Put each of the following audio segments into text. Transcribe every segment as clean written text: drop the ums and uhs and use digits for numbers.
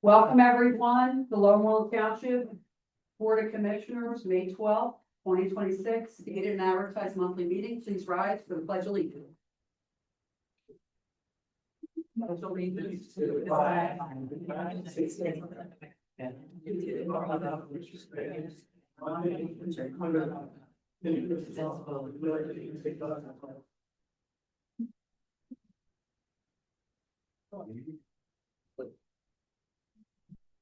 Welcome everyone to Moreland Township Board of Commissioners, May 12th, 2026, stated and advertised monthly meeting. Please rise for the Pledge of Allegiance. Pledge allegiance to the flag of the United States of America and to the republic which stands one nation under God, indivisible, with liberty and justice.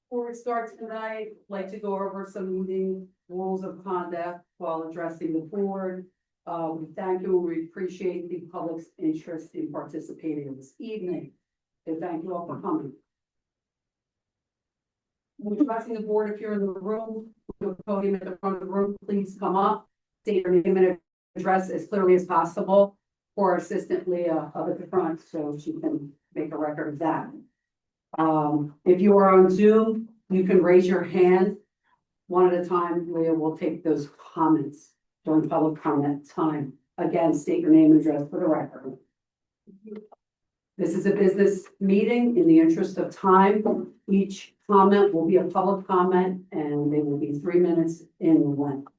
Before we start tonight, I'd like to go over some meeting rules of conduct while addressing the board. We thank you and we appreciate the public's interest in participating this evening. And thank you all for coming. When addressing the board, if you're in the room, the podium at the front of the room, please come up, state your name and address as clearly as possible, for our assistant Leah up at the front so she can make a record of that. If you are on Zoom, you can raise your hand one at a time. Leah will take those comments during public comment time. Again, state your name and address for the record. This is a business meeting. In the interest of time, each comment will be a public comment and they will be 3 minutes in length.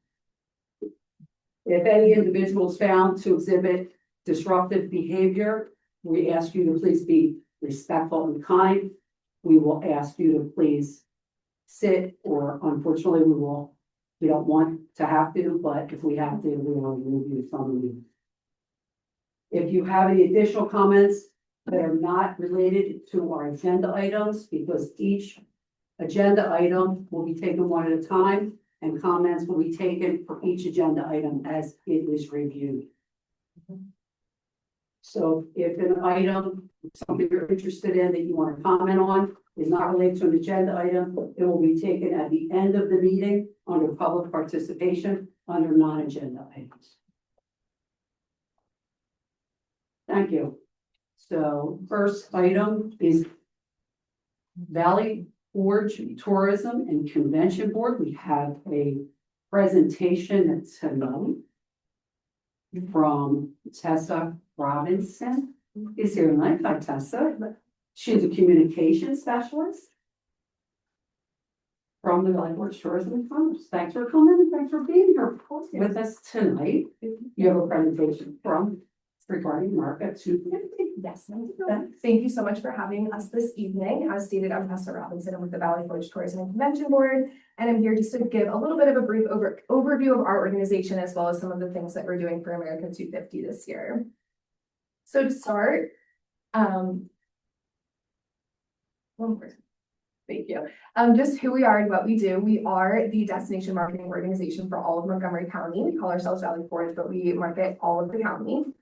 If any individual is found to exhibit disruptive behavior, we ask you to please be respectful and kind. We will ask you to please sit, or unfortunately we don't want to have to, but if we have to, we will remove you from the meeting. If you have any additional comments that are not related to our agenda items, because each agenda item will be taken one at a time and comments will be taken for each agenda item as it is reviewed. So if an item, something you're interested in that you want to comment on is not related to an agenda item, it will be taken at the end of the meeting under public participation under non-agenda items. Thank you. So first item is Valley Forge Tourism and Convention Board. We have a presentation tonight from Tessa Robinson is here tonight. Hi, Tessa. She's a communication specialist from the Valley Forge Tourism and Commerce. Thanks for coming and thanks for being here with us tonight. You have a presentation regarding market 250. Yes, thank you so much for having us this evening. As stated, I'm Tessa Robinson. I'm with the Valley Forge Tourism and Convention Board, and I'm here just to give a little bit of a brief overview of our organization, as well as some of the things that we're doing for America 250 this year. So to start, thank you. Just who we are and what we do. We are the destination marketing organization for all of Montgomery County. We call ourselves Valley Forge, but we market all of the county.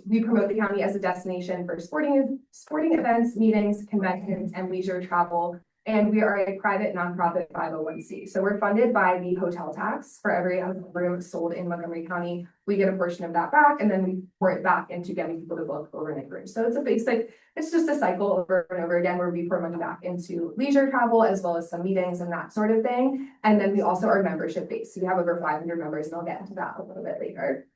We promote the county as a destination for sporting events, meetings, conventions, and leisure travel. And we are a private nonprofit 501c. So we're funded by the hotel tax. For every room sold in Montgomery County, we get a portion of that back, and then we pour it back into getting people to book overnight rooms. So it's just a cycle over and over again where we pour money back into leisure travel, as well as some meetings and that sort of thing. And then we also are membership based. So we have over 500 members, and I'll get into that a little bit later.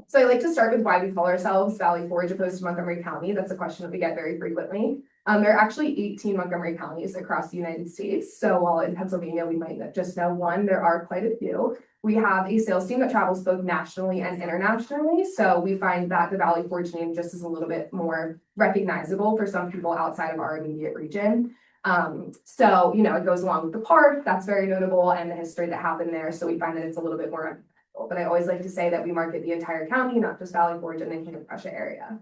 So I like to start with why we call ourselves Valley Forge opposed to Montgomery County. That's a question that we get very frequently. There are actually 18 Montgomery counties across the United States. So while in Pennsylvania, we might just know one, there are quite a few. We have a sales team that travels both nationally and internationally. So we find that the Valley Forge name just is a little bit more recognizable for some people outside of our immediate region. So, it goes along with the park. That's very notable, and the history that happened there. So we find that it's a little bit more. But I always like to say that we market the entire county, not just Valley Forge and the King of Prussia area.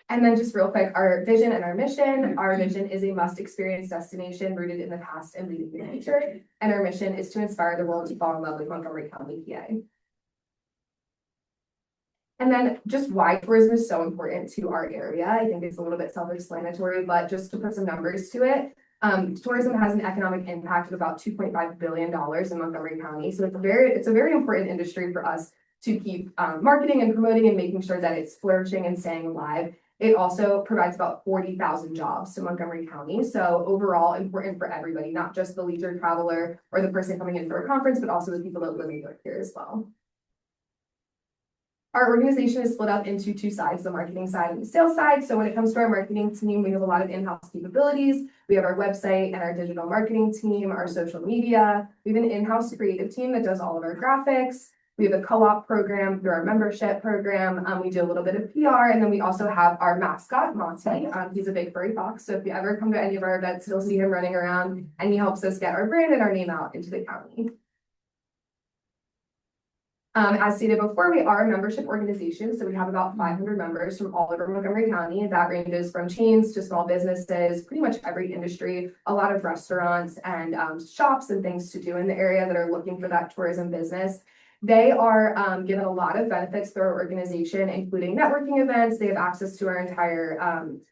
And then just real quick, our vision and our mission. Our vision is a must-experience destination rooted in the past and leading the future. And our mission is to inspire the world to fall in love with Montgomery County, PA. And then just why tourism is so important to our area. I think it's a little bit self-explanatory, but just to put some numbers to it. Tourism has an economic impact of about $2.5 billion in Montgomery County. So it's a very important industry for us to keep marketing and promoting and making sure that it's flourishing and staying alive. It also provides about 40,000 jobs to Montgomery County. So overall important for everybody, not just the leisure traveler or the person coming in for a conference, but also the people that live here as well. Our organization is split up into two sides, the marketing side and the sales side. So when it comes to our marketing team, we have a lot of in-house capabilities. We have our website and our digital marketing team, our social media. We have an in-house creative team that does all of our graphics. We have a co-op program through our membership program. We do a little bit of PR, and then we also have our mascot, Monty. He's a big furry fox. So if you ever come to any of our events, you'll see him running around, and he helps us get our brand and our name out into the county. As stated before, we are a membership organization, so we have about 500 members from all over Montgomery County. That ranges from chains to small businesses, pretty much every industry, a lot of restaurants and shops and things to do in the area that are looking for that tourism business. They are given a lot of benefits through our organization, including networking events. They have access to our entire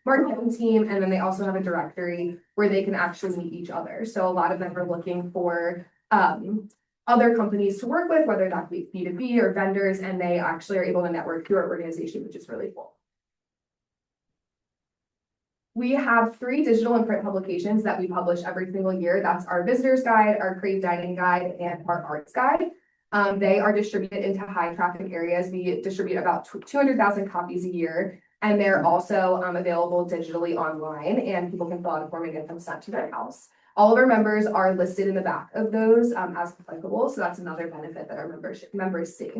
marketing team, and then they also have a directory where they can actually meet each other. So a lot of them are looking for other companies to work with, whether that be B2B or vendors, and they actually are able to network through our organization, which is really cool. We have 3 digital and print publications that we publish every single year. That's our visitor's guide, our crave dining guide, and our arts guide. They are distributed into high traffic areas. We distribute about 200,000 copies a year, and they're also available digitally online, and people can fill out a form and get them sent to their house. All of our members are listed in the back of those as applicable, so that's another benefit that our members see.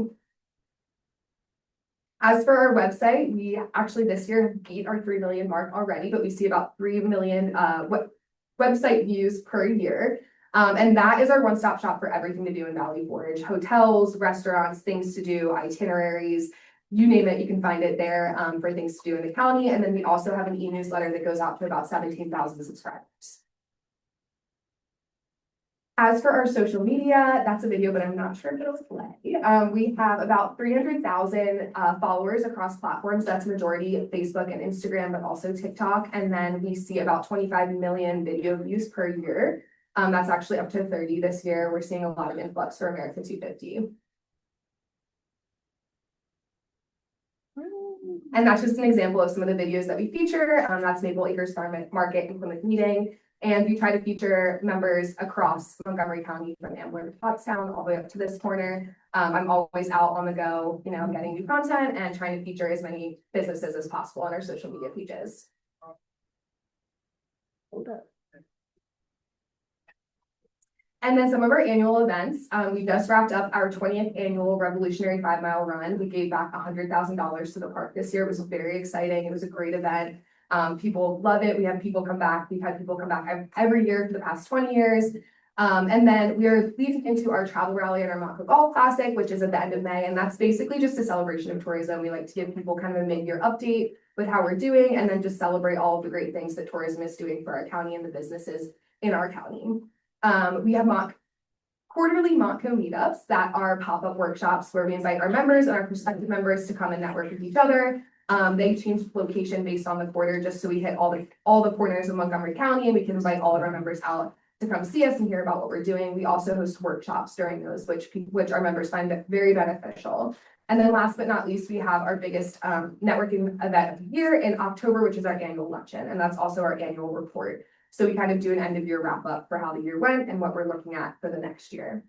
As for our website, we actually this year beat our 3 million mark already, but we see about 3 million website views per year. And that is our one-stop shop for everything to do in Valley Forge: hotels, restaurants, things to do, itineraries, you name it, you can find it there for things to do in the county. And then we also have an e-newsletter that goes out to about 17,000 subscribers. As for our social media, that's a video, but I'm not sure if it'll play. We have about 300,000 followers across platforms. That's majority of Facebook and Instagram, but also TikTok. And then we see about 25 million video views per year. That's actually up to 30 this year. We're seeing a lot of influx for America 250. And that's just an example of some of the videos that we feature. That's Maple Acres Farm Market and Plymouth Meeting. And we try to feature members across Montgomery County, from Ambler to Pottstown, all the way up to this corner. I'm always out on the go, getting new content and trying to feature as many businesses as possible on our social media pages. And then some of our annual events. We just wrapped up our 20th annual Revolutionary 5-mile run. We gave back $100,000 to the park this year. It was very exciting. It was a great event. People love it. We have people come back. We've had people come back every year for the past 20 years. And then we are leading into our travel rally and our Montco Golf Classic, which is at the end of May. And that's basically just a celebration of tourism. We like to give people kind of a mid-year update with how we're doing, and then just celebrate all of the great things that tourism is doing for our county and the businesses in our county. We have quarterly Montco meetups that are pop-up workshops where we invite our members and our prospective members to come and network with each other. They change location based on the quarter, just so we hit all the corners of Montgomery County, and we can invite all of our members out to come see us and hear about what we're doing. We also host workshops during those, which our members find very beneficial. And then last but not least, we have our biggest networking event of the year in October, which is our annual luncheon, and that's also our annual report. So we kind of do an end of year wrap up for how the year went and what we're looking at for the next year.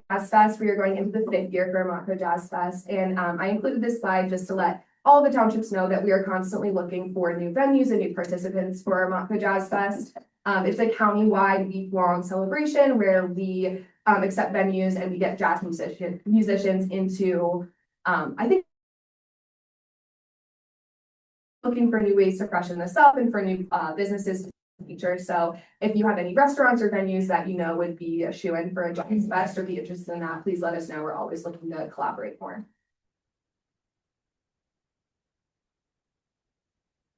Jazz Fest, we are going into the 5th year for Montco Jazz Fest, and I included this slide just to let all the townships know that we are constantly looking for new venues and new participants for our Montco Jazz Fest. It's a county-wide week-long celebration where we accept venues and we get jazz musicians into, I think, looking for new ways to freshen this up and for new businesses to feature. So if you have any restaurants or venues that would be a shoo-in for a Jazz Fest or be interested in that, please let us know. We're always looking to collaborate more.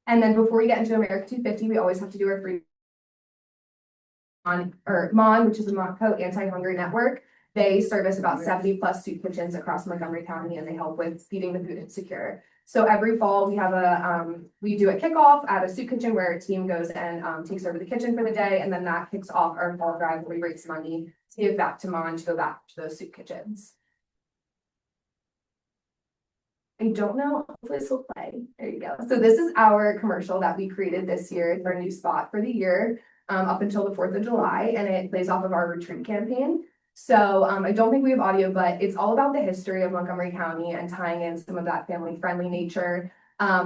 And then before we get into America 250, we always have to do our free MON, which is the Montco Anti-Hunger Network. They service about 70 plus soup kitchens across Montgomery County, and they help with feeding the food insecure. So every fall we have we do a kickoff at a soup kitchen where a team goes and takes over the kitchen for the day, and then that kicks off our fall drive where we raise money to give back to MON to go back to those soup kitchens. I don't know if this will play. There you go. So this is our commercial that we created this year. It's our new spot for the year. up until the 4th of July, and it plays off of our retreat campaign. So I don't think we have audio, but it's all about the history of Montgomery County and tying in some of that family-friendly nature,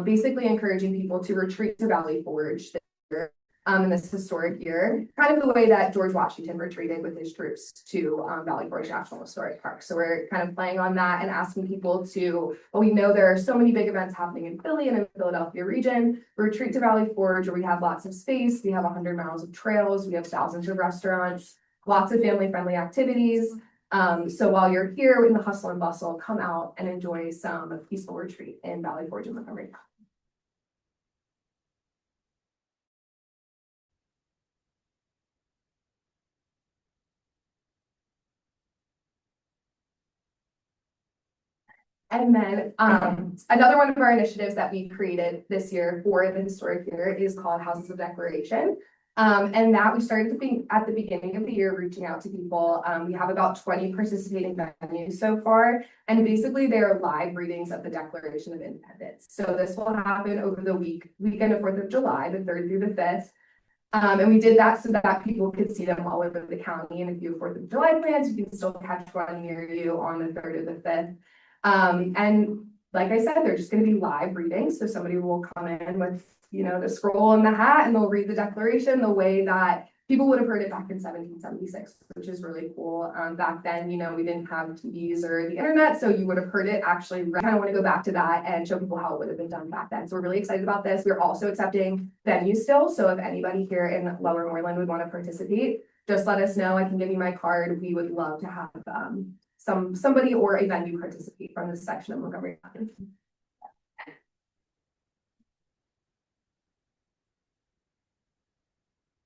basically encouraging people to retreat to Valley Forge this year, in this historic year, kind of the way that George Washington retreated with his troops to Valley Forge National Historic Park. So we're kind of playing on that and asking people to, well, we know there are so many big events happening in Philly and in the Philadelphia region, retreat to Valley Forge, where we have lots of space, we have 100 miles of trails, we have thousands of restaurants, lots of family-friendly activities. So while you're here in the hustle and bustle, come out and enjoy some peaceful retreat in Valley Forge and Montgomery County. And then another one of our initiatives that we created this year for the historic year is called Houses of Declaration. And that we started at the beginning of the year, reaching out to people. We have about 20 participating venues so far, and basically they are live readings of the Declaration of Independence. So this will happen over the weekend of 4th of July, the 3rd through the 5th. And we did that so that people could see them all over the county. And if you have 4th of July plans, you can still catch one near you on the 3rd or the 5th. And like I said, they're just going to be live readings. So somebody will come in with, the scroll and the hat, and they'll read the Declaration the way that people would have heard it back in 1776, which is really cool. Back then, we didn't have TVs or the internet, so you would have heard it actually. I kind of want to go back to that and show people how it would have been done back then. So we're really excited about this. We're also accepting venues still. So if anybody here in Lower Moreland would want to participate, just let us know. I can give you my card. We would love to have somebody or a venue participate from this section of Montgomery County.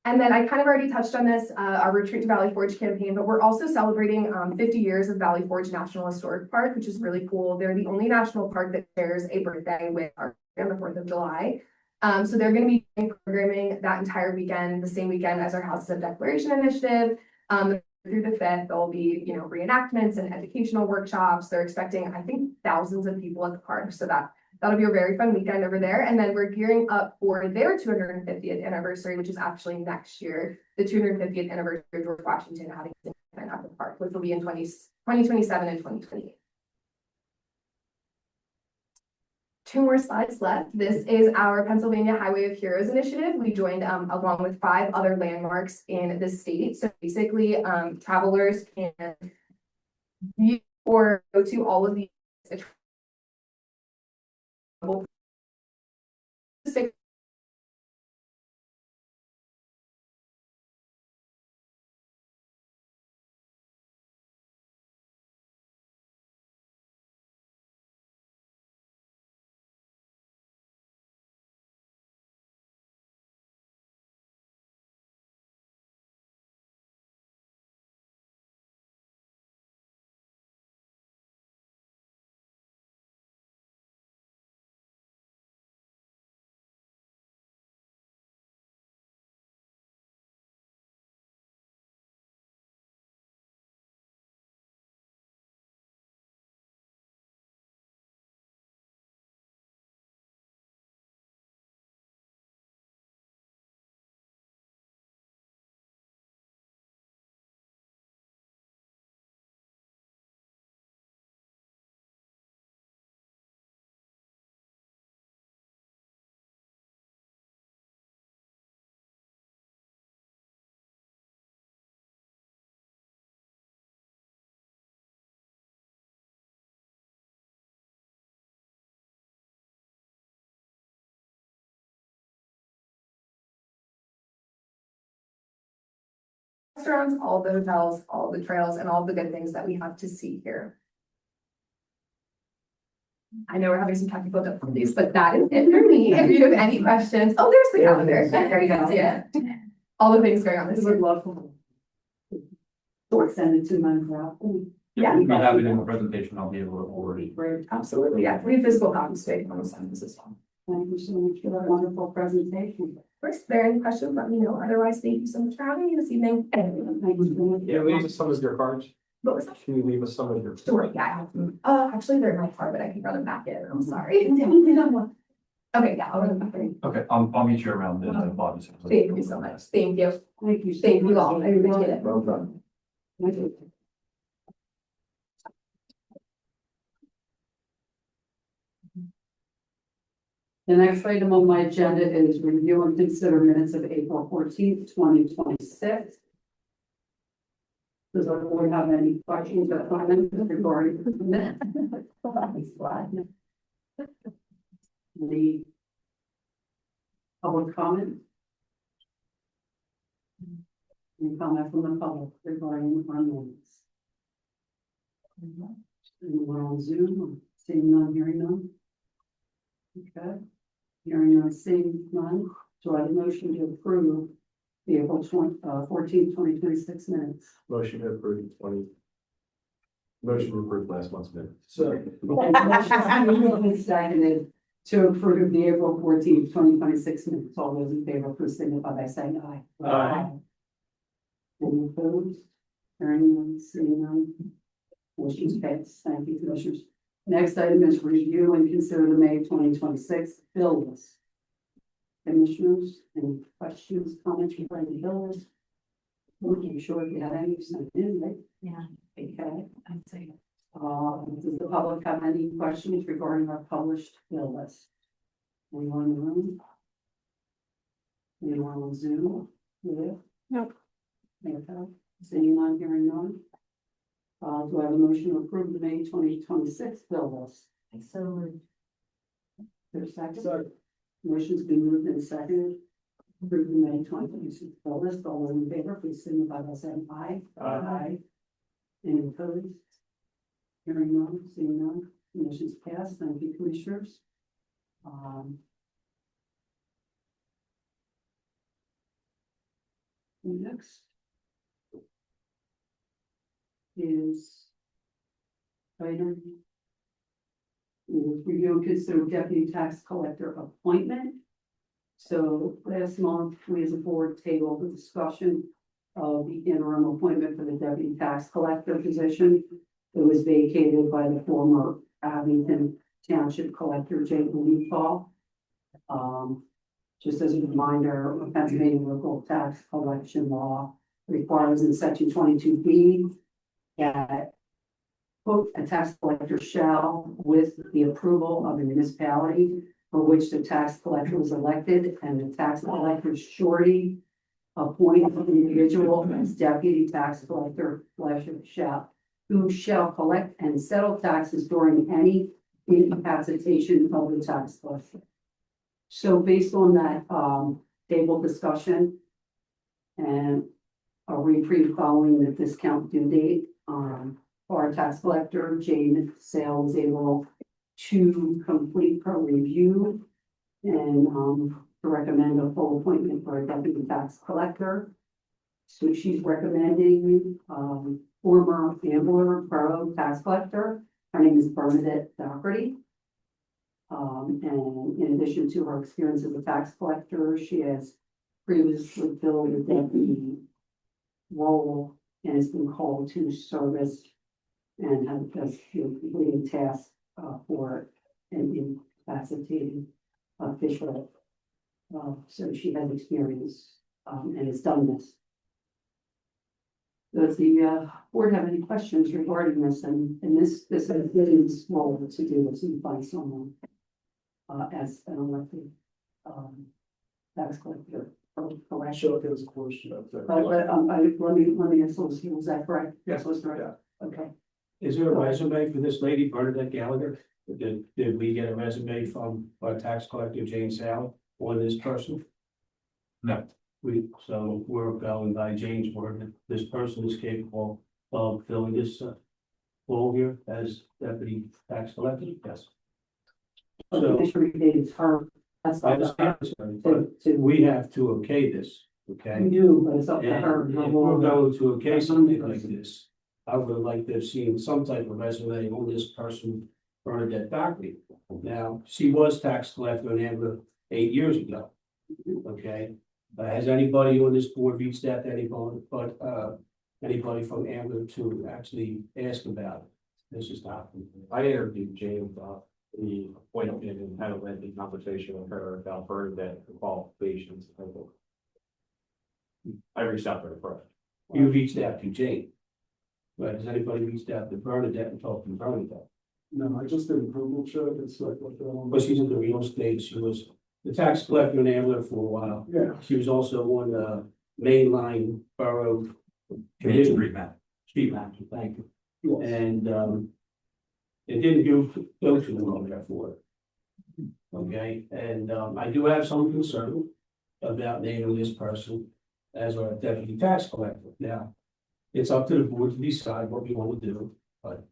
And then I kind of already touched on this, our Retreat to Valley Forge campaign, but we're also celebrating 50 years of Valley Forge National Historic Park, which is really cool. They're the only national park that shares a birthday with our on the 4th of July. So they're going to be doing programming that entire weekend, the same weekend as our Houses of Declaration initiative. Through the 5th, there'll be, reenactments and educational workshops. They're expecting, I think, thousands of people at the park. So that'll be a very fun weekend over there. And then we're gearing up for their 250th anniversary, which is actually next year, the 250th anniversary of George Washington having an event at the park, which will be in 2027 and 2028. 2 more slides left. This is our Pennsylvania Highway of Heroes initiative. We joined along with 5 other landmarks in the state. So basically, travelers can view or go to all of these restaurants, all the hotels, all the trails, and all the good things that we have to see here. I know we're having some technical difficulties, but that is it for me. If you have any questions, oh, there's the calendar. There you go. Yeah, all the things going on this year. Would love to send it to my crowd. Yeah, we have it in the presentation. I'll be able to forward it. Great. Absolutely. Yeah, 3 physical copies today on the side as well. Thank you so much for that wonderful presentation. First, if there are any questions, let me know. Otherwise, thank you so much for having me this evening. Thank you so much. Yeah, leave us some of your cards. What was that? Can you leave us some of your? Sure, yeah, I have them. Actually, they're in my car, but I can run them back in. I'm sorry. Okay, yeah, Okay, I'll meet you around the bodies. thank you so much. Thank you. Thank you. so Thank you much. all. I appreciate it. Well done. Thank you. The next item on my agenda is review and consider minutes of April 14th, 2026. Does our board have any questions or comments regarding the minutes? The public comment? Any comment from the public regarding our minutes? Anyone on Zoom? Seeing none, hearing none? Okay. Hearing none, seeing none. Do I have a motion to approve the April 14th, 2026 minutes? Motion to approve Motion to approve last month's minutes. So. Seconded to approve the April 14th, 2026 minutes. All those in favor, please signify by saying aye. Aye. Any opposed? Hearing none, seeing none. Motion's passed. Thank you, commissioners. Next item is review and consider the May 2026 bill list. Commissioners, any questions, comments regarding the bill list? I'm sure if you had any, you sent it in, right? Yeah, Okay. I'd say. Does the public have any questions regarding our published bill list? Anyone in the room? Anyone on Zoom? Yeah. Nope. Okay. Seeing none, hearing none. Do I have a motion to approve the May 2026 bill list? So, There's a second. Motion's been moved and seconded. Approve the May 2026 bill list. All those in favor, please signify by saying aye. Aye. Any opposed? Hearing none, seeing none. Motion's passed. Thank you, commissioners. Next is item review and consider deputy tax collector appointment. So last month, we as a board tabled the discussion of the interim appointment for the deputy tax collector position. It was vacated by the former Huntingdon Township collector, Jake Paul. Just as a reminder, Pennsylvania local tax collection law requires in section 22B that quote, a tax collector shall, with the approval of the municipality for which the tax collector was elected, and the tax collector's surety appoint an individual as deputy tax collector, who shall collect and settle taxes during any incapacitation of the tax collector. So based on that table discussion and a reprieve following the discount due date, our tax collector, Jane Sale, was able to complete her review and to recommend a full appointment for a deputy tax collector. So she's recommending former Ambler Borough tax collector. Her name is Bernadette Doherty. And in addition to her experience as a tax collector, she has previously filled a deputy role and has been called to service and has completed tasks for an incapacitated official. So she has experience and has done this. Does the board have any questions regarding this? And this is Lynn's role to do this and find someone as an elected tax collector. I'm sure if there was a question of that. Let me ask those, was that correct? Yes, Was that right? yeah. Okay. Is there a resume for this lady, Bernadette Gallagher? Did we get a resume from our tax collector, Jane Sal, on this person? No. So we're going by Jane's word that this person is capable of filling this role here as deputy tax collector? Yes. So It's her. That's I up to her understand, but to we have to okay this, okay? do, but it's up to And her. if we're going to okay something like this, I would like to have seen some type of resume on this person, Bernadette Doherty. Now, she was tax collector in Ambler 8 years ago. Okay, has anybody on this board reached out to anybody, anybody from Ambler to actually ask about it? This is not. I interviewed Jane the appointment and had a lengthy conversation with her about her debt qualifications. I reached out to her first. You reached out to Jane. But has anybody reached out to Bernadette and talked to Bernadette? No, I just did a Google check, it's like, what But she's in the real estate, she was the tax collector in Ambler for a while. yeah, She was also on the mainline borough. Main Street map. Street manager, thank you. yes. And, it didn't go too well there for her. Okay, and, I do have some concern about naming this person as our deputy tax collector. Now, it's up to the board to decide what we want to do, but,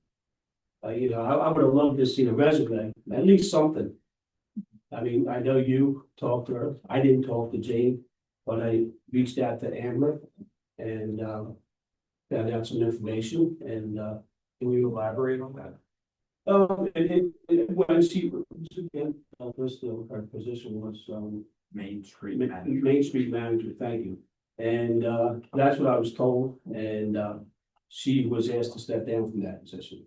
you know, I would have loved to see a resume, at least something. I mean, I know you talked to her, I didn't talk to Jane, but I reached out to Amber and, found out some information and, Can you elaborate on that? when she, again, her position was, Main Street map. Main Street manager, thank you. And, that's what I was told, and, she was asked to step down from that position.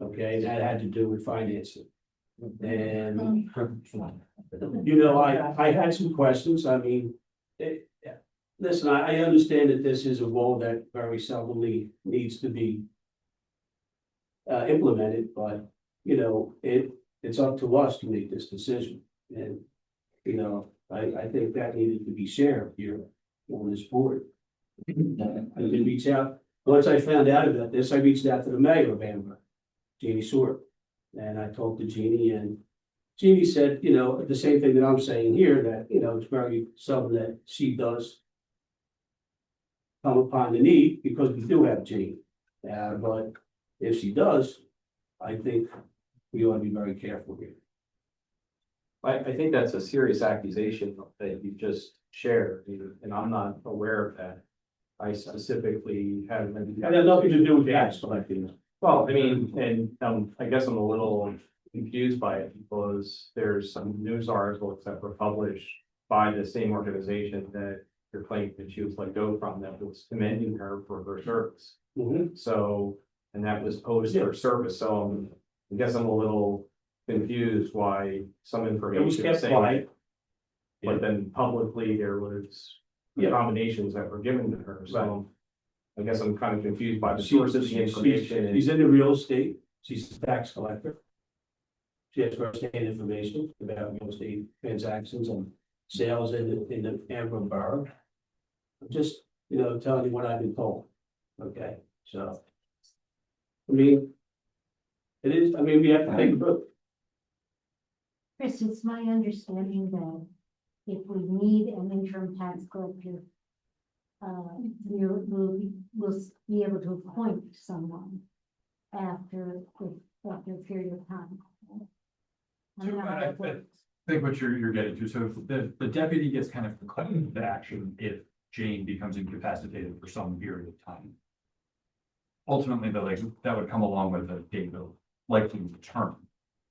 Okay, that had to do with financing. And, you know, I had some questions, I mean, listen, I understand that this is a role that very seldomly needs to be implemented, but, you know, it's up to us to make this decision. And, you know, I think that needed to be shared here on this board. I did reach out, once I found out about this, I reached out to the mayor of Amber, Jeannie Short. And I talked to Jeannie, and Jeannie said, you know, the same thing that I'm saying here, that, you know, it's very seldom that she does come upon the need, because we do have Jeannie. But if she does, I think we ought to be very careful here. I think that's a serious accusation that you just shared, and I'm not aware of that. I specifically had. It had nothing to do with tax collecting. Well, I mean, and I guess I'm a little confused by it because there's some news articles that were published by the same organization that you're claiming that she was let go from, that was commending her for her service. So, and that was post her service, so I guess I'm a little confused why some It was information kept is saying, quiet. but then publicly there was accommodations that were given to her, so. I guess I'm kind of confused by the source of the information. She's in the real estate, she's a tax collector. She has first-hand information about real estate transactions and sales in the Amber Borough. I'm just, you know, telling you what I've been told, okay, so. I mean, it is, I mean, we have to take a vote. Chris, it's my understanding that if we need an interim tax collector, we'll be able to appoint someone after a period of time. I don't know how that works. I think what you're getting to, so the deputy gets kind of precluded the action if Jane becomes incapacitated for some period of time. Ultimately, though, like, that would come along with a date of likely term.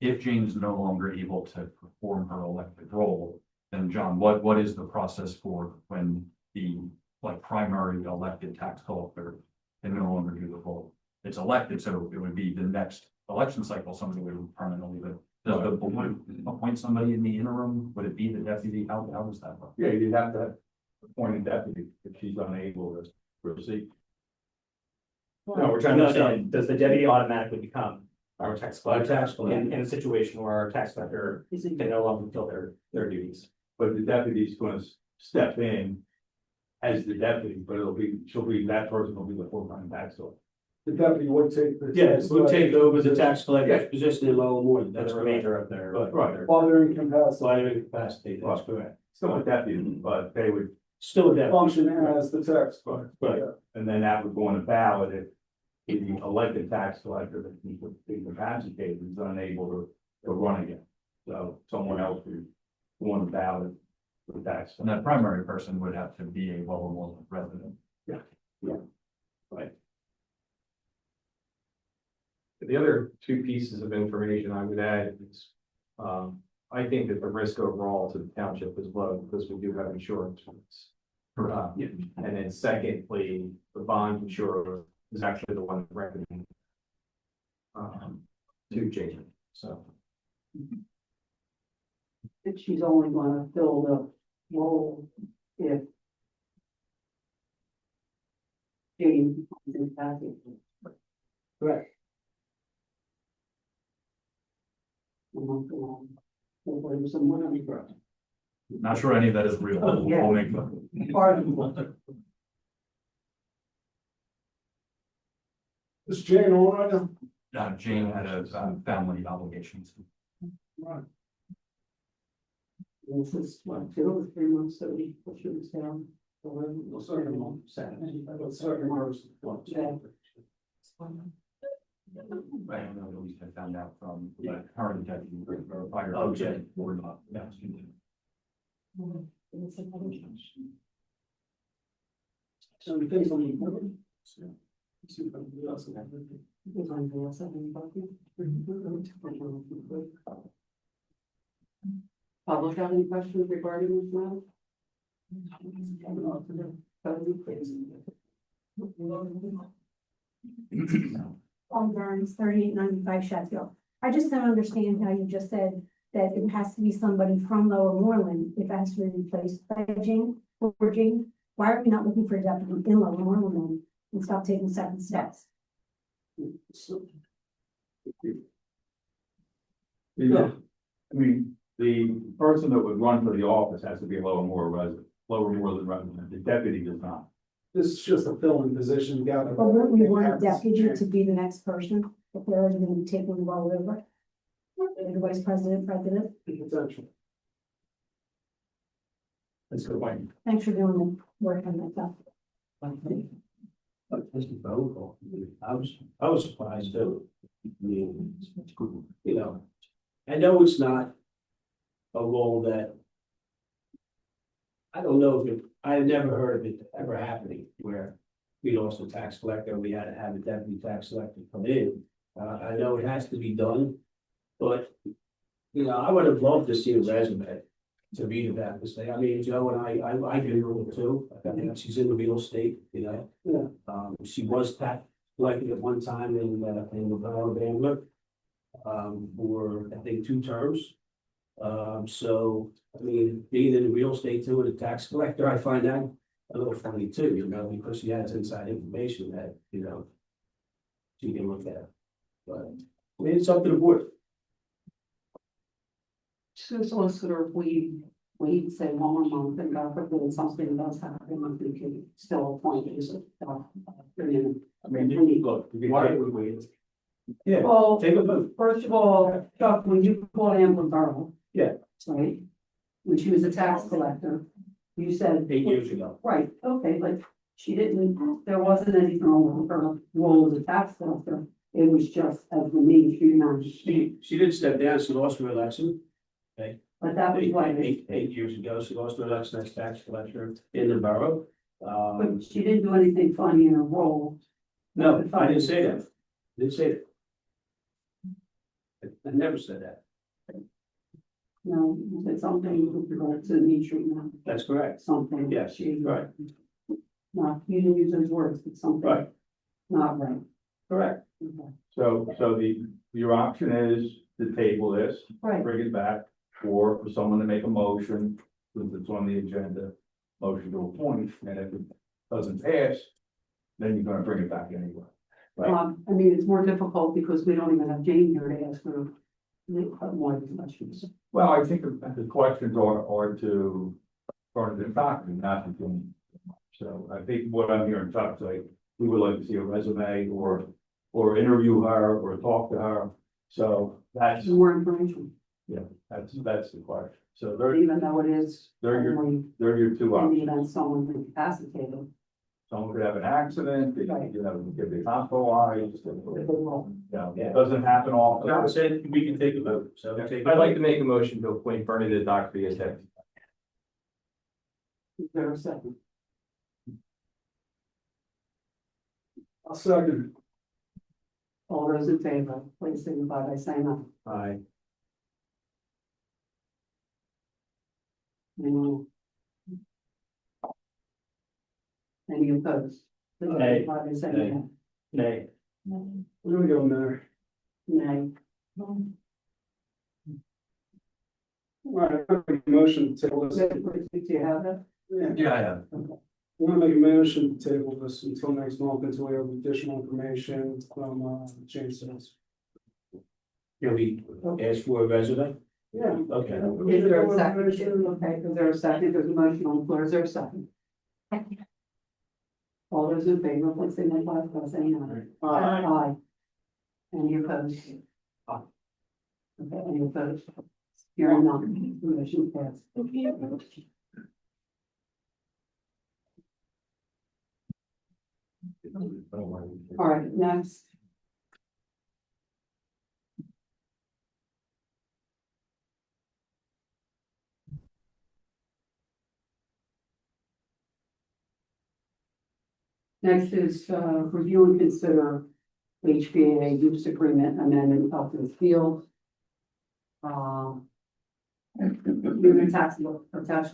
If Jane is no longer able to perform her elected role, then John, what is the process for when the primary elected tax collector can no longer do the role? It's elected, so it would be the next election cycle, somebody would permanently, but does the board appoint somebody in the interim? Would it be the deputy? How does that work? Yeah, you'd have to appoint a deputy if she's unable to proceed. No, we're trying to understand, does the deputy automatically become our tax Our collector tax collector. in a situation where our tax collector can no longer fulfill their duties? But the deputy's gonna step in as the deputy, but that person will be the full-time tax collector. The deputy would take the. Yes, we'll take over the tax collector's position in Lowell Moore, For that's the correct. remainder of their. Right. While they're incapacitated, While they're incapacitated, that's correct. Still a deputy, but they would, Still there. function as the tax collector. Right. and then that would go on a ballot if the elected tax collector that is incapacitated is unable to run again. So someone else would go on the ballot for the tax. And that primary person would have to be a Lowell resident. Right. The other two pieces of information I would add is, I think that the risk overall to the township is low because we do have insurance. And then secondly, the bond insurer is actually the one recommending to Jason. So, that she's only gonna fill the role if Jane is impacted. correct. Someone on the ground. Not sure any of that is real. Yeah. We'll make them. Part of it. Is Jane on right now? Jane had a family obligations. Right. This is what, 2 or 3 months that we push it down. Well, second one, second, but second person. Yeah. I don't know, at least I found out from the current deputy or fire. Oh, Jay. Or not, yeah. So it depends on the. See if anybody else has anything. Does anybody else have any questions? Public have any questions regarding this matter? On Burns, 3895 Sheffield. I just don't understand how you just said that it has to be somebody from Lower Moreland if it has to be replaced by Jane or Jane. Why are we not looking for a deputy in Lower Moreland and stop taking second steps? Yeah, I mean, the person that would run for the office has to be a Lower Moreland resident, the deputy does not. This is just a filling position, got it. Or wouldn't we want a deputy to be the next person if they're already going to be taking the role over? The vice president. Potential. Let's go back. Thanks for doing the work on that stuff. That's the phone call. I was surprised too. I mean, you know, I know it's not a role that. I don't know if it, I've never heard of it ever happening where we lost a tax collector, we had to have a deputy tax collector come in. I know it has to be done, but, you know, I would have loved to see a resume to read about this thing. I mean, Joe and I do it too. I mean, she's in the real estate, you know. Yeah. She was tax collected at one time in the borough of Ambler. For, I think, 2 terms. So, I mean, being in the real estate too, as a tax collector, I find that a little funny too, you know, because she has inside information that, you know, she can look at. But, I mean, it's up to the board. So solicitor, we wait, say 1 more month and God forbid something does happen, we can still appoint as a. I mean, look, why would we? Yeah, Well, take a vote. first of all, Chuck, when you called Amber Borough. Yeah. Right? When she was a tax collector, you said. 8 years ago. Right, okay, but she didn't, there wasn't anything wrong with her role as a tax collector. It was just as the mainstream now. She did step down, she lost her election. But that was why, Eight years ago, she lost her election as tax collector in the borough. but she didn't do anything funny in her role. No, I didn't say that. Didn't say that. I never said that. No, you said something with regard to the mainstream now, That's correct. something. Yes, She. right. No, you didn't use those words, but something. Right. Not right. Correct. Okay. So your option is to table this, Right, bring it back, or for someone to make a motion, since it's on the agenda, motion to appoint, and if it doesn't pass, then you're gonna bring it back anyway. Right. I mean, it's more difficult because we don't even have Jane here to ask her more of the questions. Well, I think the questions are to, for the document, not to them. So I think what I'm hearing Chuck say, we would like to see a resume or interview her or talk to her. So that's, More information, that's the question. So they're even though it is They're your- only your 2 in the options. event someone's incapacitated. Someone could have an accident, they Right. could have, get the hospitalized. If they will. It doesn't happen often. John said we can take a vote, so. take a I'd like vote. to make a motion to appoint Bernie the doctor as deputy. Is there a second? I'll second. All those in favor, please signify by saying aye. Aye. Anyone? Any opposed? Please Nay. signify by saying Nay. aye. Nay. We're gonna go in there. Nay. Right, I make a motion to table this. Do you have it? Yeah. Yeah, I have. I'm gonna make a motion to table this until next month until we have additional information from James Simmons. Can we ask for a resume? Yeah. Okay. Is there a second? Okay, is there a second? There's a motion on the floor. Is there a second? All those in favor, please signify by saying aye. Aye. Any opposed? Okay, any opposed? Hearing none, motion passed. All right, next. Next is review and consider HVAA use agreement amendment of the field. Human attached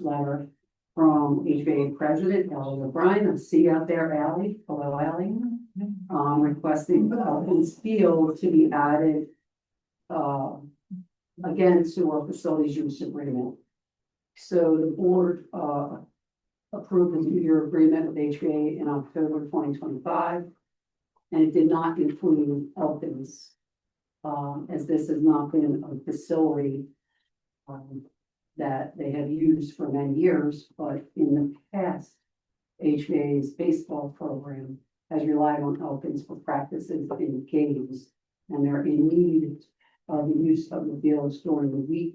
letter from HVAC President Elliot O'Brien of C out there Alley, hello Alley. Requesting Elkins field to be added again to our facilities use agreement. So the board approved a 2-year agreement with HVAC in October 2025. And it did not include Elkins, as this has not been a facility that they have used for many years, but in the past, HVAC's baseball program has relied on Elkins for practices in games, and they're in need of the use of the fields during the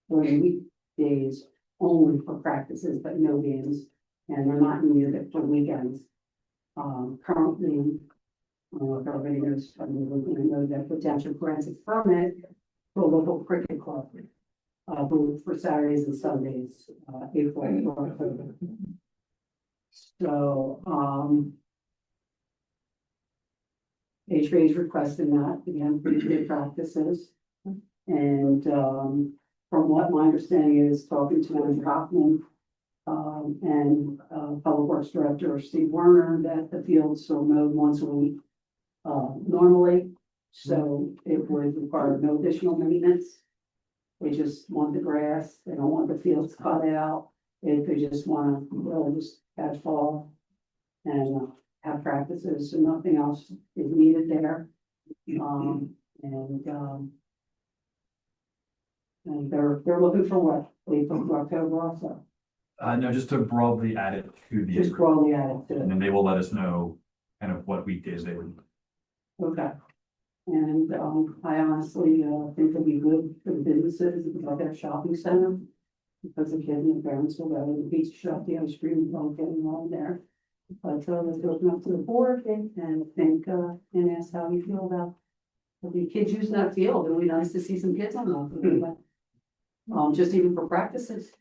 weekdays only for practices, but no games, and they're not in need of it for weekends. Currently, if everybody knows, we're going to know that potential grants a permit for a local cricket club, both for Saturdays and Sundays, April and October. So, HVA is requesting that again for the practices. And, from what my understanding is, talking to Andrew Hoffman, and Public Works Director Steve Werner, that the fields are mowed once a week. Normally, so it would require no additional maintenance. They just want the grass, they don't want the fields cut out, they just want to really just catch ball and have practices, so nothing else is needed there. And they're looking for what, April to October also, No, just to broadly add it to the. just broadly added to And it. then they will let us know kind of what weekdays they would. Okay. And, I honestly, think it'd be good for the businesses, like their shopping center. Because the kids and the parents will go to the pizza shop, the ice cream, don't get along there. But, let's open up to the board and think, and ask how you feel about the kids using that field. It would be nice to see some kids on that. Just even for practices.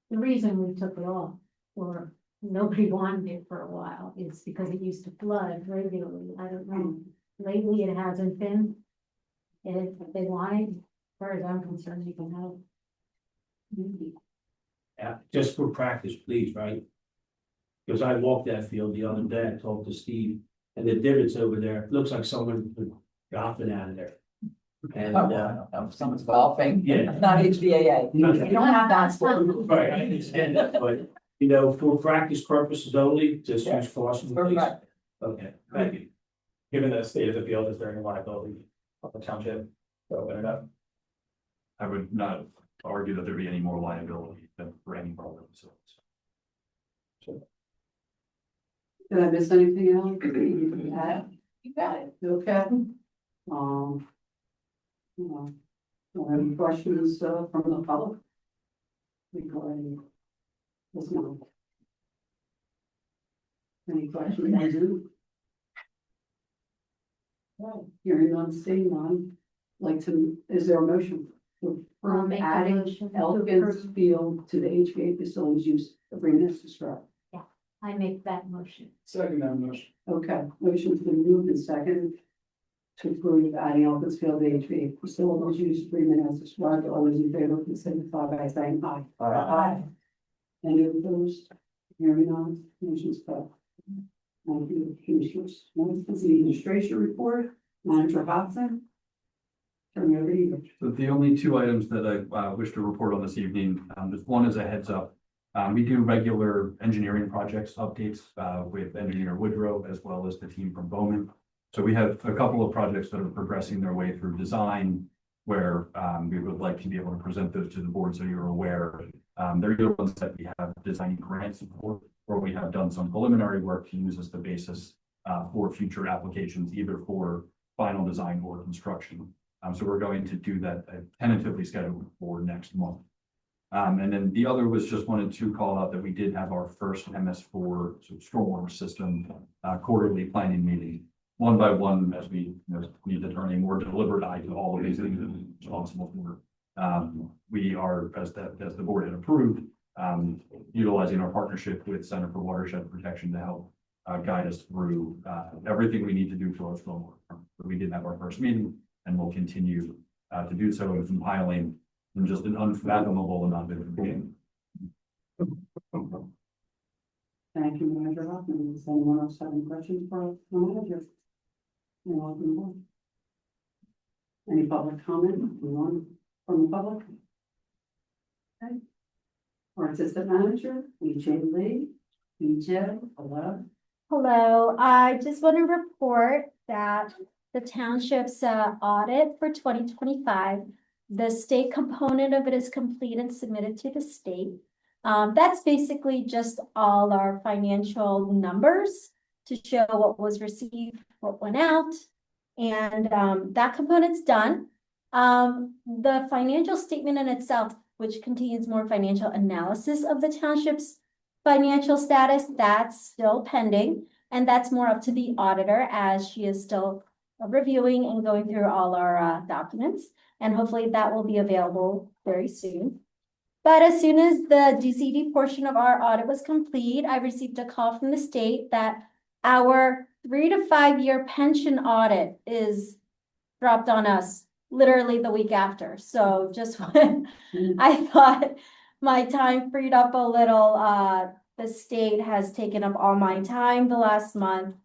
The reason we took it off, or nobody wanted it for a while, is because it used to flood regularly. I don't know. Lately, it hasn't been. And if they wanted, as far as I'm concerned, you can have. Yeah, just for practice, please, right? Because I walked that field the other day, I talked to Steve, and the divots over there, looks like someone put golfing out of there. And, Someone's golfing. Yeah. It's not HVAA. You don't have that sport. right, I understand that, but, you know, for practice purposes only, just use caution, please. Correct. Okay, thank you. Given the state of the field, is there any liability of the township to open it up? I would not argue that there'd be any more liability than for any problems. Did I miss anything else? You got it. Okay. You know, any questions from the public? Regarding this one? Any questions? I do. Well, hearing none, seeing none, like to, is there a motion to I'll approve make a adding motion to Elkins approve. field to the HVA facilities use agreement as described? I make that motion. Second that motion. Okay, motion's been moved and seconded to approve adding Elkins field to HVA facilities use agreement as described. All those in favor, please signify by saying aye. Aye. Any opposed? Hearing none, motion's passed. Thank you, Commissioners. Next is the administration report, Manager Hobson. Turn it over to you. So the only two items that I wish to report on this evening, just one is a heads up. We do regular engineering projects updates with engineer Woodrow as well as the team from Bowman. So we have a couple of projects that are progressing their way through design where we would like to be able to present those to the board so you're aware. They're either ones that we have design grants for, or we have done some preliminary work to use as the basis for future applications, either for final design or construction. So we're going to do that tentatively scheduled for next month. And then the other was just wanted to call out that we did have our first MS4 stormwater system quarterly planning meeting. One by one, as we need to turn a more deliberate eye to all of these things that we're responsible for. We are, as the board had approved, utilizing our partnership with Center for Watershed Protection to help guide us through everything we need to do for our stormwater. We did have our first meeting, and we'll continue to do so with compiling in just an unfathomable amount of information. Thank you, Manager Hoffman. Does anyone else have any questions for the manager? You're welcome. Any public comment? Anyone from the public? Okay. Our assistant manager, EJ Lee. EJ, hello. Hello, I just want to report that the township's audit for 2025, the state component of it is complete and submitted to the state. That's basically just all our financial numbers to show what was received, what went out, and that component's done. The financial statement in itself, which contains more financial analysis of the township's financial status, that's still pending, and that's more up to the auditor as she is still reviewing and going through all our documents, and hopefully that will be available very soon. But as soon as the DCD portion of our audit was complete, I received a call from the state that our 3 to 5 year pension audit is dropped on us literally the week after. So just when I thought my time freed up a little, the state has taken up all my time the last month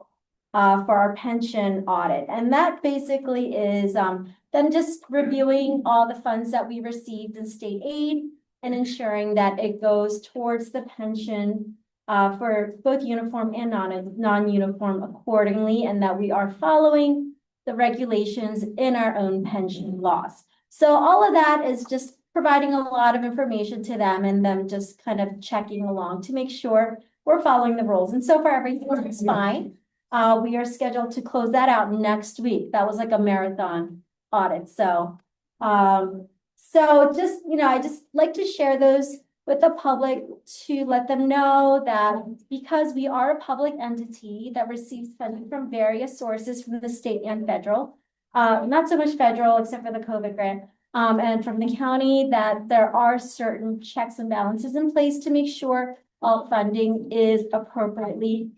for our pension audit. And that basically is them just reviewing all the funds that we received in state aid and ensuring that it goes towards the pension for both uniform and non-uniform accordingly, and that we are following the regulations in our own pension laws. So all of that is just providing a lot of information to them and them just kind of checking along to make sure we're following the rules. And so far everything is fine. We are scheduled to close that out next week. That was like a marathon audit. So just, I just like to share those with the public to let them know that because we are a public entity that receives funding from various sources from the state and federal, not so much federal except for the COVID grant, and from the county, that there are certain checks and balances in place to make sure all funding is appropriately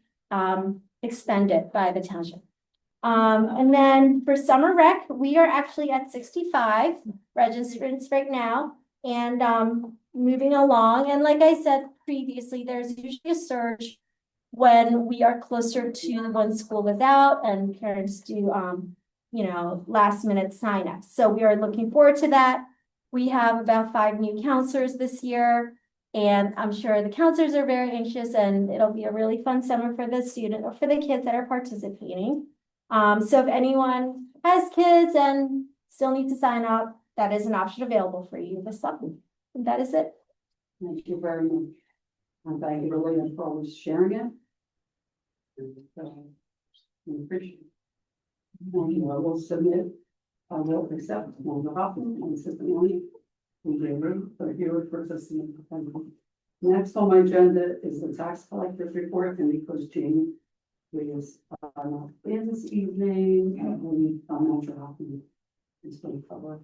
expended by the township. And then for summer rec, we are actually at 65 registrants right now and moving along. And like I said previously, there's usually a surge when we are closer to when school is out and parents do, last minute signups. So we are looking forward to that. We have about 5 new counselors this year, and I'm sure the counselors are very anxious, and it'll be a really fun summer for the student or for the kids that are participating. So if anyone has kids and still need to sign up, that is an option available for you this summer. And that is it. Thank you very much. And thank you, Lillian, for always sharing it. We appreciate it. And I will submit, I will accept on behalf of the assistant only. For here for assistant. Next on my agenda is the tax collector's report, and because Jane is in this evening, we Manager Hoffman is going to cover.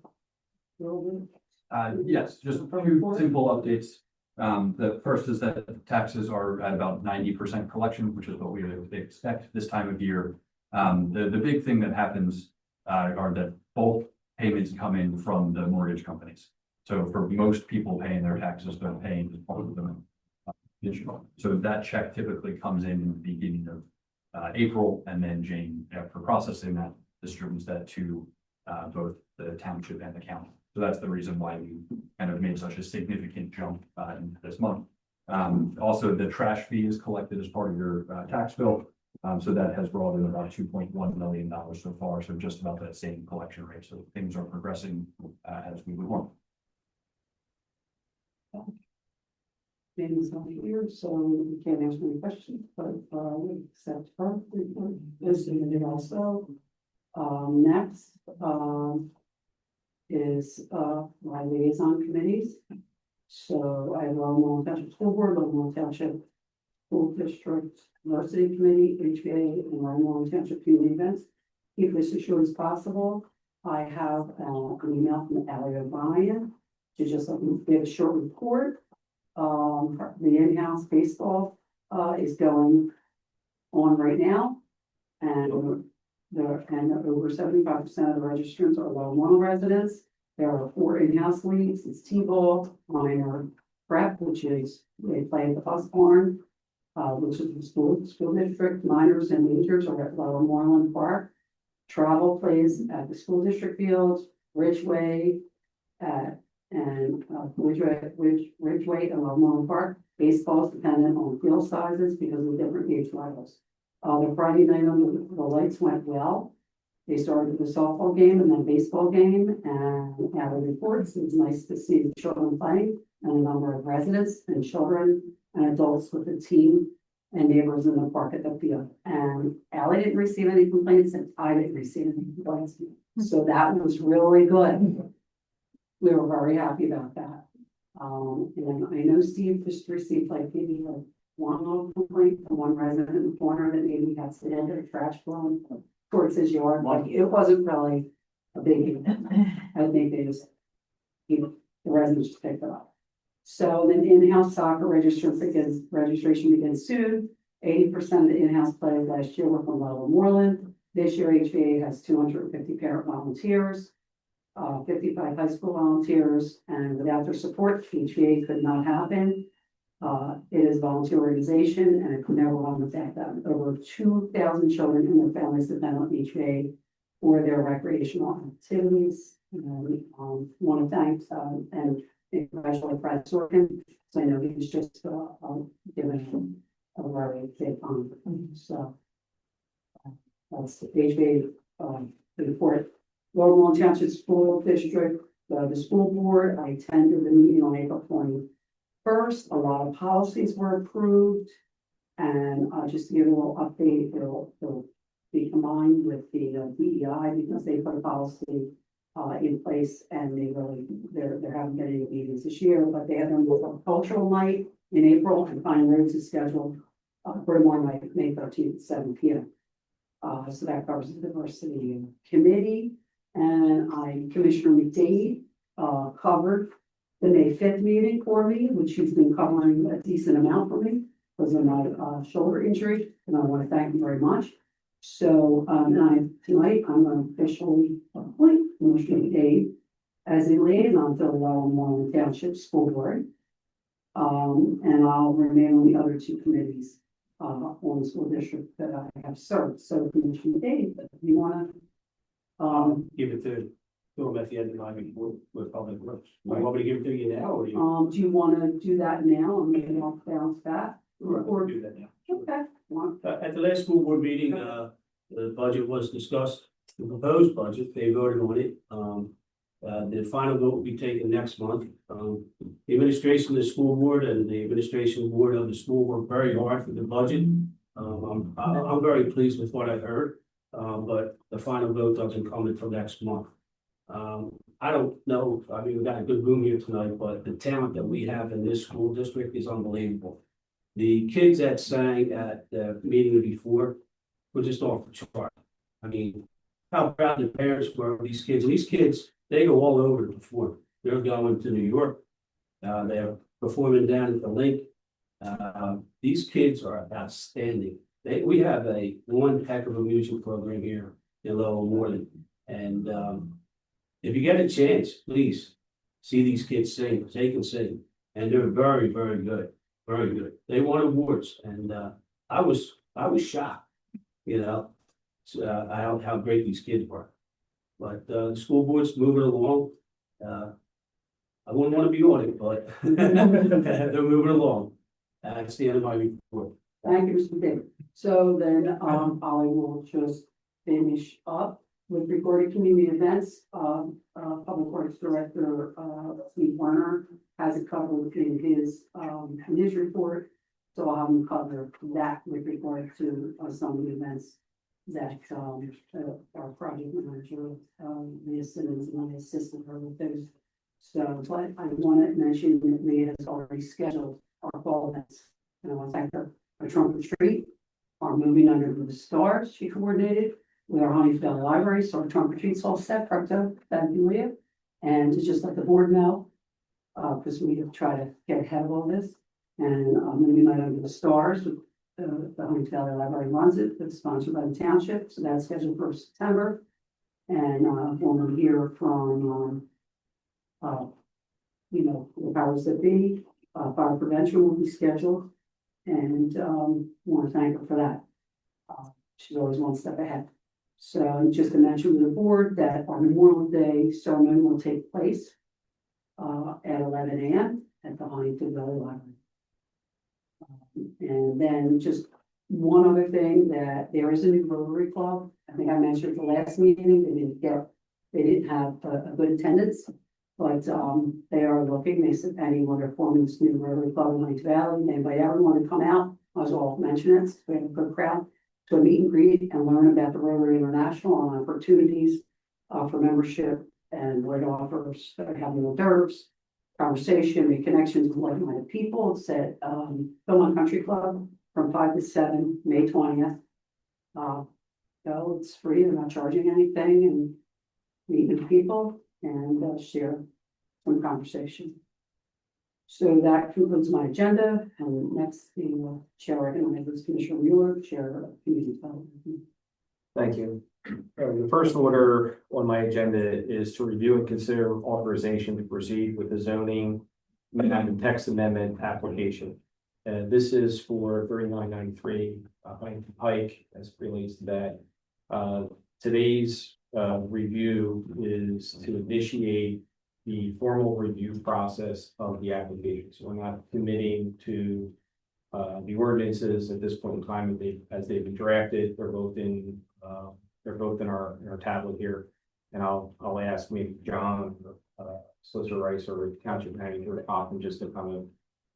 Yes, just a few simple updates. The first is that taxes are at about 90% collection, which is what we would expect this time of year. The big thing that happens are that both payments come in from the mortgage companies. So for most people paying their taxes, they're paying part of them. So that check typically comes in the beginning of April, and then Jane, after processing that, distributes that to both the township and the county. So that's the reason why we kind of made such a significant jump in this month. Also, the trash fee is collected as part of your tax bill. So that has brought in about $2.1 million so far. So just about that same collection rate. So things are progressing as we would want. Dan's not here, so we can't answer any questions, but we accept her report. This submitted also. Next, is my liaison committees. So I have Moreland Township School Board, Moreland Township School District Varsity Committee, HVAA, and Moreland Township Community Events. Keep this as short as possible. I have an email from Elliot O'Brien to just give a short report. The in-house baseball is going on right now, and over 75% of the registrants are Lower Moreland residents. There are 4 in-house leagues. It's T-ball, minor prep, which is they play at the bus barn, which is the school district. Minors and majors are at Lower Moreland Park. Travel plays at the school district fields, Ridgeway Ridgeway and Lower Moreland Park. Baseball is dependent on field sizes because of different age levels. The Friday night on the lights went well. They started with a softball game and then baseball game, and out of reports, it's nice to see the children playing and a number of residents and children and adults with the team and neighbors in the park at the field. And Allie didn't receive any complaints and I didn't receive any complaints. So that was really good. We were very happy about that. And I know Steve just received maybe one little complaint from one resident in the corner that maybe had sand or trash blown towards his yard. It wasn't really a big, I think they just, the residents just picked it up. So then in-house soccer registration begins soon. 80% of the in-house players last year were from Lower Moreland. This year, HVA has 250 parent volunteers, 55 high school volunteers, and without their support, HVA could not happen. It is a volunteer organization and it could never run without them. Over 2,000 children and their families depend on HVA for their recreational activities. And want to thank and congratulate Brad Sorkin. So I know he was just given a very big so that's the HVA report. Lower Moreland Township School District, the school board. I attended the meeting on April 21st. A lot of policies were approved, and just to give a little update, it'll be combined with the DEI because they put a policy in place, and there haven't been any meetings this year, but they have a cultural night in April, and Fine Roads is scheduled for tomorrow night, May 13th at 7 p.m. So that covers the diversity committee, and Commissioner McDade covered the May 5th meeting for me, which she's been covering a decent amount for me because of my shoulder injury, and I want to thank you very much. So tonight I'm going to officially appoint Commissioner McDade as a liaison to the Lower Moreland Township School Board, and I'll remain on the other 2 committees on the school district that I have served. So Commissioner McDade, if you want to Give it to them at the end of my report with public works. Do you want me to give it to you now or do you want to do that now and maybe I'll bounce back? or do that now? Okay. At the last school board meeting, the budget was discussed, the proposed budget, they voted on it. The final vote will be taken next month. The administration of the school board and the administration board of the school worked very hard for the budget. I'm very pleased with what I heard, but the final vote doesn't come until next month. I don't know, I mean, we've got a good room here tonight, but the talent that we have in this school district is unbelievable. The kids that sang at the meeting before were just off the chart. I mean, how proud the parents were of these kids. And these kids, they go all over to perform. They're going to New York. They're performing down at the lake. These kids are outstanding. We have one heck of a music program here in Lower Moreland. And if you get a chance, please see these kids sing. They can sing. And they're very, very good. Very good. They won awards. And I was shocked, how great these kids were. But, the school board's moving along. I wouldn't want to be on it, but they're moving along. That's the end of my report. Thank you, Mr. David. So then, I will just finish up with regarding community events. Public Works Director, Steve Werner has it covered in his report. So I'll have him cover that with regard to some of the events that, our project manager, Leah Simmons, and I assisted her with those. So, but I want to mention that Leah has already scheduled our fall events. And I want to thank her. Our trunk or treat, our moving under the stars, she coordinated with our Huntingdon Library, so our trunk or treat's all set, Procto, thank you, Leah. And to just let the board know, because we have tried to get ahead of all this, and moving night under the stars, the Huntingdon Library runs it, it's sponsored by the township, so that's scheduled for September. And when we hear from, the powers that be, fire prevention will be scheduled. And want to thank her for that. She's always one step ahead. So just to mention to the board that our Memorial Day sermon will take place at 11 a.m. at the Huntingdon Valley Library. And then just one other thing, that there is a new Rotary Club. I think I mentioned at the last meeting, they didn't have a good attendance. But they are looking, they said, anyone are forming this new Rotary Club in Lake Valley, anybody ever want to come out, I was all mention it, we have a good crowd. To a meet and greet and learn about the Rotary International and opportunities for membership and what it offers, having hors d'oeuvres, conversation, make connections with like-minded people. It's at Belmont Country Club from 5 to 7, May 20th. So it's free, they're not charging anything, and meet with people and share some conversation. So that concludes my agenda, and next the chair recognizes Commissioner Mueller, Chair of Community Development. Thank you. The first order on my agenda is to review and consider authorization to proceed with the zoning and text amendment application. And this is for 3993 Pike as it relates to that. Today's review is to initiate the formal review process of the application. So we're not committing to the ordinances at this point in time as they've been drafted. They're both in our tablet here. And I'll ask maybe John, Solicitor Rice, or Township Manager to talk and just to kind of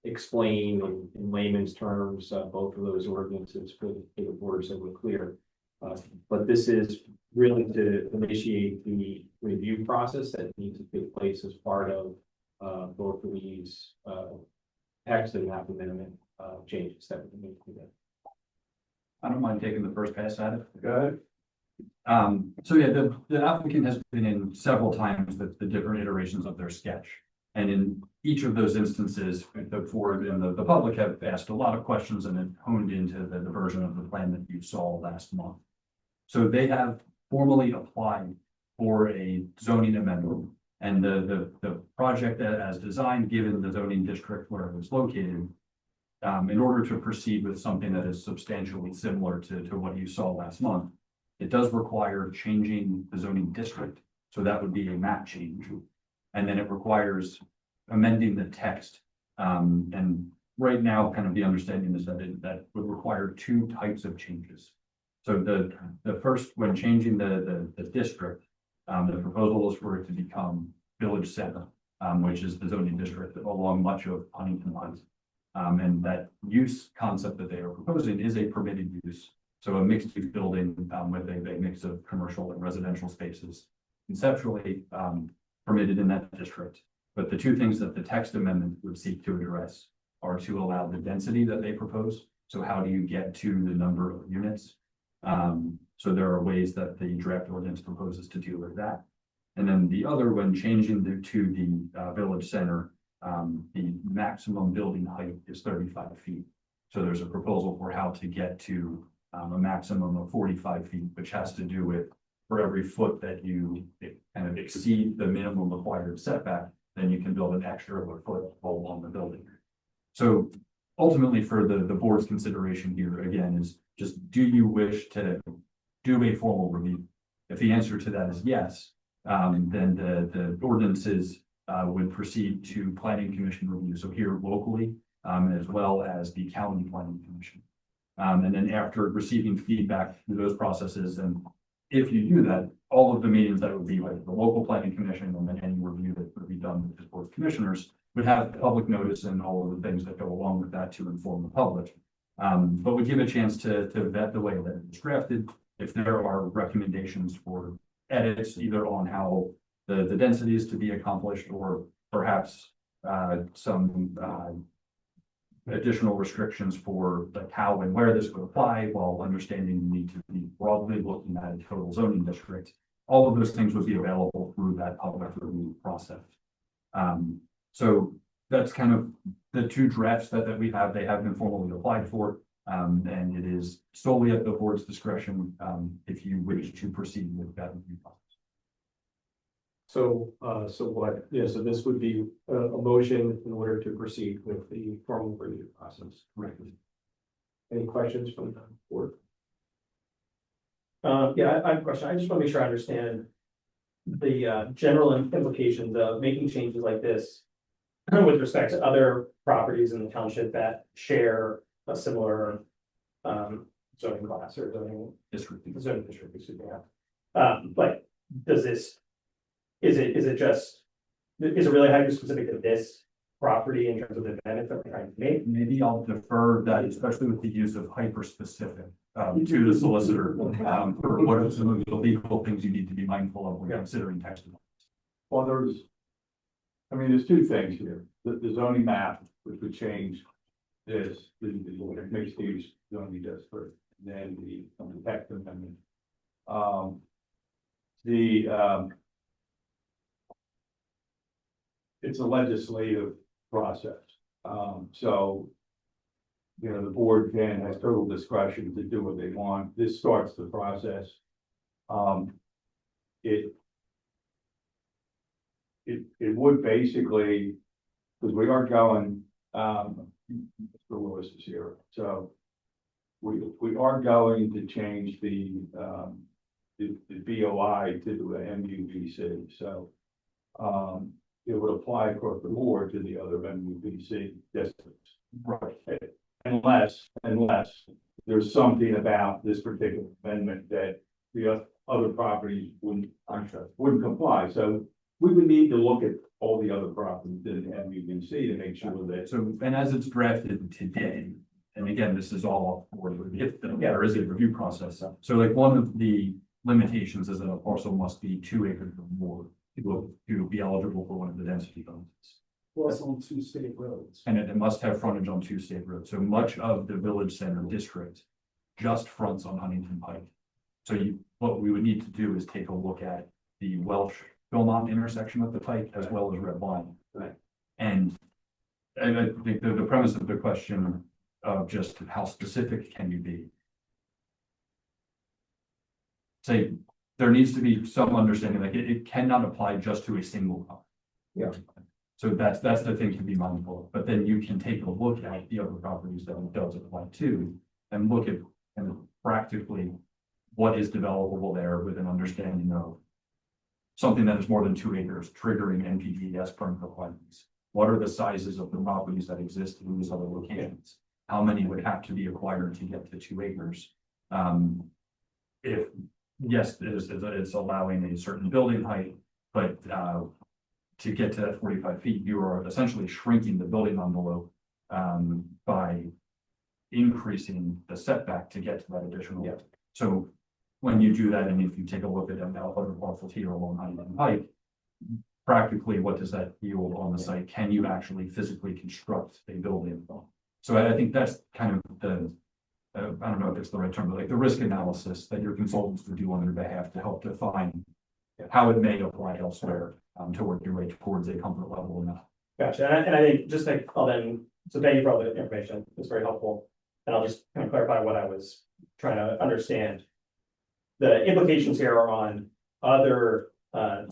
explain in layman's terms both of those ordinances for the board so we're clear. But this is really to initiate the review process that needs to take place as part of both of these text and map amendment changes that we need to do. I don't mind taking the first pass at it. Go ahead. So yeah, the applicant has been in several times the different iterations of their sketch. And in each of those instances, the board and the public have asked a lot of questions and then honed into the version of the plan that you saw last month. So they have formally applied for a zoning amendment, and the project as designed, given the zoning district where it was located, in order to proceed with something that is substantially similar to what you saw last month, it does require changing the zoning district. So that would be a map change. And then it requires amending the text. And right now, kind of the understanding is that that would require two types of changes. So the first, when changing the district, the proposal is for it to become Village Center, which is the zoning district along much of Huntingdon Heights. And that use concept that they are proposing is a permitted use. So a mixed use building with a mix of commercial and residential spaces, conceptually permitted in that district. But the two things that the text amendment would seek to address are to allow the density that they propose. So how do you get to the number of units? So there are ways that the draft ordinance proposes to deal with that. And then the other, when changing to the village center, the maximum building height is 35 feet. So there's a proposal for how to get to a maximum of 45 feet, which has to do with for every foot that you kind of exceed the minimum required setback, then you can build an extra foot along the building. So ultimately for the board's consideration here again is just, do you wish to do a formal review? If the answer to that is yes, then the ordinances would proceed to planning commission review. So here locally, as well as the county planning commission. And then after receiving feedback through those processes, and if you do that, all of the meetings that would be like the local planning commission and then any review that would be done with the board of commissioners would have public notice and all of the things that go along with that to inform the public. But we give a chance to vet the way that it's drafted. If there are recommendations for edits, either on how the density is to be accomplished or perhaps some additional restrictions for like how and where this would apply, while understanding the need to be broadly looking at a total zoning district. All of those things would be available through that public review process. So that's kind of the two drafts that we have. They have been formally applied for, and it is solely at the board's discretion if you wish to proceed with that review process. So so this would be a motion in order to proceed with the formal review process. Right. Any questions from the board? Yeah, I have a question. I just want to make sure I understand the general implications of making changes like this with respect to other properties in the township that share a similar zoning class or zoning district, excuse me. Like, does this, is it really hyper specific to this property in terms of the benefits that we're trying to make? Maybe I'll defer that, especially with the use of hyper specific to the solicitor for what are some of the legal things you need to be mindful of when considering text amendments. Well, there's two things here. The zoning map, which would change this, the mixed use zoning district, and then the text amendment. It's a legislative process. So, the board has total discretion to do what they want. This starts the process. It would basically, because we are going, Mr. Lewis is here, so we are going to change the BOI to the MUBC. So it would apply across the board to the other MUBC districts. Right. Unless there's something about this particular amendment that the other properties wouldn't comply. So we would need to look at all the other properties in the MUBC to make sure that. So, and as it's drafted today, and again, this is all for if there is a review process. So like one of the limitations is that a parcel must be 2 acres or more to be eligible for one of the density bonuses. Plus on 2 state roads. And it must have frontage on 2 state roads. So much of the village center district just fronts on Huntingdon Pike. So what we would need to do is take a look at the Welsh Belmont intersection of the Pike as well as Red Line. Right. And I think the premise of the question of just how specific can you be? Say there needs to be some understanding, like it cannot apply just to a single property. Yeah. So that's the thing to be mindful of. But then you can take a look at the other properties that it does apply to and look at and practically what is developable there with an understanding of something that is more than 2 acres triggering NPDES permit requirements. What are the sizes of the properties that exist in these other locations? How many would have to be acquired to get to 2 acres? If yes, it's allowing a certain building height, but to get to that 45 feet, you are essentially shrinking the building envelope by increasing the setback to get to that additional. Yeah. So when you do that, and if you take a look at other parcels here along Huntingdon Pike, practically what does that yield on the site? Can you actually physically construct a building? So I think that's kind of the, I don't know if it's the right term, but like the risk analysis that your consultants would do on their behalf to help define how it may apply elsewhere to work your way towards a comfort level enough. Gotcha. And I think just like, so thank you for all the information. It's very helpful. And I'll just kind of clarify what I was trying to understand. The implications here are on other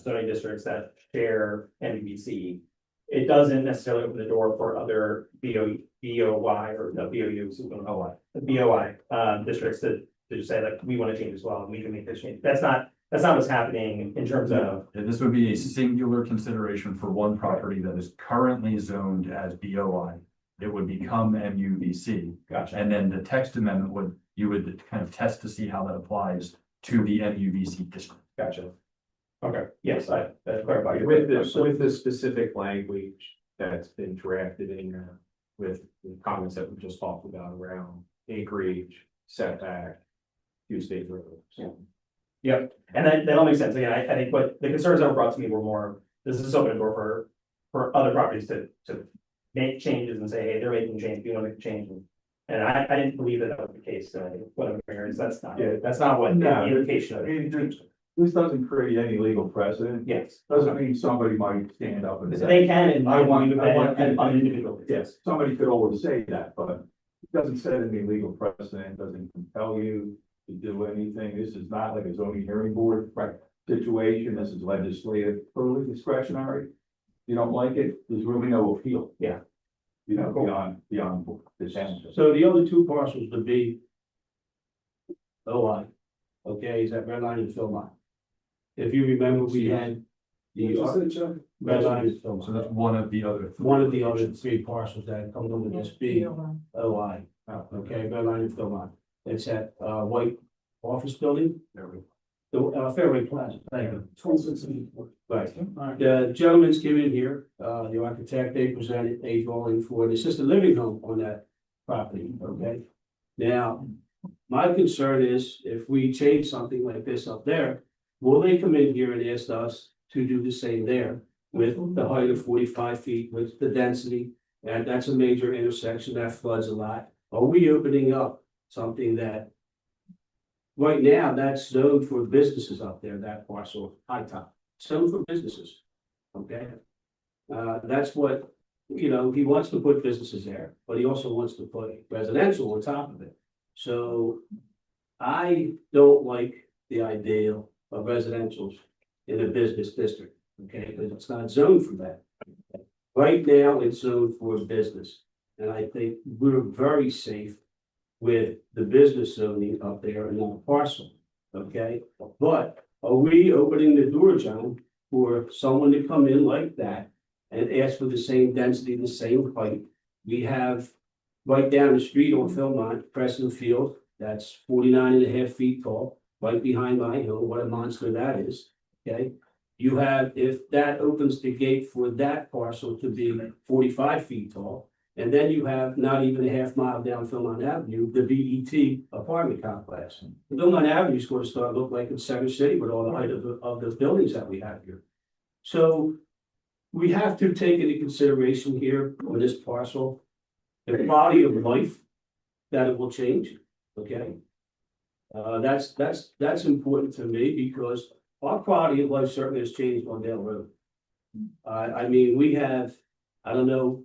zoning districts that share NBC. It doesn't necessarily open the door for other BOI or the BOUs, the BOI districts to to just say like, we want to change as well, and we can make this change. That's not what's happening in terms of, And this would be a singular consideration for one property that is currently zoned as BOI. It would become MUBC. gotcha. And then the text amendment you would kind of test to see how that applies to the MUBC district. Gotcha. Okay, yes, that clarified. With the specific language that's been drafted in there with the comments that we just talked about around acreage, setback, few state roads. Yep, and that all makes sense. Again, I think what the concerns that were brought to me were more, this is open a door for other properties to make changes and say, hey, they're making a change, we want to make a change. And I didn't believe that was the case. So I think what I'm hearing is that's not what No. the indication of I mean, it. this doesn't create any legal precedent. Yes, Doesn't mean somebody might stand up and say. they can and I want- and on individual. Yes, somebody could always say that, but it doesn't set any legal precedent, doesn't compel you to do anything. This is not like a zoning hearing board situation. This is legislative, totally discretionary. If you don't like it, there's really no appeal. Yeah. You know, beyond the township. So the other two parcels would be OI, okay, is that red line and fill line? If you remember, we had the red line and fill So line. that's one of the other. One of the other three parcels that come under this B OI, okay, red line and fill line. It's at white office building, the Fairway Plaza, thank you. Right, the gentleman's came in here, the architect, they presented a drawing for the assisted living home on that property, okay? Now, my concern is if we change something like this up there, will they come in here and ask us to do the same there? With the height of 45 feet, with the density, and that's a major intersection that floods a lot. Are we opening up something that? Right now, that's zoned for businesses up there, that parcel, Hightop, zoned for businesses, okay? That's what, you know, he wants to put businesses there, but he also wants to put residential on top of it. So I don't like the idea of residentials in a business district, okay, because it's not zoned for that. Right now, it's zoned for business, and I think we're very safe with the business zoning up there in that parcel, okay? But are we opening the door, John, for someone to come in like that and ask for the same density, the same height? We have right down the street on Philmont, Crescent Field, that's 49.5 feet tall, right behind my hill, what a monster that is, okay? You have, if that opens the gate for that parcel to be 45 feet tall, and then you have not even a half mile down Philmont Avenue, the BET apartment complex. Philmont Avenue is going to start look like it's Center City with all the height of the buildings that we have here. So we have to take into consideration here on this parcel, the quality of life that it will change, okay? That's important to me because our quality of life certainly has changed on Dale Road. I mean, we have, I don't know,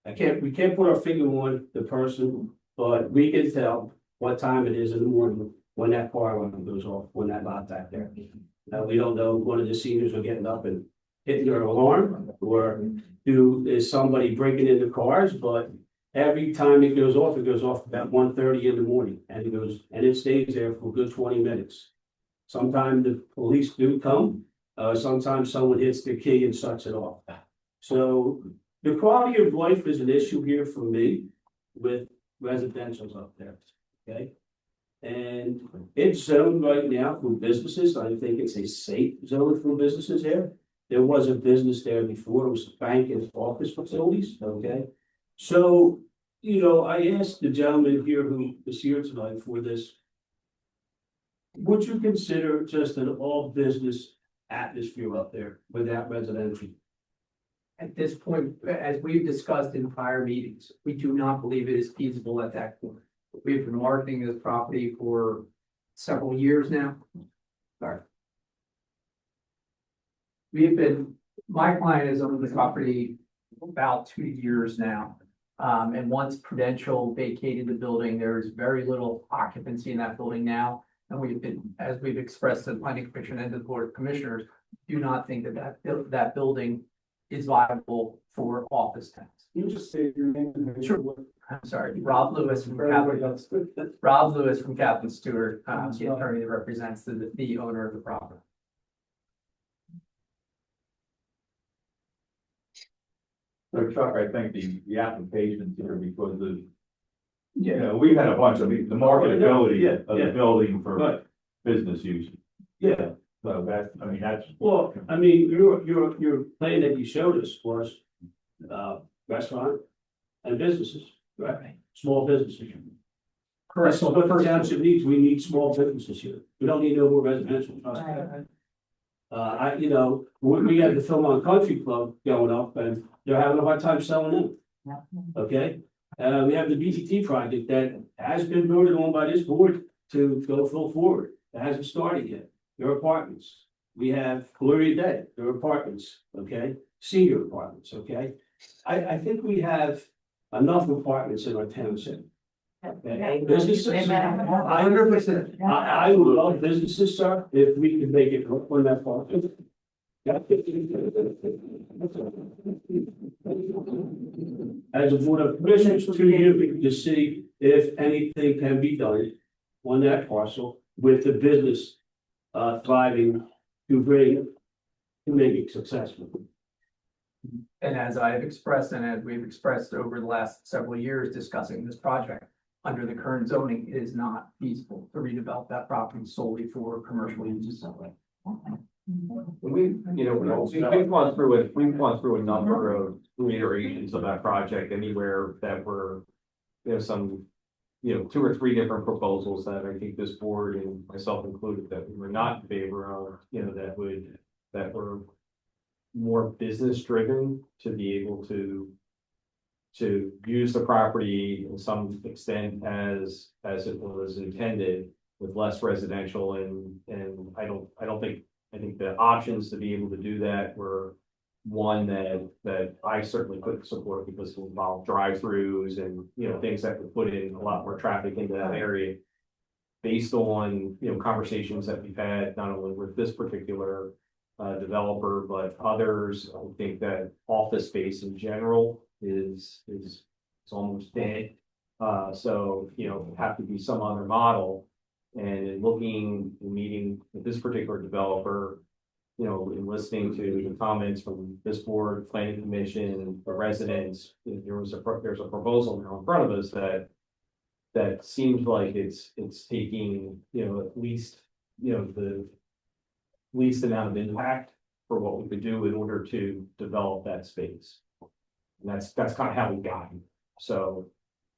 we can't put our finger on the person, but we can tell what time it is in the morning when that car alarm goes off, when that lot back there. We don't know if one of the seniors are getting up and hitting their alarm, or is somebody breaking into cars, but every time it goes off about 1:30 in the morning, and it stays there for a good 20 minutes. Sometimes the police do come, sometimes someone hits the key and shuts it off. So the quality of life is an issue here for me with residentials up there, okay? And it's zoned right now for businesses. I think it's a safe zone for businesses here. There was a business there before, it was a bank and office facilities, okay? So, you know, I asked the gentleman here who is here tonight for this. Would you consider just an all business atmosphere up there without residential? At this point, as we've discussed in prior meetings, we do not believe it is feasible at that point. We've been marketing this property for several years now. Sorry. My client has owned the property about 2 years now. And once Prudential vacated the building, there is very little occupancy in that building now. And as we've expressed to the planning commission and the board of commissioners, do not think that building is viable for office tenants. You just say your name. Sure. I'm sorry, Rob Lewis from Kaplan Stewart, the attorney that represents the owner of the property. So Chuck, I think the applications here because of, we've had a bunch of, the marketability of the building for business use. Yeah, So that's, I mean, that's. well, I mean, your plan that you showed us was, restaurant and businesses, right? Small businesses. Correct. So what the township needs, we need small businesses here. We don't need no more residential. Trust me. We have the Philmont Country Club going up and they're having a hard time selling them. Okay? We have the BTT project that has been voted on by this board to go full forward. It hasn't started yet. There are apartments. We have Gloria Day, there are apartments, okay? Senior apartments, okay? I think we have enough apartments in our township. Okay? Businesses, 100%. I would love businesses, sir, if we could make it work on that part. As a board of commissioners to you to see if anything can be done on that parcel with the business thriving to make it successful. And as I have expressed and as we've expressed over the last several years discussing this project, under the current zoning, it is not feasible to redevelop that property solely for commercial uses. We've gone through a number of reiterations of that project, anywhere that were, some, 2 or 3 different proposals that I think this board and myself included that we were not in favor of, that were more business driven to be able to use the property in some extent as it was intended with less residential and I think the options to be able to do that were one that I certainly couldn't support because it involved drive-throughs and, things that would put in a lot more traffic into that area. Based on, conversations that we've had, not only with this particular developer, but others, I think that office space in general is almost dead. So, have to be some other model. And in meeting with this particular developer, in listening to the comments from this board, planning commission, the residents, there's a proposal now in front of us that seems like it's taking, at least, the least amount of impact for what we could do in order to develop that space. And that's kind of how we got here. So,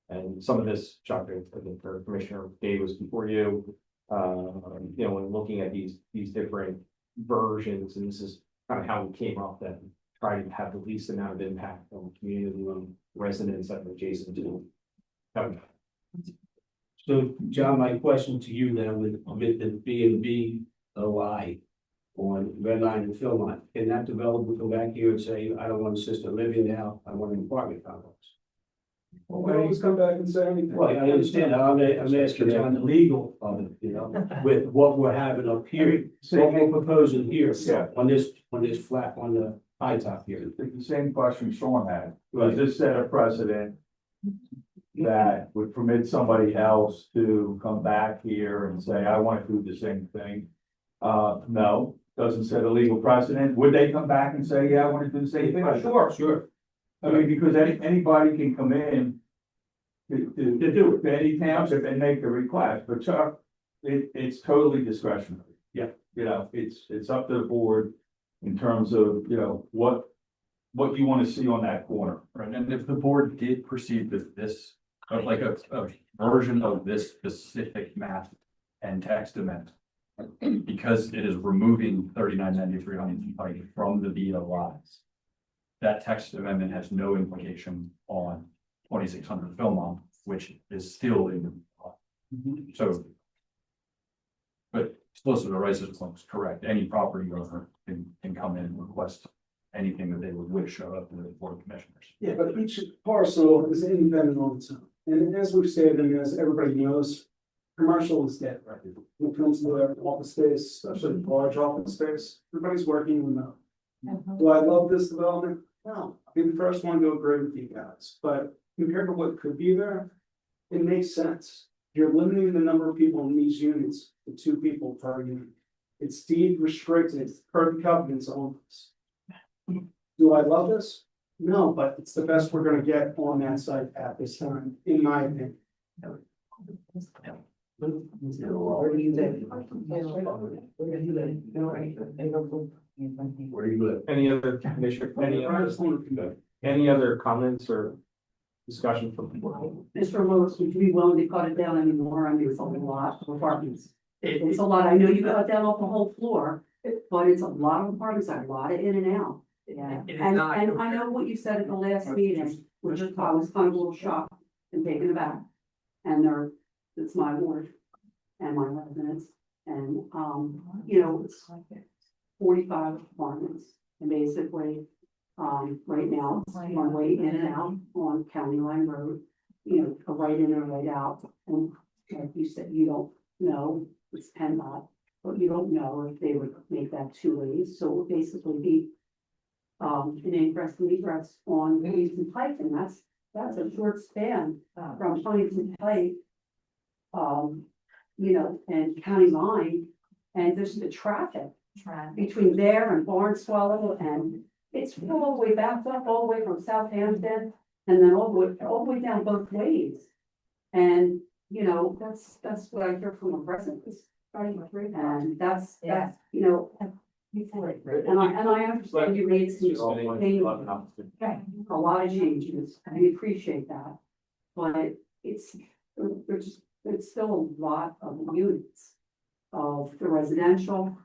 and some of this, Chuck, I think Commissioner Dave was before you, when looking at these different versions, and this is kind of how we came up that try to have the least amount of impact on the community and residents that are adjacent to them. So, John, my question to you then with the B&B OI on Red Line and Philmont, can that developer come back here and say, I don't want assisted living now, I want an apartment complex? Well, we always come back and say anything. Well, I understand that. I'm asking on the legal of it, with what we're having up here, what we're proposing here, on this flat, on the high top here. The same question Sean had, does this set a precedent that would permit somebody else to come back here and say, I want to do the same thing? No, doesn't set a legal precedent. Would they come back and say, yeah, I want to do the same thing? Sure. I mean, because anybody can come in to do it, to any township and make the request, but Chuck, it's totally discretionary. Yeah. It's up to the board in terms of, what you want to see on that corner. Right, and if the board did proceed with this, like a version of this specific map and text amendment, because it is removing 3993 Huntingdon Pike from the BOIs, that text amendment has no implication on 2600 Philmont, which is still in the BOI. So, but solicitor rights is correct. Any property owner can come in and request anything that they would wish to the board of commissioners. Yeah, but each parcel is independent on its own. And as we've said, and as everybody knows, commercial is dead right now. When it comes to office space, especially large office space, everybody's working remote. Do I love this development? No, I'll be the first one to agree with you guys, but compared to what could be there, it makes sense. You're limiting the number of people in these units to 2 people per unit. It's deed restricted per the covenants on this. Do I love this? No, but it's the best we're gonna get on that site at this time, in my opinion. Where do you live? Any other commissioner, any other comments or discussion from the board? Mr. Lewis, would you be willing to cut it down anymore? I mean, it's a lot of apartments. It's a lot. I know you cut down off the whole floor, but it's a lot of apartments, a lot of in and out. Yeah, It is and not- I know what you said at the last meeting, which I was kind of a little shocked and taken aback. And it's my ward and my residents, and, it's 45 apartments. And basically, right now, it's one way in and out on County Line Road, a right in and a right out. And like you said, you don't know, it's PennDOT, but you don't know if they would make that 2 ways, so it would basically be an ingress and egress on Huntingdon Pike, and that's a short span from Huntingdon Pike, and County Line, and there's the traffic between there and Barnswallow, and it's all the way backed up, all the way from Southampton, and then all the way down both ways. And, that's what I hear from the residents. And that's, and I understand you made some, a lot of changes, I appreciate that. But it's still a lot of units of the residential.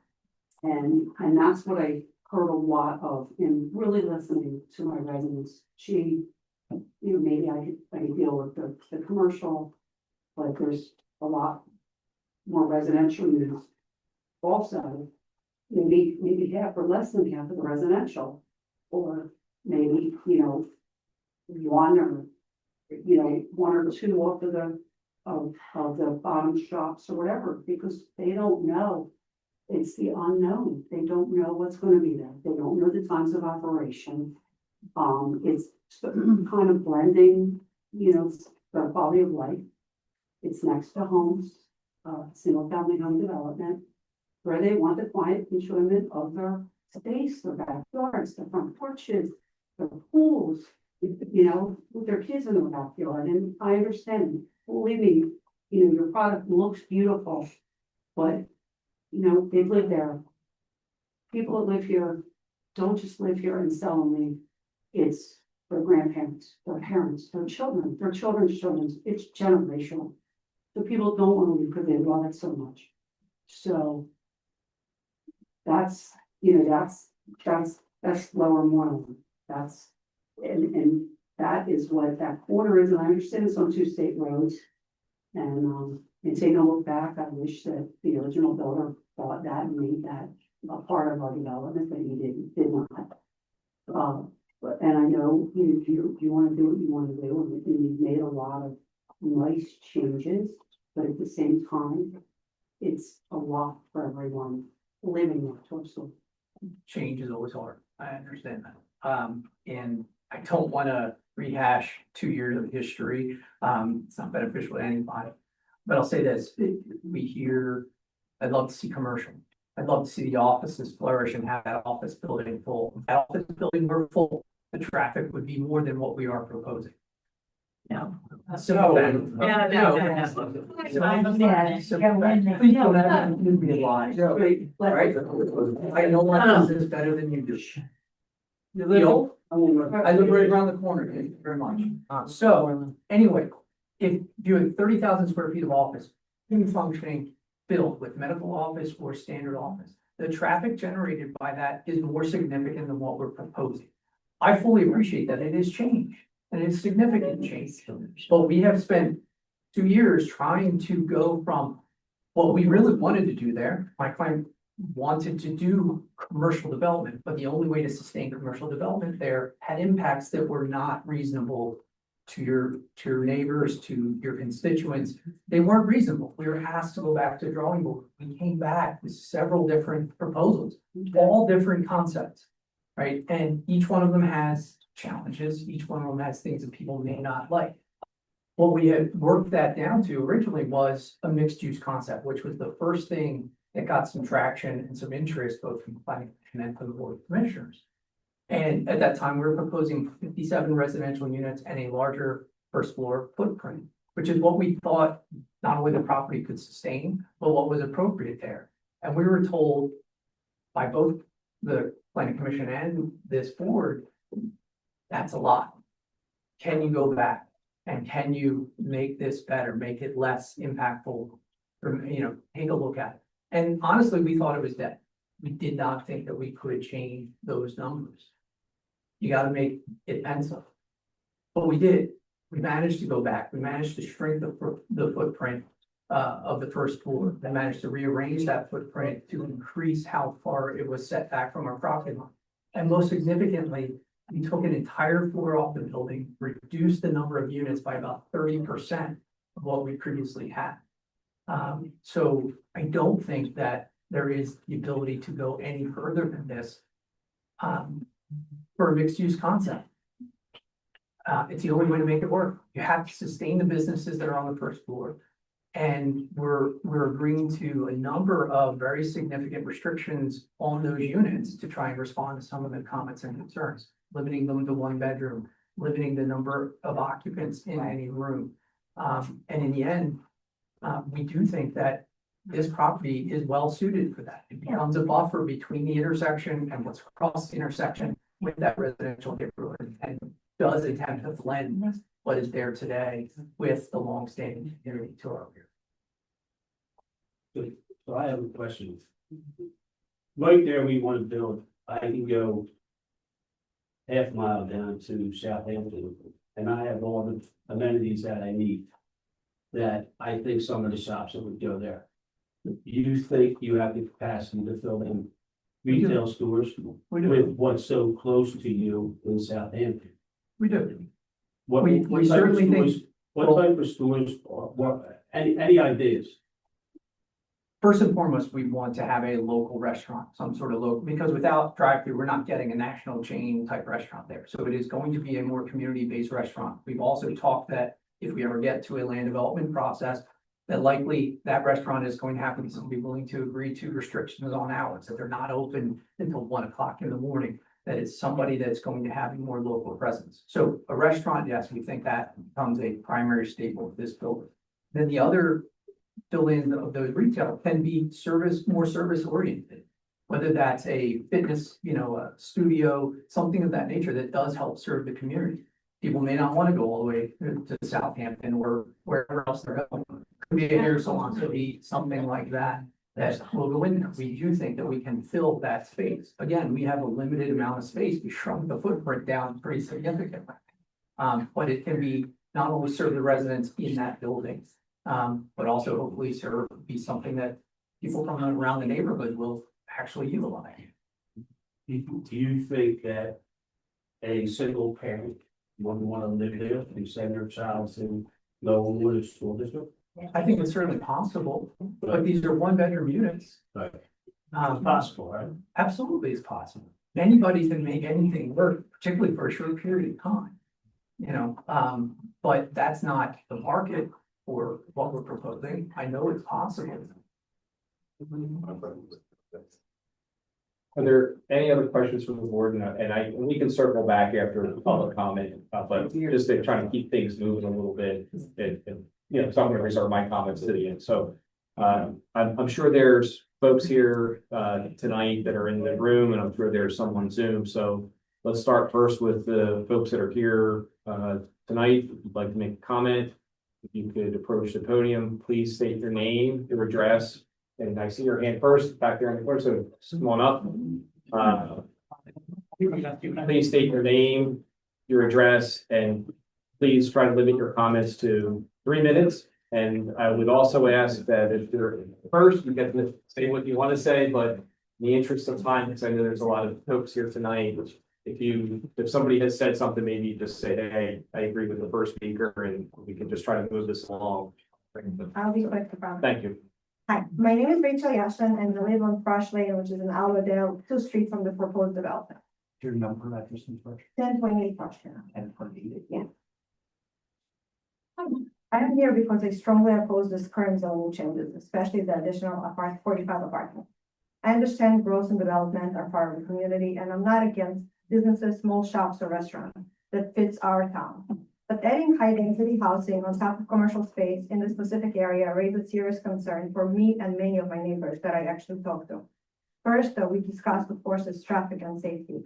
And that's what I heard a lot of in really listening to my residents. Maybe I could deal with the commercial, but there's a lot more residential units also. Maybe half or less than half of the residential, or maybe, one or two off of the bottom shops or whatever, because they don't know. It's the unknown. They don't know what's gonna be there. They don't know the times of operation. It's kind of blending, the quality of life. It's next to homes, single family home development, where they want the quiet enjoyment of their space, their backyards, their front porches, their pools, with their kids in the backyard. And I understand, believe me, your product looks beautiful, but, they've lived there. People that live here don't just live here and sell and leave. It's their grandparents, their parents, their children, their children's children. It's generational. So people don't want to leave because they love it so much. So that's Lower Moreland. And that is what that corner is. And I understand it's on 2 state roads. And taking a look back, I wish that the original builder thought that and made that a part of our development, but he did not. And I know you want to do what you want to do, and you've made a lot of nice changes, but at the same time, it's a lot for everyone living there, Torso. Change is always hard. I understand that. And I don't want to rehash 2 years of history. It's not beneficial to anybody. But I'll say this, I'd love to see commercial. I'd love to see the offices flourish and have that office building full. If that office building were full, the traffic would be more than what we are proposing. Yeah. So. Please don't have to be alive. Right? I know my business better than you do. You live, I live right around the corner, thank you very much. So, anyway, if you have 30,000 square feet of office, functioning, built with medical office or standard office, the traffic generated by that is more significant than what we're proposing. I fully appreciate that it is change, and it's significant change, but we have spent 2 years trying to go from what we really wanted to do there. My client wanted to do commercial development, but the only way to sustain commercial development there had impacts that were not reasonable to your neighbors, to your constituents. They weren't reasonable. We were asked to go back to drawing board. We came back with several different proposals, all different concepts, right? And each one of them has challenges. Each one of them has things that people may not like. What we had worked that down to originally was a mixed use concept, which was the first thing that got some traction and some interest both from the planning commission and from the board of commissioners. And at that time, we were proposing 57 residential units and a larger first floor footprint, which is what we thought not only the property could sustain, but what was appropriate there. And we were told by both the planning commission and this board, that's a lot. Can you go back and can you make this better, make it less impactful? Or, take a look at it. And honestly, we thought it was dead. We did not think that we could change those numbers. You got to make it pencil. But we did. We managed to go back. We managed to shrink the footprint of the first floor. We managed to rearrange that footprint to increase how far it was set back from our property line. And most significantly, we took an entire floor off the building, reduced the number of units by about 30% of what we previously had. So I don't think that there is the ability to go any further than this for a mixed use concept. It's the only way to make it work. You have to sustain the businesses that are on the first floor. And we're agreeing to a number of very significant restrictions on those units to try and respond to some of the comments and concerns, limiting them to one bedroom, limiting the number of occupants in any room. And in the end, we do think that this property is well suited for that. It becomes a buffer between the intersection and what's across the intersection with that residential neighborhood, and does attempt to blend what is there today with the longstanding community to our rear. So I have a question. Right there, we want to build, I can go half mile down to Southampton, and I have all the amenities that I need. That I think some of the shops that would go there. You think you have the capacity to fill in retail stores with what's so close to you in Southampton? We do. What We type of certainly think- stores- What type of stores, or what, any ideas? First and foremost, we want to have a local restaurant, some sort of local, because without drive-through, we're not getting a national chain type restaurant there. So it is going to be a more community-based restaurant. We've also talked that if we ever get to a land development process, that likely that restaurant is going to have to be willing to agree to restrictions on hours, that they're not open until 1 o'clock in the morning, that it's somebody that's going to have a more local presence. So a restaurant, yes, we think that becomes a primary staple of this building. Then the other fill-in of those retail can be more service oriented, whether that's a fitness, a studio, something of that nature that does help serve the community. People may not want to go all the way to Southampton or wherever else they're going. Could be a hair salon, could be something like that, that will go in there. We do think that we can fill that space. Again, we have a limited amount of space. We shrunk the footprint down pretty significantly. But it can be not only serve the residents in that building, but also hopefully be something that people from around the neighborhood will actually utilize. Do you think that a single parent would want to live there and send their child to Lower School District? I think it's certainly possible, but these are one-bedroom units. Right. It's possible, right? Absolutely, it's possible. Anybody can make anything work, particularly for a short period of time. But that's not the market for what we're proposing. I know it's possible. Are there any other questions from the board? And we can circle back after the public comment, but just to try to keep things moving a little bit. So I'm going to reserve my comments to the end. So I'm sure there's folks here tonight that are in the room, and I'm sure there's some on Zoom. So let's start first with the folks that are here tonight. If you'd like to make a comment, if you could approach the podium, please state your name, your address. And I see your hand first back there in the corner, so come on up. Please state your name, your address, and please try to limit your comments to 3 minutes. And I would also ask that if you're first, you get to say what you want to say, but in the interest of time, because I know there's a lot of folks here tonight, if somebody has said something, maybe just say, hey, I agree with the first speaker, and we can just try to move this along. I'll be quick. Thank you. Hi, my name is Rachel Yashin, and I live on Frosh Lane, which is in Alvadale, 2 streets from the proposed development. Your number, address, and first, 1028 Foster. and for the. I am here because I strongly oppose this current zoning changes, especially the additional 45 apartments. I understand growth and development are part of the community, and I'm not against businesses, small shops, or restaurants that fits our town. But adding high-density housing on top of commercial space in the specific area raises serious concern for me and many of my neighbors that I actually talk to. First, though, we discussed, of course, is traffic and safety.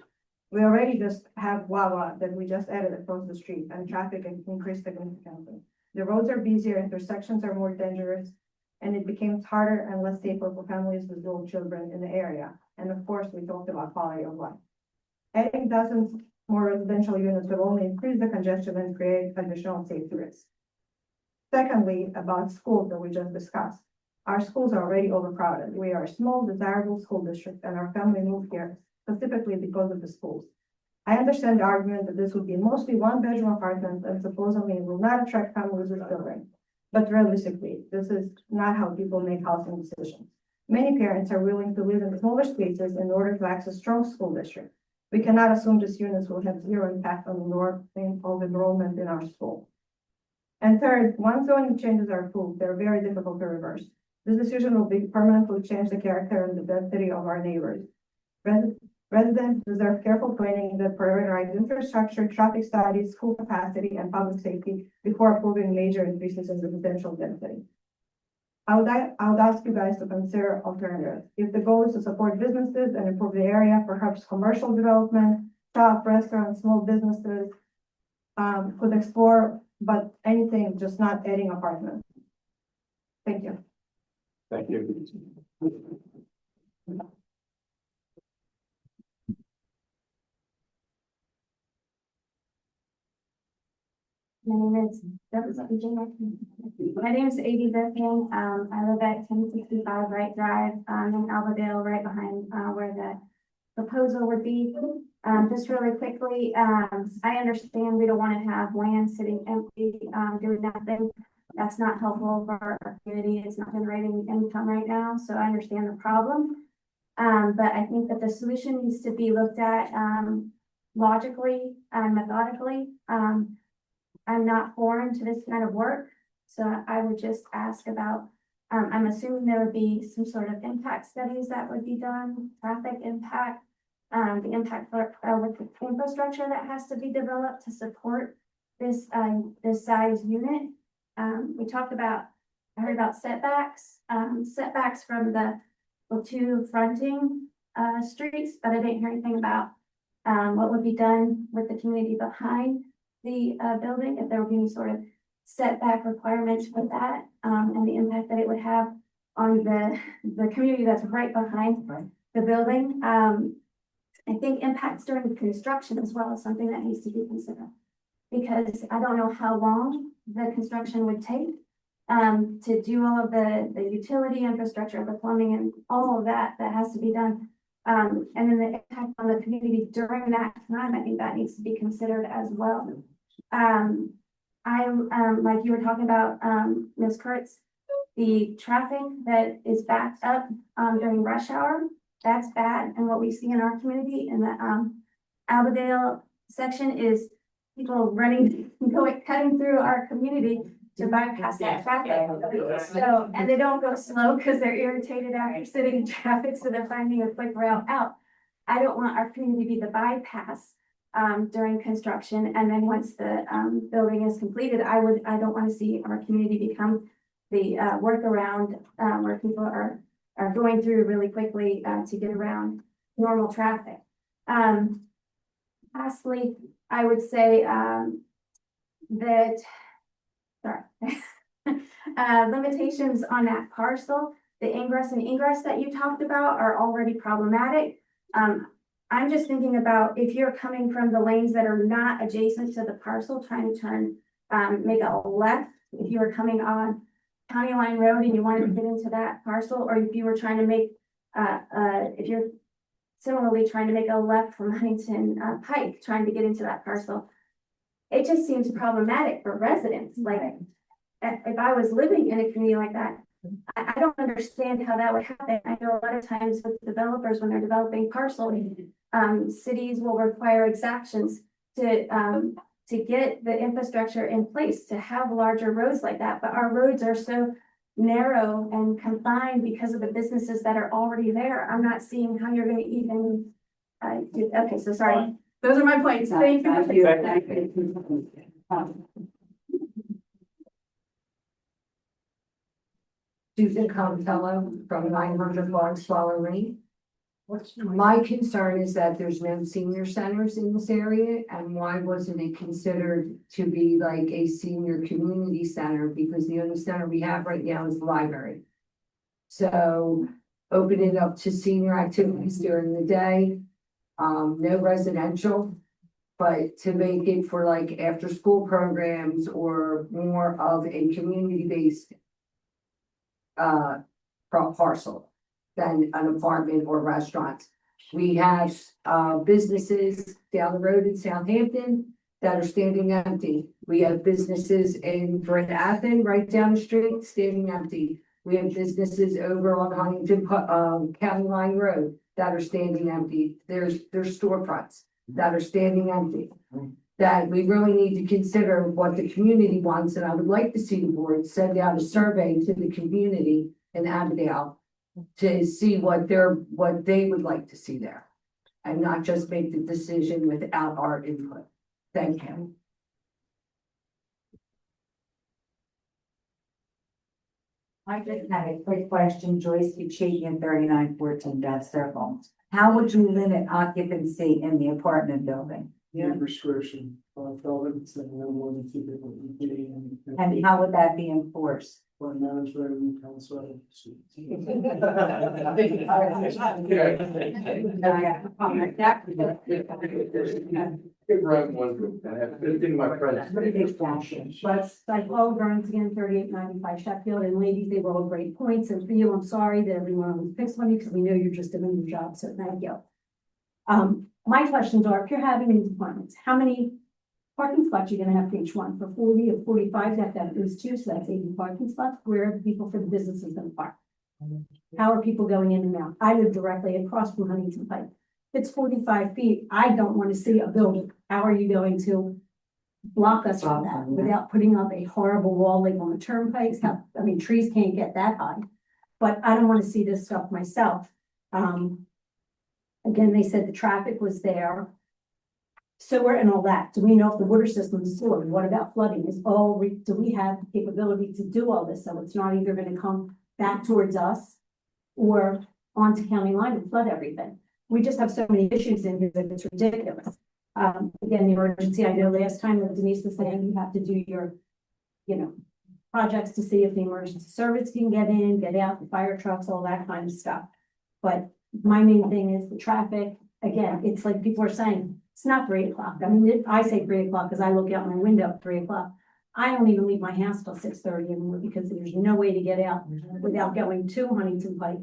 We already just have Wawa that we just added across the street, and traffic increased significantly. The roads are busier, intersections are more dangerous, and it became harder and less safer for families with little children in the area. And of course, we talked about quality of life. Adding dozens more residential units will only increase the congestion and create additional safety risks. Secondly, about schools that we just discussed. Our schools are already overcrowded. We are a small, desirable school district, and our family moved here specifically because of the schools. I understand the argument that this would be mostly one-bedroom apartments and supposedly will not attract families with children. But realistically, this is not how people make housing decisions. Many parents are willing to live in smaller spaces in order to access strong school districts. We cannot assume these units will have zero impact on the enrollment in our school. And third, once zoning changes are approved, they're very difficult to reverse. This decision will permanently change the character and the density of our neighbors. Residents deserve careful planning that prioritize infrastructure, traffic studies, school capacity, and public safety before approving major increases in residential density. I would ask you guys to consider alternatives. If the goal is to support businesses and improve the area, perhaps commercial development, shop, restaurants, small businesses could explore, but anything, just not adding apartments. Thank you. Thank you. My name is Adi Vivian. I live at 1065 Wright Drive, in Albadale, right behind, where the proposal would be. Just really quickly, I understand we don't want to have land sitting empty, doing nothing. That's not helpful for our community. It's not generating income right now, so I understand the problem. But I think that the solution needs to be looked at, logically and methodically. I'm not foreign to this kind of work, so I would just ask about, I'm assuming there would be some sort of impact studies that would be done, traffic impact, the impact for, with the infrastructure that has to be developed to support this, this size unit. We talked about, I heard about setbacks, setbacks from the two fronting, streets, but I didn't hear anything about, what would be done with the community behind the building, if there would be any sort of setback requirements for that, and the impact that it would have on the community that's right behind the building. I think impacts during the construction as well is something that needs to be considered, because I don't know how long the construction would take to do all of the utility infrastructure, the plumbing, and all of that has to be done. And then the impact on the community during that time, I think that needs to be considered as well. Like you were talking about, Ms. KURITZ, the traffic that is backed up during rush hour, that's bad. And what we see in our community in the Albadale section is people running, cutting through our community to bypass that traffic. So, and they don't go slow because they're irritated after sitting in traffic, so they're finding a quick route out. I don't want our community to be the bypass during construction, and then once the building is completed, I don't want to see our community become the workaround where people are going through really quickly to get around normal traffic. Lastly, I would say that limitations on that parcel, the ingress and egress that you talked about are already problematic. I'm just thinking about if you're coming from the lanes that are not adjacent to the parcel, trying to turn, make a left, if you were coming on County Line Road and you wanted to get into that parcel, or if you were trying to make, if you're similarly trying to make a left from Huntingdon, Pike, trying to get into that parcel, it just seems problematic for residents. Like, if I was living in a community like that, I don't understand how that would happen. I know a lot of times with developers, when they're developing parcels, cities will require exactions to get the infrastructure in place to have larger roads like that, but our roads are so narrow and confined because of the businesses that are already there. I'm not seeing how you're gonna even, okay, so sorry. Those are my points. Thank you. Susan Contello from 900 Long Swallow Lane. My concern is that there's no senior centers in this area, and why wasn't it considered to be like a senior community center? Because the only center we have right now is the library. So open it up to senior activities during the day, no residential, but to make it for like after-school programs or more of a community-based parcel than an apartment or restaurant. We have businesses down the road in Southampton that are standing empty. We have businesses in Bryn Athyn, right down the street, standing empty. We have businesses over on Huntingdon County Line Road that are standing empty. There's storefronts that are standing empty. That we really need to consider what the community wants, and I would like to see the board send out a survey to the community in Aberdale to see what they would like to see there, and not just make the decision without our input. Thank you. I just had a quick question, Joyce Buchanan, 3914 Death Circle. How would you limit occupancy in the apartment building? Yeah, restriction, buildings and no more than 2 people eating. And how would that be enforced? Or managed revenue council. Let's, like, Paul Burns again, 3895 Sheffield, and ladies, they were all great points, and for you, I'm sorry that everyone picks on you, because we know you're just doing your job, so thank you. My questions are, if you're having these appointments, how many parking spots you're gonna have for each one? For 40 or 45, you have to have at least 2, so that's 80 parking spots. Where are the people for the businesses gonna park? How are people going in and out? I live directly across from Huntington Pike. If it's 45 feet, I don't want to see a building. How are you going to block us from that without putting up a horrible wall like on the turnpikes? I mean, trees can't get that high, but I don't want to see this stuff myself. Again, they said the traffic was there. Sewer and all that. Do we know if the water system is sewer? What about flooding? Do we have the capability to do all this? So it's not either going to come back towards us or onto county line and flood everything. We just have so many issues in here that it's ridiculous. Again, the emergency, I know last time that Denise was saying you have to do your, projects to see if the emergency service can get in, get out, the fire trucks, all that kind of stuff. But my main thing is the traffic. Again, it's like people are saying, it's not 3 o'clock. I mean, I say 3 o'clock because I look out my window at 3 o'clock. I don't even leave my house till 6:30 anymore because there's no way to get out without going to Huntington Pike,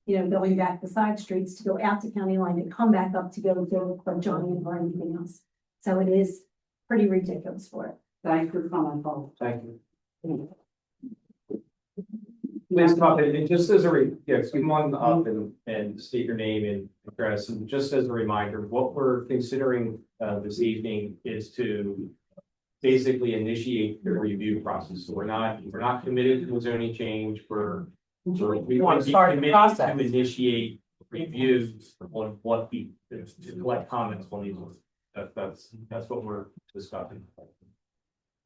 going back the side streets to go out to county line and come back up to go to Johnny or anything else. So it is pretty ridiculous for it. Thank you for coming, Paul. Thank you. Please come up and just as come on up and state your name and address, and just as a reminder, what we're considering this evening is to basically initiate the review process. So we're not committed to a zoning change. We want to start the process to initiate reviews on what to collect comments on these. That's what we're discussing.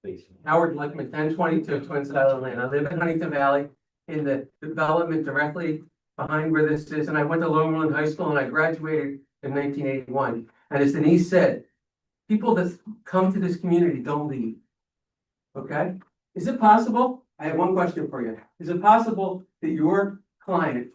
Please. Howard Lickman, 1022 Twin Island Lane. I live in Huntington Valley in the development directly behind where this is. And I went to Moreland High School and I graduated in 1981. And as Denise said, people that come to this community don't leave. Okay? Is it possible? I have one question for you. Is it possible that your client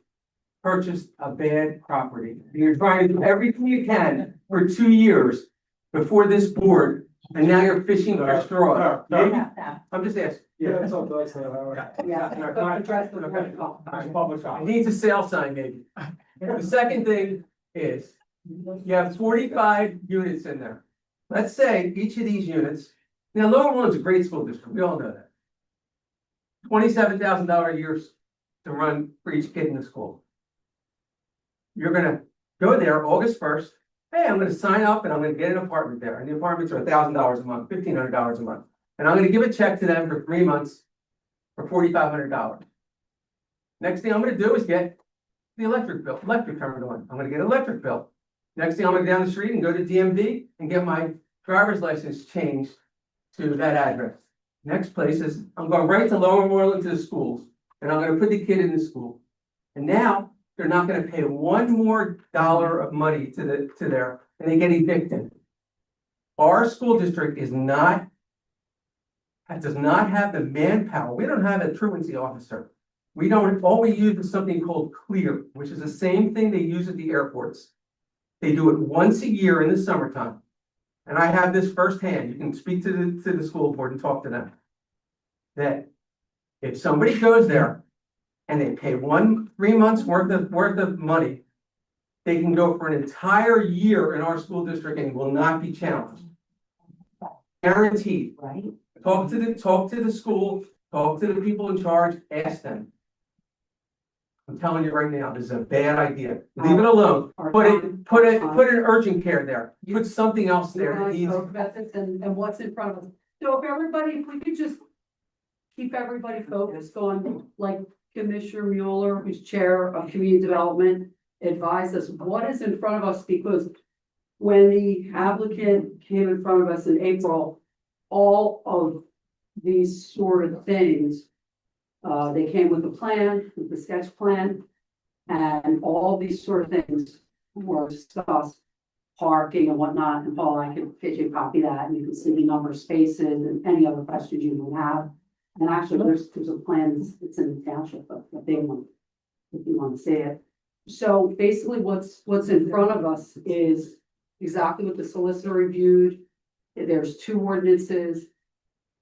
purchased a bad property? You're trying to do everything you can for 2 years before this board, and now you're fishing for straws. I'm just asking. Yeah, that's all that's Howard. It needs a sale sign, maybe. The second thing is, you have 45 units in there. Let's say each of these units, now Lower Moreland's a great school district, we all know that. $27,000 a year to run for each kid in the school. You're gonna go there August 1st hey, I'm gonna sign up and I'm gonna get an apartment there, and the apartments are $1,000 a month, $1,500 a month. And I'm gonna give a check to them for 3 months for $4,500. Next thing I'm gonna do is get the electric terminal in. I'm gonna get an electric bill. Next thing I'm gonna go down the street and go to DMV and get my driver's license changed to that address. Next place is, I'm going right to Lower Moreland to the schools, and I'm gonna put the kid in the school. And now, they're not gonna pay $1 more of money to there, and they get evicted. Our school district does not have the manpower. We don't have a truancy officer. We don't, all we use is something called CLEAR, which is the same thing they use at the airports. They do it once a year in the summertime. And I have this firsthand. You can speak to the school board and talk to them. That if somebody goes there and they pay 3 months worth of money, they can go for an entire year in our school district and will not be challenged. Guaranteed. Right? Talk to the school, talk to the people in charge, ask them. I'm telling you right now, this is a bad idea. Leave it alone. Put an urgent care there. Put something else there. I spoke about this and what's in front of us. So if we could just keep everybody focused on, like Commissioner Mueller, who's chair of community development, advised us what is in front of us, because when the applicant came in front of us in April, all of these sort of things, they came with a plan, with the sketch plan, and all these sort of things were discussed, parking and whatnot. And Paul, I could get you a copy of that, and you can see the number of spaces and any other questions you would have. And actually, there's a plan, it's in the township, but a big one, if you want to see it. So basically, what's in front of us is exactly what the solicitor reviewed. There's 2 ordinances.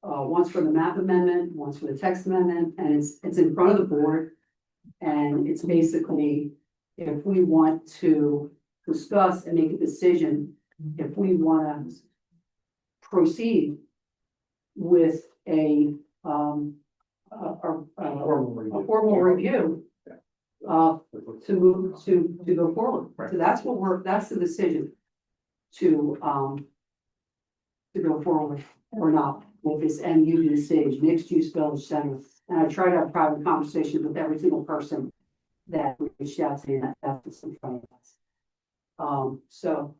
One's for the map amendment, one's for the text amendment, and it's in front of the board. And it's basically, if we want to discuss and make a decision, if we want to proceed with a formal review, to move to go forward. So that's the decision to go forward or not with this MU stage, mixed use village center. And I try to have private conversations with every single person that reached out to me, and that's what's in front of us. So,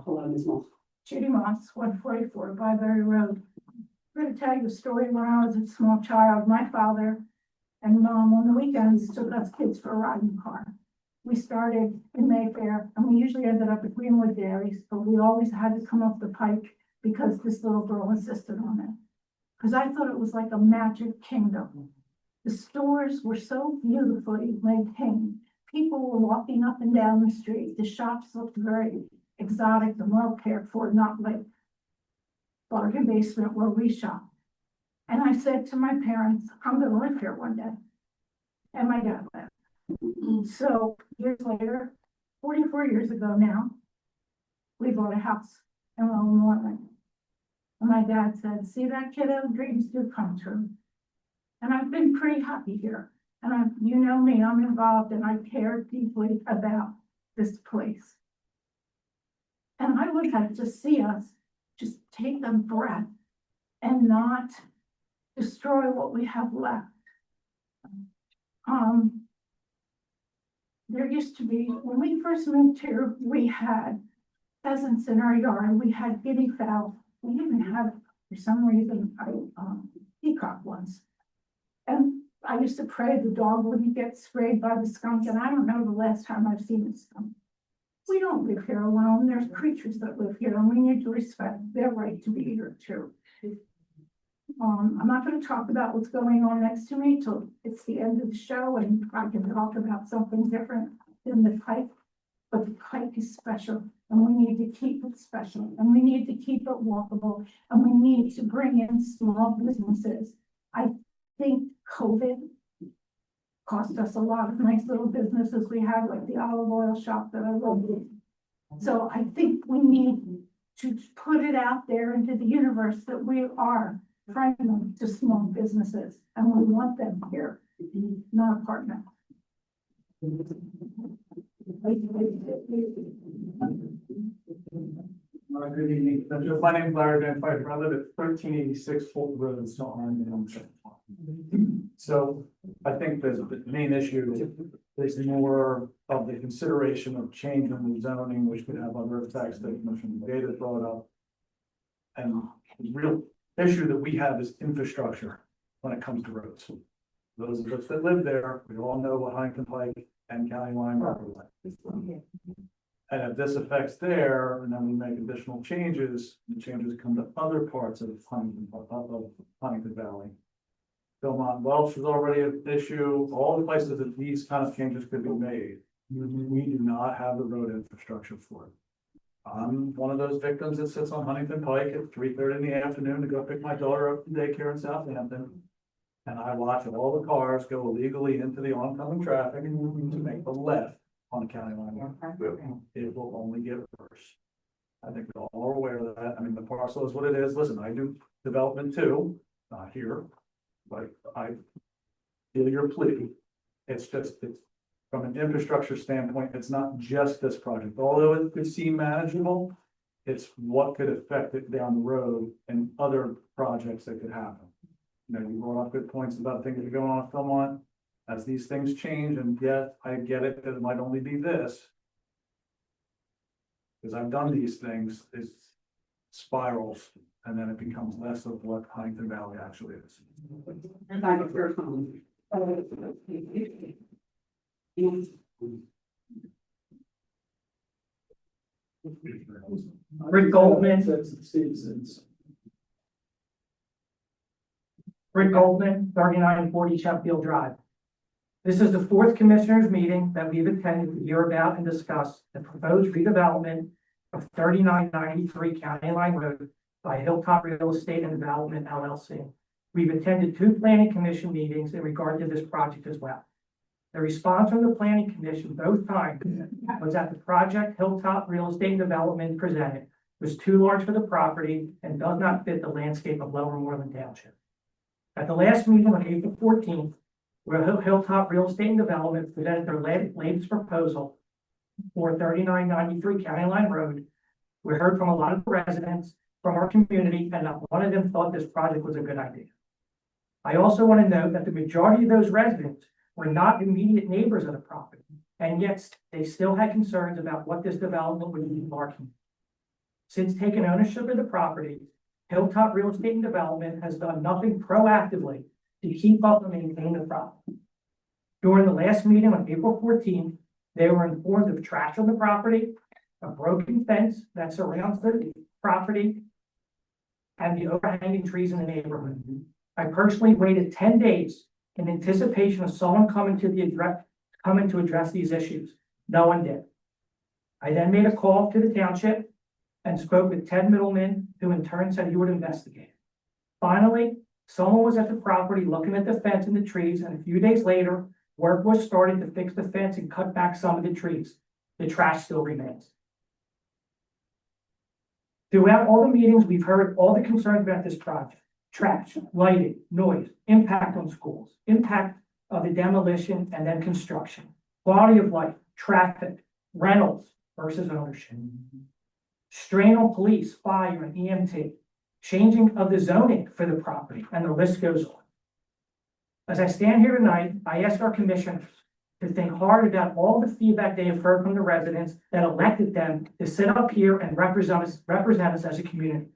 hello, Ms. Moss. Judy Moss, 144 Byberry Road. I'm going to tell you a story. When I was a small child, my father and mom on the weekends took us kids for a ride in the car. We started in Mayfair, and we usually ended up at Greenwood Dairies, but we always had to come up the Pike because this little girl insisted on it. Because I thought it was like a magic kingdom. The stores were so beautifully maintained. People were walking up and down the street. The shops looked very exotic and well cared for, not like bargain basement where we shop. And I said to my parents, I'm going to live here one day. And my dad left. So years later, 44 years ago now, we bought a house in Moreland. And my dad said, see that kiddo, dreams do come true. And I've been pretty happy here. And you know me, I'm involved and I care deeply about this place. And I would like to see us just take a breath and not destroy what we have left. There used to be, when we first moved here, we had pheasants in our yard, we had guinea fowl, we even had, for some reason, peacock ones. And I used to pray the dog wouldn't get sprayed by the skunk, and I don't know the last time I've seen a skunk. We don't live here alone. There's creatures that live here, and we need to respect their right to be here too. I'm not going to talk about what's going on next to me till it's the end of the show, and I can talk about something different than the Pike. But the Pike is special, and we need to keep it special, and we need to keep it walkable, and we need to bring in small businesses. I think COVID cost us a lot of nice little businesses we had, like the olive oil shop that I love. So I think we need to put it out there into the universe that we are friendly to small businesses, and we want them here, not a partner. Good evening. My name is Larry Van Pike. I live at 1386 Fulton Road in Stone Island. So I think the main issue is more of the consideration of change in the zoning, which could have other effects that Commissioner Davis brought up. And the real issue that we have is infrastructure when it comes to roads. Those of us that live there, we all know what Huntingdon Pike and County Line are like. And if this affects there, and then we make additional changes, the changes come to other parts of Huntingdon Valley. Belmont Welch is already an issue, all the places that these kind of changes could be made. We do not have the road infrastructure for it. I'm one of those victims that sits on Huntingdon Pike at 3:30 in the afternoon to go pick my daughter up from daycare in Southampton. And I watch all the cars go illegally into the oncoming traffic to make the left on the county line. It will only get worse. I think we're all aware of that. I mean, the parcel is what it is. Listen, I do development too, not here, but I feel your plea. It's from an infrastructure standpoint, it's not just this project. Although it could seem manageable, it's what could affect it down the road and other projects that could happen. You know, you brought up good points about things that are going on at Philmont. As these things change, and yes, I get it, that it might only be this. Because I've done these things, it spirals, and then it becomes less of what Huntingdon Valley actually is. Rick Goldman. Rick Goldman, 3940 Sheffield Drive. This is the fourth commissioners meeting that we've attended to hear about and discuss the proposed redevelopment of 3993 County Line Road by Hilltop Real Estate and Development LLC. We've attended 2 planning commission meetings in regard to this project as well. The response from the planning commission both times was that the project Hilltop Real Estate and Development presented was too large for the property and does not fit the landscape of Lower Moreland Township. At the last meeting on April 14th, where Hilltop Real Estate and Development presented their latest proposal for 3993 County Line Road, we heard from a lot of the residents from our community, and not one of them thought this project was a good idea. I also want to note that the majority of those residents were not immediate neighbors of the property, and yet they still had concerns about what this development would be marking. Since taking ownership of the property, Hilltop Real Estate and Development has done nothing proactively to keep up and maintain the property. During the last meeting on April 14th, they were informed of trash on the property, a broken fence that surrounds the property, and the overhanging trees in the neighborhood. I personally waited 10 days in anticipation of someone coming to address these issues. No one did. I then made a call to the township and spoke with Ted Middleman, who in turn said he would investigate. Finally, someone was at the property looking at the fence and the trees, and a few days later, work was started to fix the fence and cut back some of the trees. The trash still remains. Throughout all the meetings, we've heard all the concerns about this project: trash, lighting, noise, impact on schools, impact of the demolition and then construction, quality of life, traffic, rentals versus ownership, strain on police, fire, and EMT, changing of the zoning for the property, and the list goes on. As I stand here tonight, I ask our commissioners to think hard about all the feedback they have heard from the residents that elected them to sit up here and represent us as a community.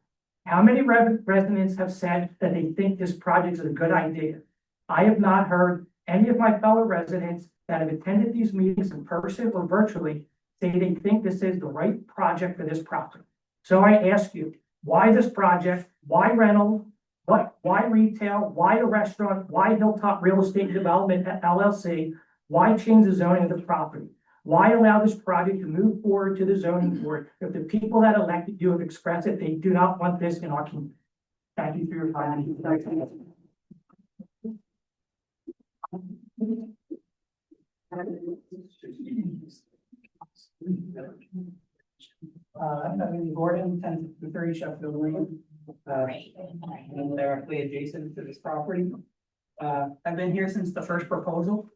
How many residents have said that they think this project is a good idea? I have not heard any of my fellow residents that have attended these meetings in person or virtually say they think this is the right project for this property. So I ask you, why this project? Why rental? Why retail? Why a restaurant? Why Hilltop Real Estate Development LLC? Why change the zoning of the property? Why allow this project to move forward to the zoning board if the people that elected you have expressed that they do not want this in our community? Thank you for your time. I'm Gordon, 1030 Sheffield Lane. I'm directly adjacent to this property. I've been here since the first proposal,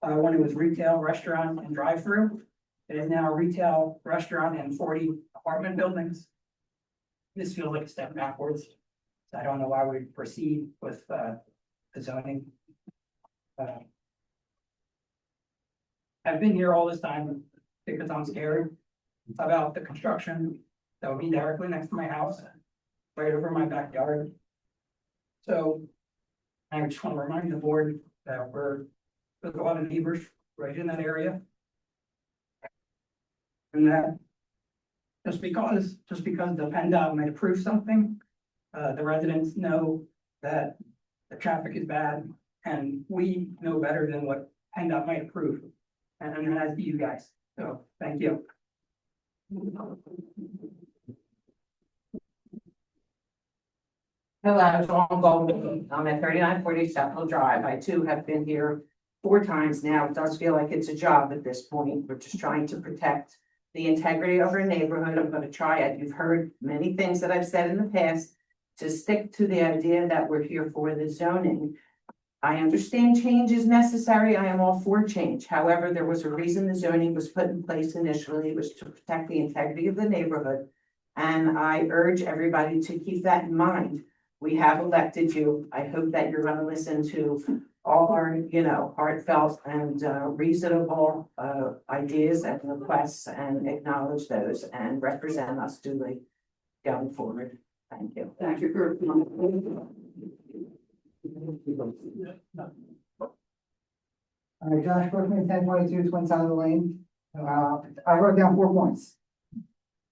when it was retail, restaurant, and drive-through. It is now a retail, restaurant, and 40 apartment buildings. this feels like a step backwards. So I don't know why we proceed with, the zoning. I've been here all this time because I'm scared about the construction that would be directly next to my house, right over my backyard. So I just want to remind the board that there's a lot of neighbors right in that area. And that just because the PennDOT might approve something, the residents know that the traffic is bad, and we know better than what PennDOT might approve. And as do you guys. So, thank you. Hello, Dawn Goldman. I'm at 3940 Chapel Drive. I too have been here 4 times now. It does feel like it's a job at this point. We're just trying to protect the integrity of our neighborhood. I'm gonna try it. You've heard many things that I've said in the past, to stick to the idea that we're here for the zoning. I understand change is necessary. I am all for change. However, there was a reason the zoning was put in place initially. It was to protect the integrity of the neighborhood. And I urge everybody to keep that in mind. We have elected you. I hope that you're gonna listen to all our, heartfelt and reasonable ideas and requests, and acknowledge those and represent us duly going forward. Thank you. Thank you for. Josh Brookman, 1022 Twin Side of the Lane. I wrote down 4 points.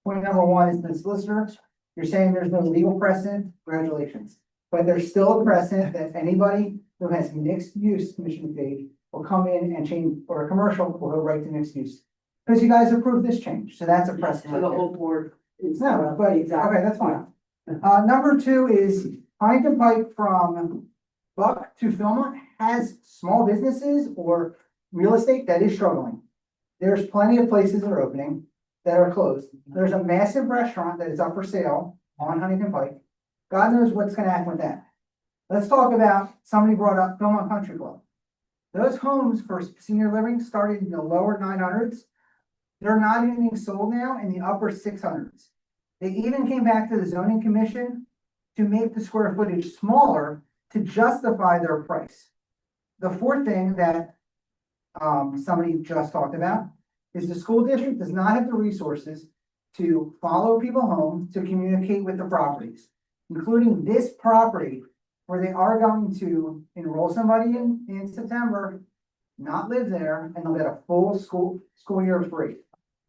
Point number 1 is the solicitor. You're saying there's no legal precedent, congratulations. But there's still a precedent that anybody who has mixed use commission page will come in and change, or a commercial will go right to mixed use. Because you guys approved this change, so that's a precedent. The whole board. No, but, okay, that's fine. Number 2 is Huntingdon Pike from Buck to Philmont has small businesses or real estate that is struggling. There's plenty of places that are opening that are closed. There's a massive restaurant that is up for sale on Huntingdon Pike. God knows what's gonna happen with that. Let's talk about, somebody brought up Philmont Country Club. Those homes for senior living started in the lower 900s. They're not even being sold now in the upper 600s. They even came back to the zoning commission to make the square footage smaller to justify their price. The 4th thing that somebody just talked about is the school district does not have the resources to follow people home to communicate with the properties, including this property, where they are going to enroll somebody in September, not live there, and they'll get a full school year free.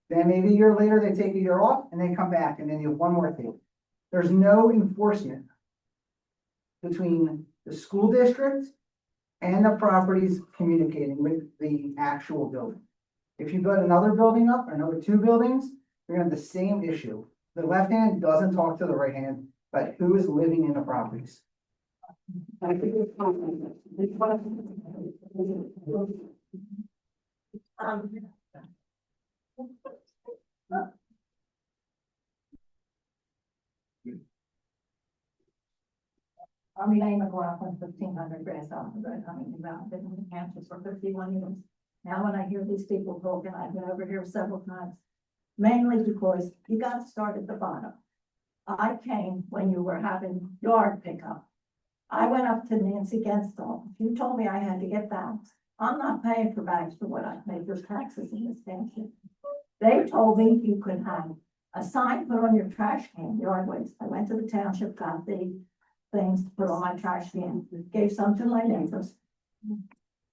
Then maybe a year later, they take a year off and they come back, and then you have one more thing. There's no enforcement between the school district and the properties communicating with the actual building. If you put another building up, or another 2 buildings, you're gonna have the same issue. The left hand doesn't talk to the right hand, but who is living in the properties? I'm Elaine McLaughlin, 1500 Grass Island Road, Huntingdon, been in the county for 51 years. Now, when I hear these people talking, I've been over here several times, mainly because you got to start at the bottom. I came when you were having yard pickup. I went up to Nancy Genstall. You told me I had to get bags. I'm not paying for bags for what I pay for taxes in this township. They told me you could have a sign put on your trash can, yard waste. I went to the township, got the things to put on my trash can, gave some to my neighbors.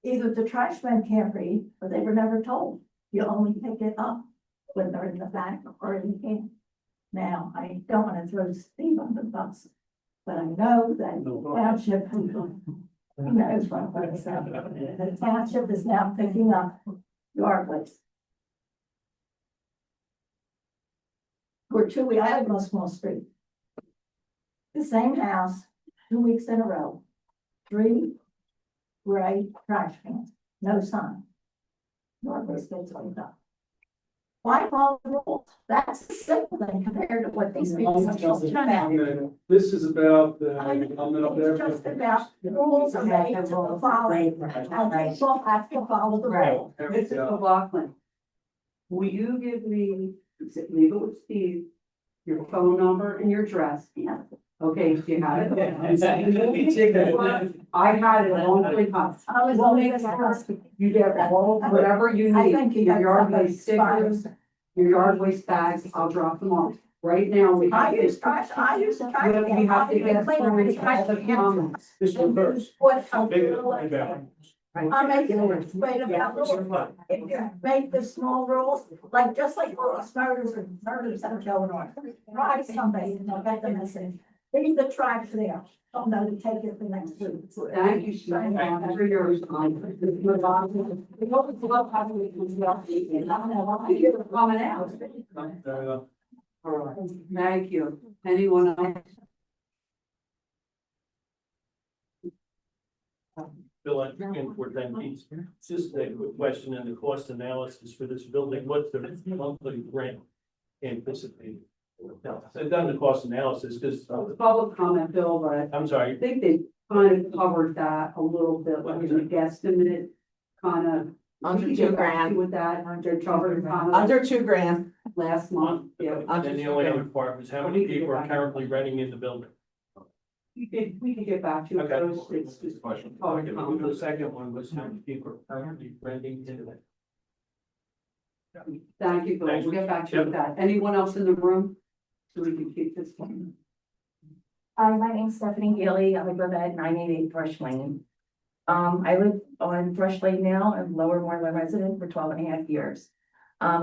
Either the trash men can't read, or they were never told. You only pick it up when they're in the back or in the can. Now, I don't want to throw Steve on the bus, but I know that the township, he knows what I'm going to say. The township is now picking up yard waste. I have no small street. The same house, 2 weeks in a row, 3 gray trash cans, no sign. Yard waste gets cleaned up. Why follow the rules? That's a simple thing compared to what these people are just trying to do. This is about the. It's just about the rules are made to follow, and people have to follow the rules. Mrs. McLaughlin, will you give me, leave it with Steve, your phone number and your address. Yeah. Okay, do you have it? Take that. I had it on the bus. I was only gonna ask. You get all, whatever you I need, think you your got yard somebody waste stickers, your yard waste bags, I'll drop them off. Right now, we have to. I used to try You have to get all the comments. This one first. What? I'm making a wait about if you make the small rules, like just like most murders that are going on. Try somebody and they'll get the message. Leave the tracks there. Don't know to take it the next week. Thank you so much for your response. Move on. We hope it's well having you coming out. All right, thank you. Anyone else? Bill, I'm looking for them. Just a quick question on the cost analysis for this building. What's the monthly rent anticipated? No, I've done the cost analysis because, The public comment, Bill, but I'm I sorry, think they kind of covered that a little bit, like the guesstimate, kind of. Under We can get 2 back to grand. you with that, under covered kind of Under 2 grand. last month, yeah. and the only other part was how many people are currently renting in the building? We can get back to you. Okay. Those, it's just. Question. public The comment. second one was how many people are currently renting into that? Thank you, Bill. Thanks. We'll get back to you with that. Anyone else in the room? So we can keep this one. My name's Stephanie Gilly. I live at 988 Thrush Lane. I live on Thrush Lane now. I'm Lower Moreland resident for 12.5 years.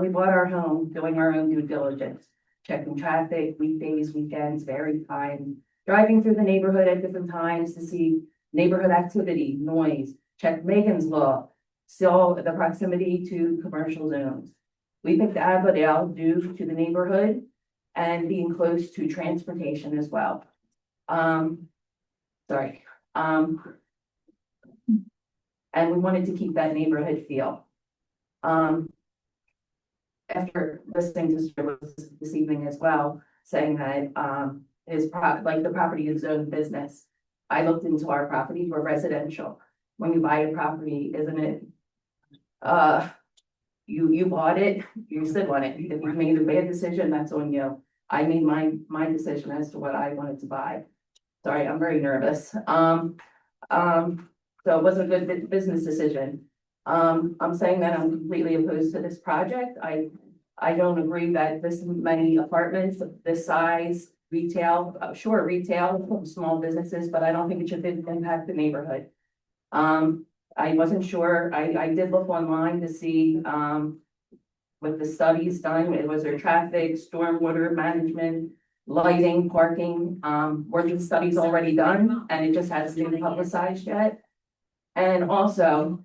We bought our home doing our own due diligence, checking traffic, weekdays, weekends, varied time, driving through the neighborhood at different times to see neighborhood activity, noise, check Megan's Law, still the proximity to commercial zones. We picked Avondale due to the neighborhood and being close to transportation as well. And we wanted to keep that neighborhood feel. After listening to services this evening as well, saying that the property is owned business. I looked into our property, we're residential. When you buy a property, isn't it? You bought it, you sit on it. If you made a bad decision, that's on you. I made my decision as to what I wanted to buy. Sorry, I'm very nervous. So it wasn't a good business decision. I'm saying that I'm completely opposed to this project. I don't agree that this many apartments, this size, retail, sure, retail, small businesses, but I don't think it should impact the neighborhood. I wasn't sure. I did look online to see, what the studies done. Was there traffic, stormwater management, lighting, parking, were the studies already done and it just hasn't been publicized yet? And also,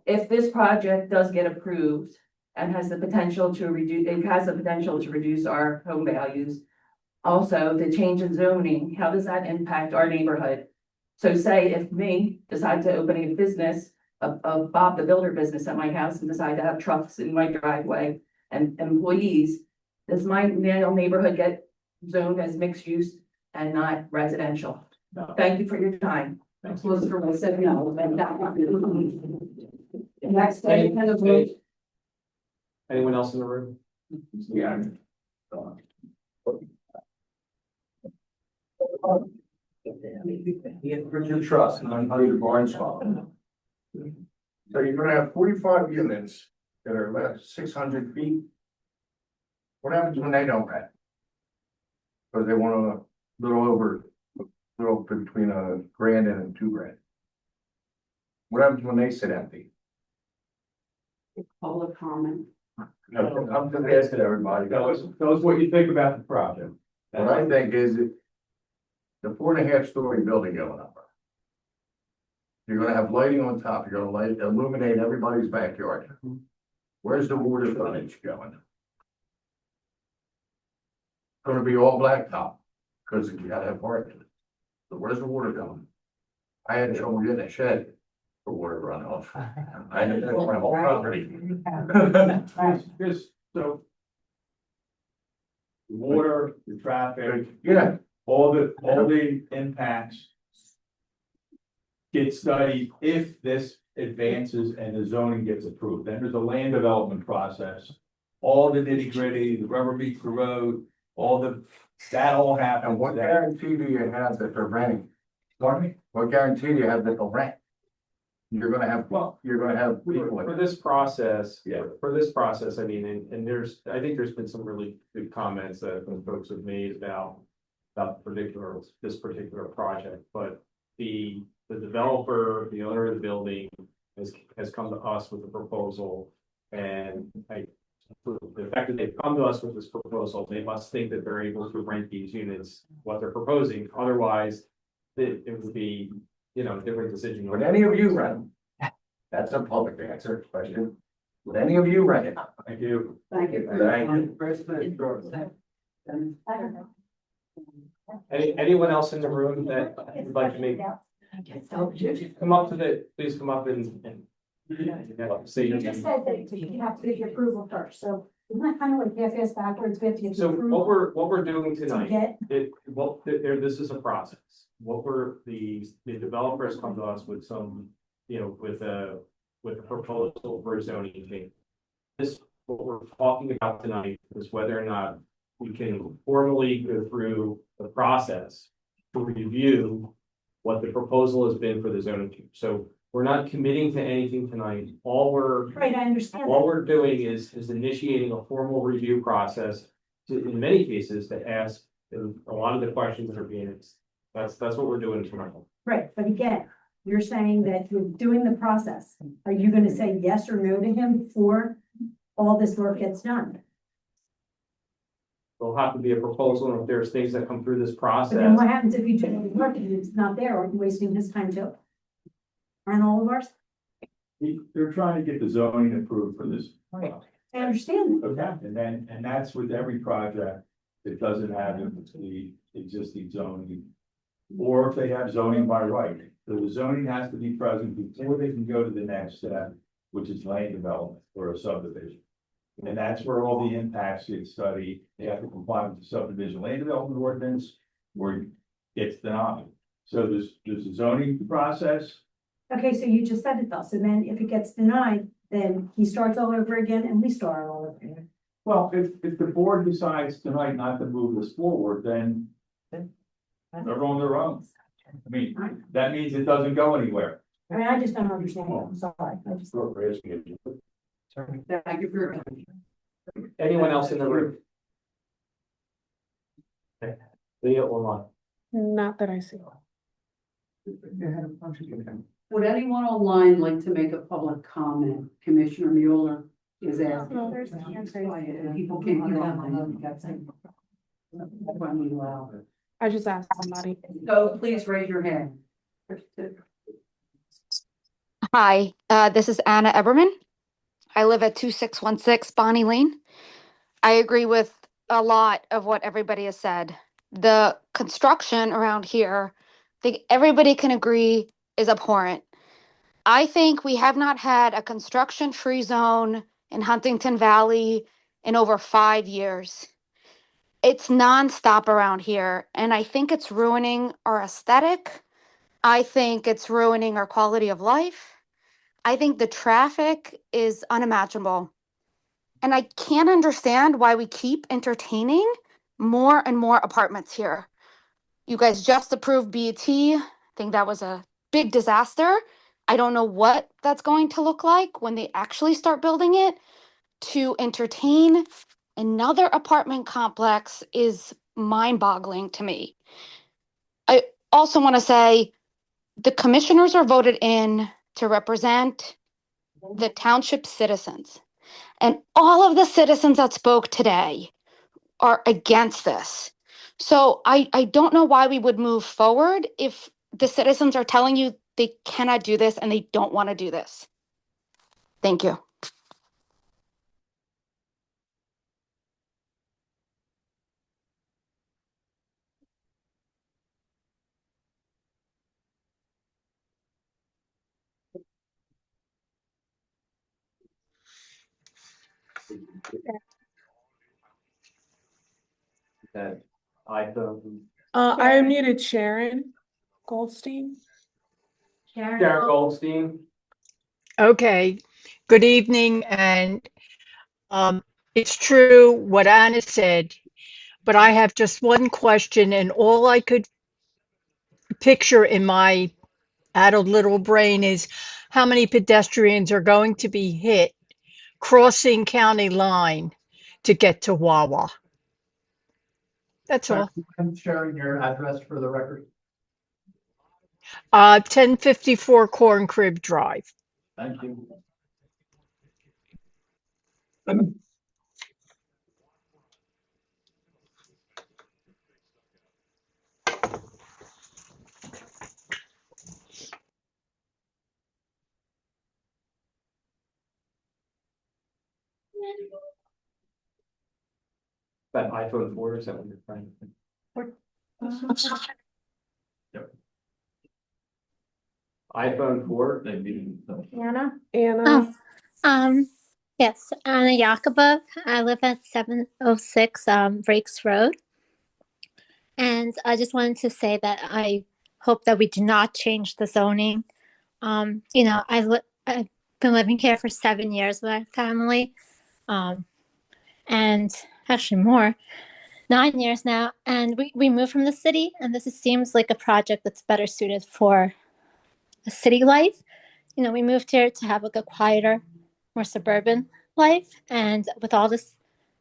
if this project does get approved and has the potential to reduce our home values. Also, the change in zoning, how does that impact our neighborhood? So say if me decide to open a business, a Bob the Builder business at my house and decide to have trucks in my driveway and employees, does my neighborhood get zoned as mixed use and not residential? No. Thank you for your time. Solicitor was said no, and that would be the next day, kind of room. Anyone else in the room? Yeah. Richard Trust, 900 Barnes Farm. So you're gonna have 45 units that are about 600 feet. What happens when they don't rent? Because they want a little between $1,000 and $2,000. What happens when they sit empty? Public comment. I'm just asking everybody. Tell us what you think about the project. What I think is the 4.5-story building going up. You're gonna have lighting on top, you're gonna illuminate everybody's backyard. Where's the water frontage going? Gonna be all blacktop, because you gotta have parking. So where's the water going? I had trouble getting a shed for water runoff. I had to put my whole property. So. The water, the traffic, Yeah, all the impacts. Get studied if this advances and the zoning gets approved. Then there's a land development process. All the nitty gritty, the rubber meets the road, that all happened. And what guarantee do you have that they're renting? Pardon me? What guarantee do you have that they'll rent? You're gonna have people For this process, I mean, and I think there's been some really good comments that folks have made about this particular project, but the developer, the owner of the building has come to us with a proposal, and the fact that they've come to us with this proposal, they must think that they're able to rent these units, what they're proposing, otherwise it would be, a different decision. Would any of you rent? That's a public answer question. Would any of you rent it? Thank you. Thank you. Anyone else in the room that would like to make? Please come up and say your You just name. said that you have to get your approval first, so isn't that kind of like half-ass backwards, we have to get So your approval what we're doing to tonight, get? this is a process. The developers come to us with some, with a proposal for a zoning change. What we're talking about tonight is whether or not we can formally go through the process to review what the proposal has been for the zoning change. So we're not committing to anything tonight. Right, I understand All that. we're doing is initiating a formal review process in many cases, to ask a lot of the questions that are being asked. That's what we're doing tonight. Right, but again, you're saying that you're doing the process. Are you gonna say yes or no to him before all this work gets done? There'll have to be a proposal, and if there's things that come through this But then process, what happens if you do the work and it's not there, or wasting his time too? Aren't all of ours? They're trying to get the zoning approved for this. I understand that. Okay, and that's with every project that doesn't have the existing zoning. Or if they have zoning by right, so the zoning has to be present before they can go to the next step, which is land development or a subdivision. And that's where all the impacts get studied. They have to comply with the subdivision land development ordinance, or it's denied. So there's a zoning process. Okay, so you just said it though, so then if it gets denied, then he starts all over again and we start all over again. Well, if the board decides tonight not to move this forward, then they're on their own. I mean, that means it doesn't go anywhere. I mean, I just don't understand it, I'm sorry, I just. Thank you for your. anyone else in the room? Okay. Leah or Lon? Not that I see. Would anyone online like to make a public comment? Commissioner Mueller is asking. Oh, there's the answer. And people can't hear online. That's why we allow it. I just asked somebody. So please raise your hand. Hi, this is Anna Eberman. I live at 2616 Bonnie Lane. I agree with a lot of what everybody has said. The construction around here, I think everybody can agree, is abhorrent. I think we have not had a construction-free zone in Huntingdon Valley in over 5 years. It's nonstop around here, and I think it's ruining our aesthetic. I think it's ruining our quality of life. I think the traffic is unimaginable. And I can't understand why we keep entertaining more and more apartments here. You guys just approved BET. I think that was a big disaster. I don't know what that's going to look like when they actually start building it. To entertain another apartment complex is mind-boggling to me. I also want to say the commissioners are voted in to represent the township citizens. And all of the citizens that spoke today are against this. So I don't know why we would move forward if the citizens are telling you they cannot do this and they don't want to do this. Thank you. That iPhone. I unmuted Sharon Goldstein. Sharon Goldstein. Okay, good evening, and it's true what Anna said. but I have just one question, and all I could picture in my addled little brain is how many pedestrians are going to be hit crossing county line to get to Wawa. That's all. I'm sharing your address for the record. 1054 Corn Crib Drive. Thank you. That iPhone 4, is that what you're trying to think? Yep. iPhone 4, maybe. Anna? Anna. Yes, Anna Yakubov. I live at 706 Breaks Road. And I just wanted to say that I hope that we do not change the zoning. I've been living here for 7 years with my family, and actually more, 9 years now. And we moved from the city, and seems like a project that's better suited for a city life. We moved here to have like a quieter, more suburban life, and with all this,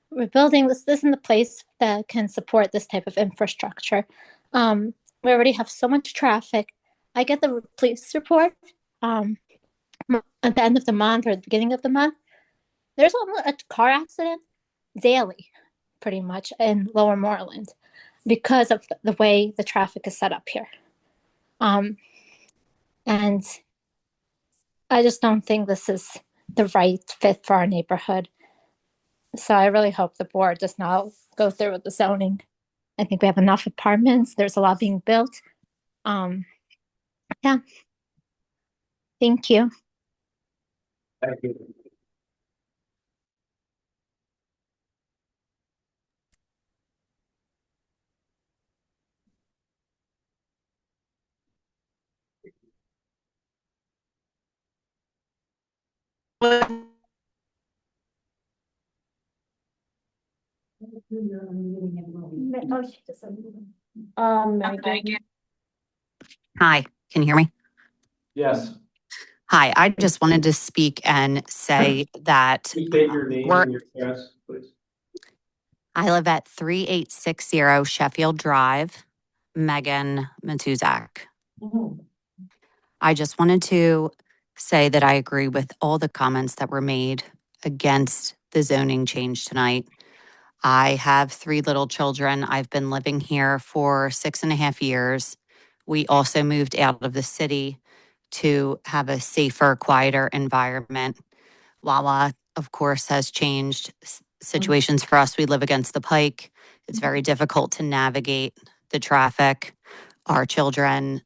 we're building this in the place that can support this type of infrastructure. We already have so much traffic. I get the police report at the end of the month or the beginning of the month. There's a car accident daily, pretty much, in Lower Moreland because of the way the traffic is set up here. And I just don't think this is the right fit for our neighborhood. So I really hope the board does not go through with the zoning. I think we have enough apartments. There's a lot being built. Yeah. Thank you. Thank you. Megan. Hi, can you hear me? Yes. Hi, I just wanted to speak and say that Please state your name and your address, please. I live at 3860 Sheffield Drive, Megan Matuzak. I just wanted to say that I agree with all the comments that were made against the zoning change tonight. I have 3 little children. I've been living here for 6.5 years. We also moved out of the city to have a safer, quieter environment. Wawa, of course, has changed situations for us. We live against the Pike. It's very difficult to navigate the traffic. Our children,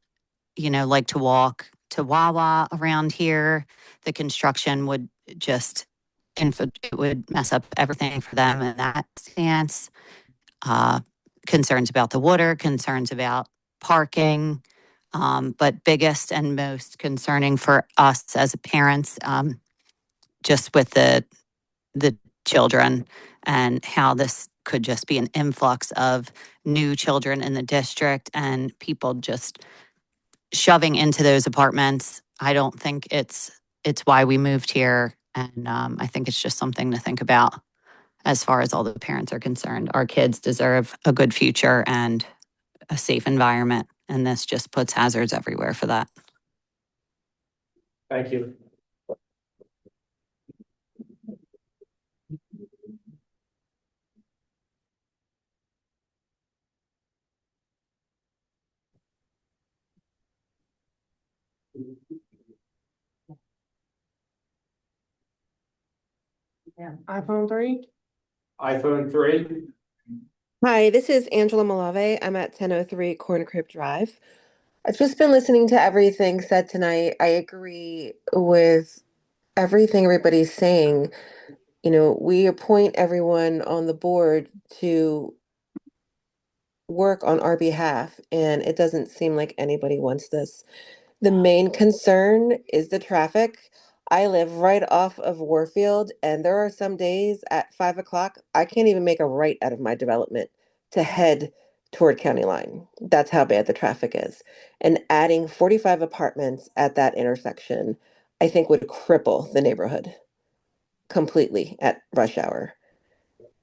like to walk to Wawa around here. The construction would just, it would mess up everything for them in that stance. Concerns about the water, concerns about parking. But biggest and most concerning for us as parents, just with the children and how this could just be an influx of new children in the district and people just shoving into those apartments. I don't think it's why we moved here, and I think it's just something to think about as far as all the parents are concerned. Our kids deserve a good future and a safe environment, and this just puts hazards everywhere for that. Thank you. iPhone 3. iPhone 3. Hi, this is Angela Malave. I'm at 1003 Corn Crib Drive. I've just been listening to everything said tonight. I agree with everything everybody's saying. We appoint everyone on the board to work on our behalf, and it doesn't seem like anybody wants this. The main concern is the traffic. I live right off of Warfield, and there are some days at 5 o'clock, I can't even make a right out of my development to head toward County Line. That's how bad the traffic is. And adding 45 apartments at that intersection, I think would cripple the neighborhood completely at rush hour.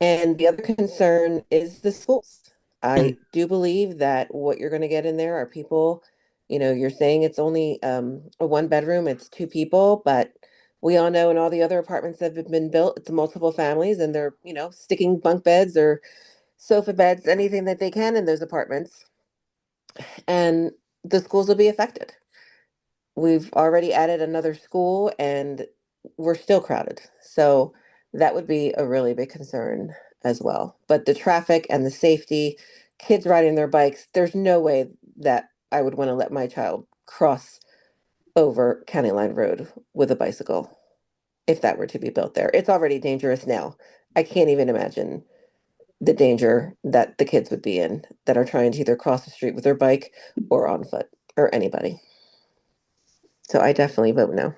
And the other concern is the schools. I do believe that what you're going to get in there are people, you're saying it's only a one bedroom, it's two people, but we all know in all the other apartments that have been built, it's multiple families and they're, sticking bunk beds or sofa beds, anything that they can in those apartments. And the schools will be affected. We've already added another school and we're still crowded. So that would be a really big concern as well. But the traffic and the safety, kids riding their bikes, there's no way that I would want to let my child cross over County Line Road with a bicycle if that were to be built there. It's already dangerous now. I can't even imagine the danger that the kids would be in that are trying to either cross the street with their bike or on foot or anybody. So I definitely vote no.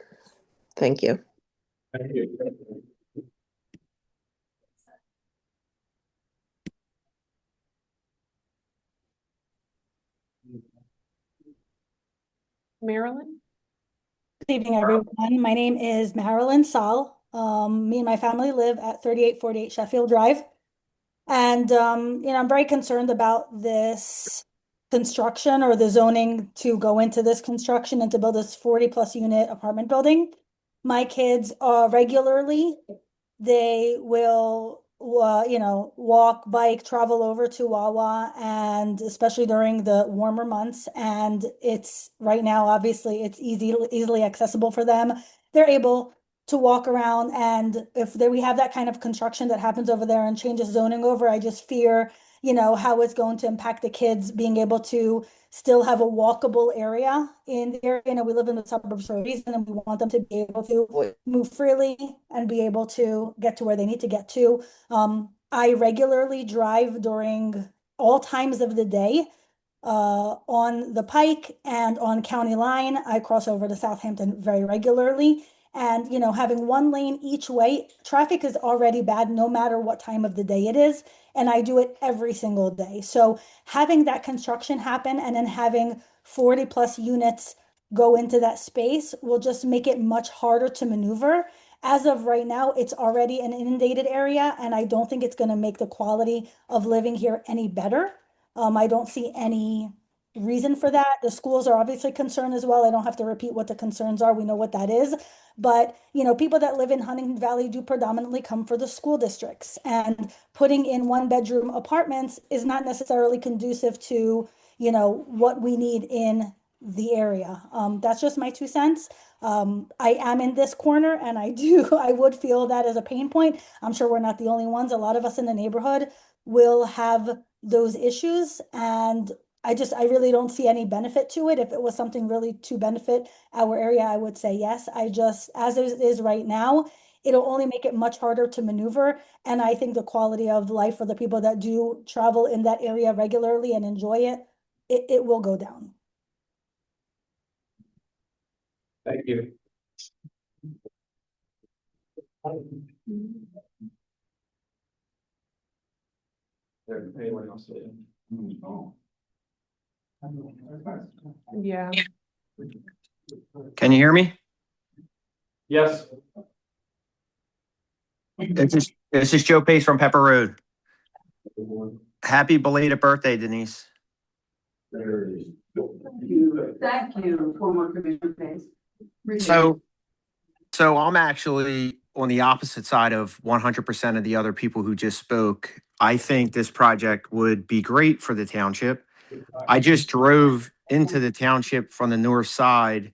Thank you. Thank you. Marilyn? Good evening, everyone. My name is Marilyn Saul. Me and my family live at 3848 Sheffield Drive. And, I'm very concerned about this construction or the zoning to go into this construction and to build this 40+ unit apartment building. My kids regularly, they will, walk, bike, travel over to Wawa, and especially during the warmer months. And it's right now, obviously, it's easily accessible for them. They're able to walk around, and if we have that kind of construction that happens over there and changes zoning over, I just fear, how it's going to impact the kids being able to still have a walkable area in the area. We live in the suburbs for a reason, and we want them to be able to move freely and be able to get to where they need to get to. I regularly drive during all times of the day on the Pike and on County Line. I cross over to Southampton very regularly. And, having one lane each way, traffic is already bad no matter what time of the day it is. And I do it every single day. So having that construction happen and then having 40+ units go into that space will just make it much harder to maneuver. As of right now, it's already an inundated area, and I don't think it's going to make the quality of living here any better. I don't see any reason for that. The schools are obviously concerned as well. I don't have to repeat what the concerns are. We know what that is. But, people that live in Huntingdon Valley do predominantly come for the school districts. And putting in one bedroom apartments is not necessarily conducive to, what we need in the area. That's just my 2 cents. I am in this corner and I would feel that as a pain point. I'm sure we're not the only ones. A lot of us in the neighborhood will have those issues, and I really don't see any benefit to it. If it was something really to benefit our area, I would say yes. As it is right now, it'll only make it much harder to maneuver. And I think the quality of life for the people that do travel in that area regularly and enjoy it will go down. Thank you. There anyone else? Yeah. Can you hear me? Yes. This is Joe Pace from Pepper Road. Happy belated birthday, Denise. Thank you, former Commissioner Pace. So I'm actually on the opposite side of 100% of the other people who just spoke. I think this project would be great for the township. I just drove into the township from the north side,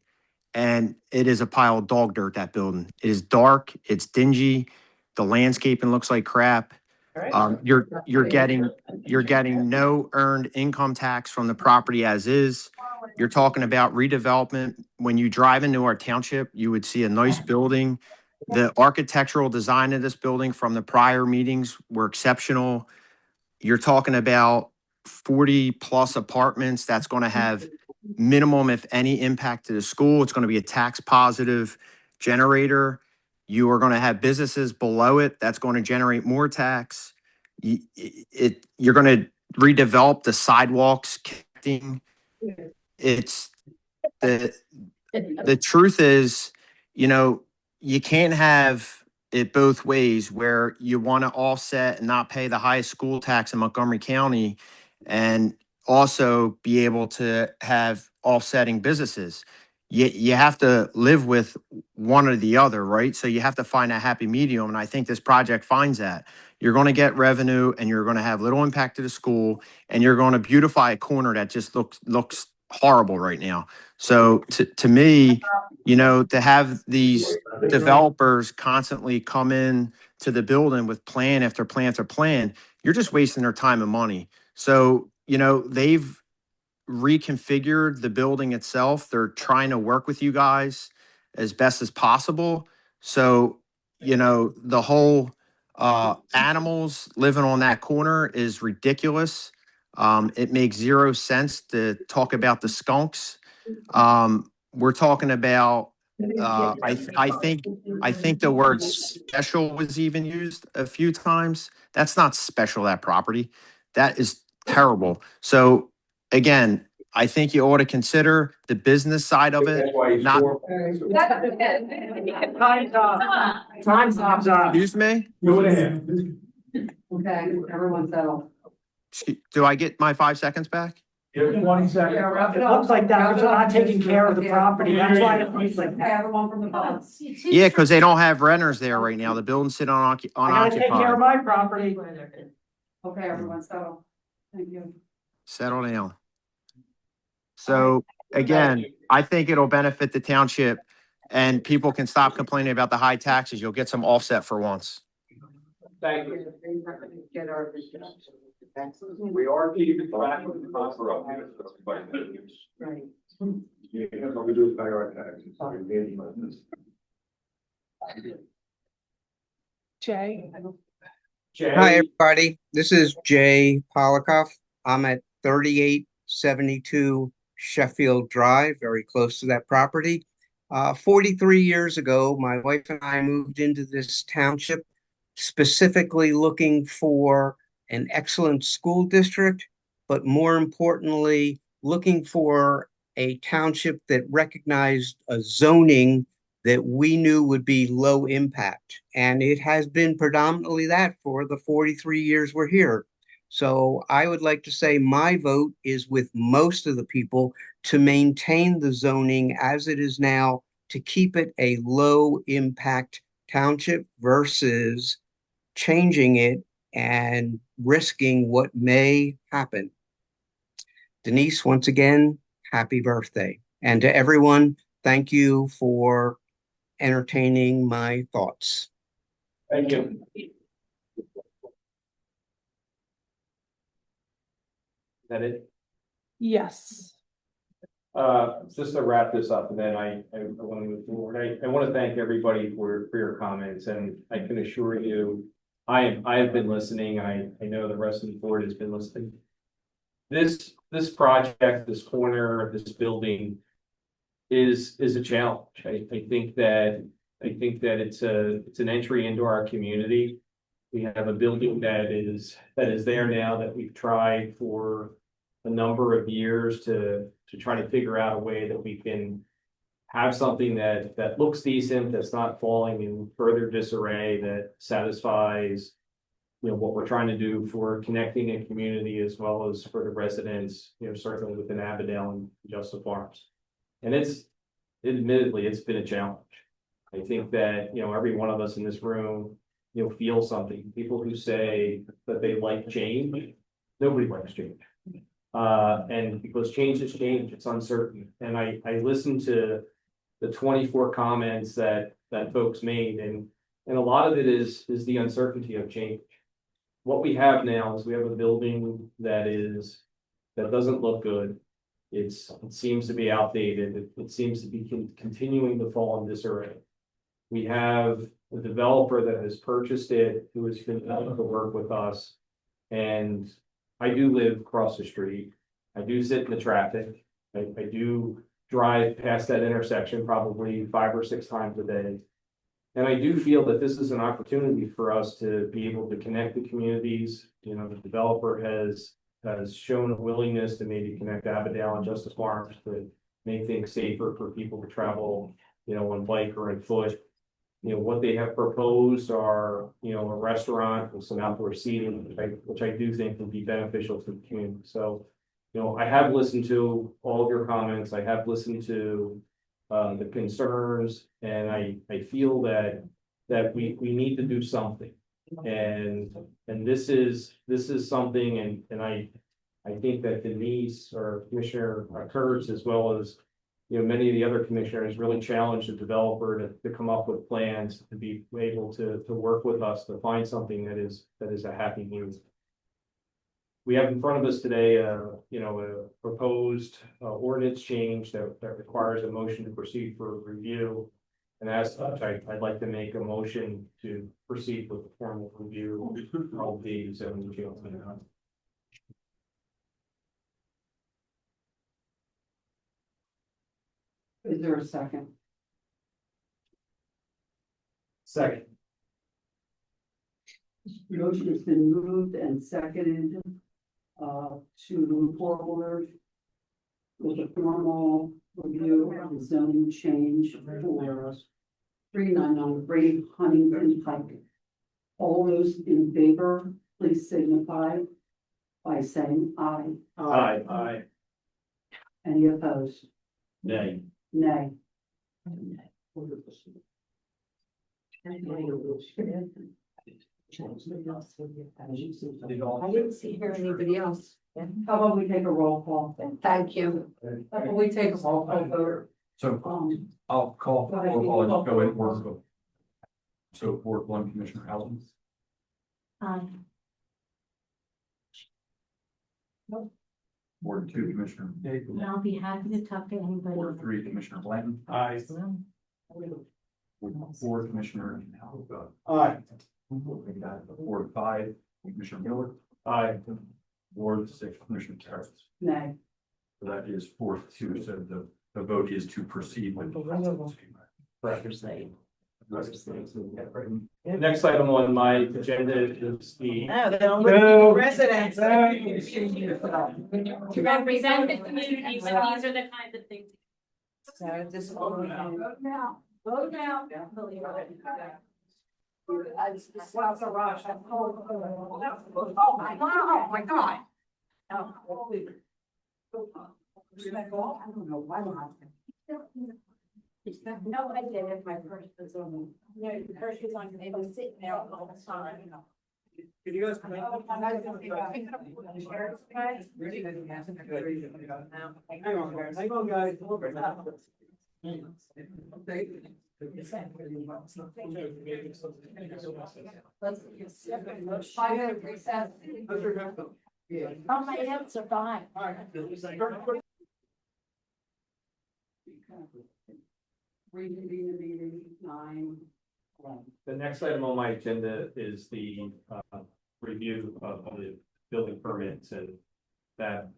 and it is a pile of dog dirt, that building. It is dark, it's dingy, the landscaping looks like crap. You're getting no earned income tax from the property as is. You're talking about redevelopment. When you drive into our township, you would see a nice building. The architectural design of this building from the prior meetings were exceptional. You're talking about 40+ apartments. That's going to have minimum, if any, impact to the school. It's going to be a tax positive generator. You are going to have businesses below it. That's going to generate more tax. You're going to redevelop the sidewalks connecting. It's the truth is, you know, you can't have it both ways where you want to offset and not pay the highest school tax in Montgomery County and also be able to have offsetting businesses. You have to live with one or the other, right? So you have to find a happy medium. And I think this project finds that. You're going to get revenue and you're going to have little impact to the school and you're going to beautify a corner that just looks horrible right now. So to me, you know, to have these developers constantly come in to the building with plan after plan after plan, you're just wasting their time and money. So, you know, they've reconfigured the building itself. They're trying to work with you guys as best as possible. So, you know, the whole animals living on that corner is ridiculous. It makes zero sense to talk about the skunks. We're talking about I think the word special was even used a few times. That's not special, that property. That is terrible. So again, I think you ought to consider the business side of it. That's why he's Not, for. Time's up. excuse me? Go ahead. Okay, everyone settle. Do I get my 5 seconds back? 20 seconds. It looks like that, but you're not taking care of the property. That's why it looks like Okay, that. everyone from the phone. Yeah, because they don't have renters there right now. The building's sitting I gotta take care of unoccupied. my property. Okay, everyone settle. Thank you. Settle down. So again, I think it'll benefit the township and people can stop complaining about the high taxes. You'll get some offset for once. Thank you. We are keeping track of the cost for up here. Right. Yeah, what we do is pay our taxes. Jay. Hi, everybody. This is Jay Polikoff. I'm at 3872 Sheffield Drive, very close to that property. 43 years ago, my wife and I moved into this township specifically looking for an excellent school district, but more importantly, looking for a township that recognized a zoning that we knew would be low impact. And it has been predominantly that for the 43 years we're here. So I would like to say my vote is with most of the people to maintain the zoning as it is now, to keep it a low impact township versus changing it and risking what may happen. Denise, once again, happy birthday. And to everyone, thank you for entertaining my thoughts. Thank you. Is that it? Yes. Just to wrap this up, and then I want to move forward. I want to thank everybody for your comments, and I can assure you, I have been listening. I know the rest of the board has been listening. This project, this corner, this building is a challenge. I think that it's an entry into our community. We have a building that is there now that we've tried for a number of years to try to figure out a way that we can have something that looks decent, that's not falling in further disarray, that satisfies, you know, what we're trying to do for connecting a community as well as for the residents, you know, certainly within Aberdale and Justa Farms. And admittedly, it's been a challenge. I think that, you know, every one of us in this room, you know, feels something. People who say that they like change, nobody likes change. And because change is change, it's uncertain. And I listened to the 24 comments that folks made, and a lot of it is the uncertainty of change. What we have now is we have a building that doesn't look good. It seems to be outdated. It seems to be continuing to fall in disarray. We have a developer that has purchased it, who has continued to work with us. And I do live across the street. I do sit in the traffic. I do drive past that intersection probably 5 or 6 times a day. And I do feel that this is an opportunity for us to be able to connect the communities. You know, the developer has has shown a willingness to maybe connect Aberdale and Justice Farms to make things safer for people to travel, on bike or on foot. What they have proposed are, a restaurant with some outdoor seating, which I do think would be beneficial to the community. So, I have listened to all of your comments. I have listened to the concerns, and I feel that we need to do something. And this is something, and I think that Denise or Commissioner Kurtz, as well as many of the other commissioners, really challenged the developer to come up with plans to be able to work with us to find something that is a happy medium. We have in front of us today, a proposed ordinance change that requires a motion to proceed for review. And as such, I'd like to make a motion to proceed with the formal review of the zoning change. Is there a second? Second. Motion has been moved and seconded to move forward with a formal review of the zoning change for 3993 Huntingdon Pike. All those in favor, please signify by saying aye. Aye. Aye. Any opposed? Nay. Nay. I didn't see here anybody else. How about we take a roll call? Thank you. How about we take a roll call vote? So I'll call, Go ahead. I'll go in order. So Ward 1, Commissioner Elkins. Ward 2, Commissioner Dave. I'll be happy to talk to anybody. Ward 3, Commissioner Blanton. Aye. Ward 4, Commissioner. Aye. Ward 5, Commissioner Miller. Aye. Ward 6, Commissioner Terrence. Nay. So that is 4-2, so the vote is to proceed with. Next item on my agenda is the. Oh, they don't look residents. To represent the community, but these are the kinds of things. So this. Vote now. Vote now. That's a rush. Oh my God. I don't know why not. No, I did it. My purse was on. No, the purse was on. They were sitting there all the time. Can you guys come in? Hang on, guys. Let's 5 minute recess. Oh, my hands are fine. Reconvene the meeting 9:11. The next item on my agenda is the review of the building permits and that.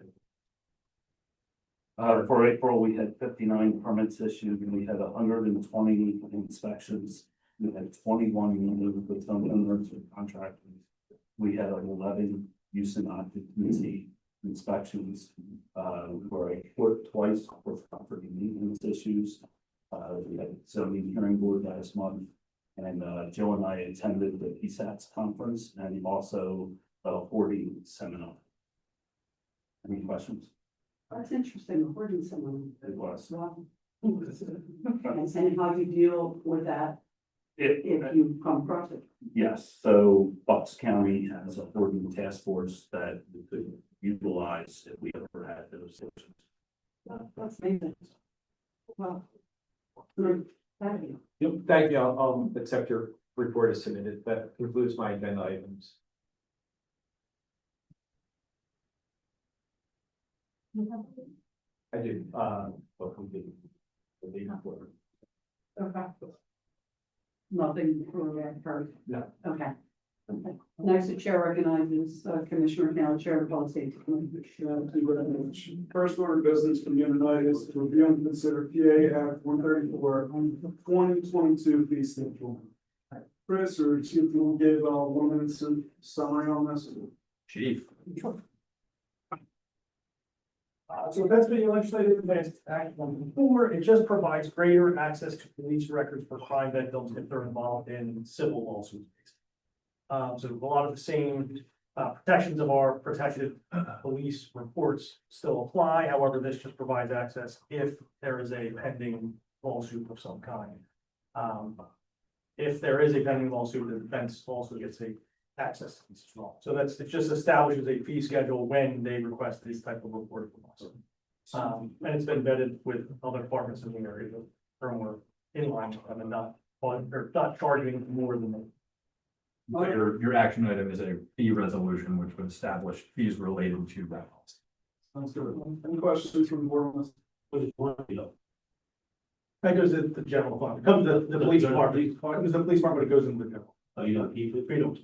For April, we had 59 permits issued, and we had 120 inspections. We had 21 removed with some owners or contractors. We had 11 use and occupancy inspections, twice for property maintenance issues. We had zoning hearing board last month, and Joe and I attended the PSATS conference and also a hoarding seminar. Any questions? That's interesting, according to someone. It was. Wow. And how you deal with that if you come across it. Yes, so Bucks County has a hoarding task force that we could utilize if we ever had those issues. That's amazing. Well. Thank you. Yep, thank you. I'll accept your report as submitted. That concludes my agenda items. I do, welcome to the report. Okay. Nothing for that part. No. Okay. Next, the chair recognizes Commissioner Canale, Chair of Public Safety Committee. First order of business from United is to review and consider PA Act 134, 2022 fee schedule. Chris or Chief will give a 1 minute summary on this. Chief. So that's been legislated advanced act 1 it just provides greater access to police records for crime victims if they're involved in civil lawsuits. So a lot of the same protections of our protected police reports still apply. However, this just provides access if there is a pending lawsuit of some kind. If there is a pending lawsuit, the defense also gets access to these as well. So it just establishes a fee schedule when they request these type of report from us. And it's been vetted with other departments in the area that are in line with them and not charging more than them. Your action item is a fee resolution, which would establish fees related to that. Sounds good. Any questions from the board? That goes to the general fund. It comes to the police department. It comes to the police department, it goes into the general. Oh, you don't keep it? We don't.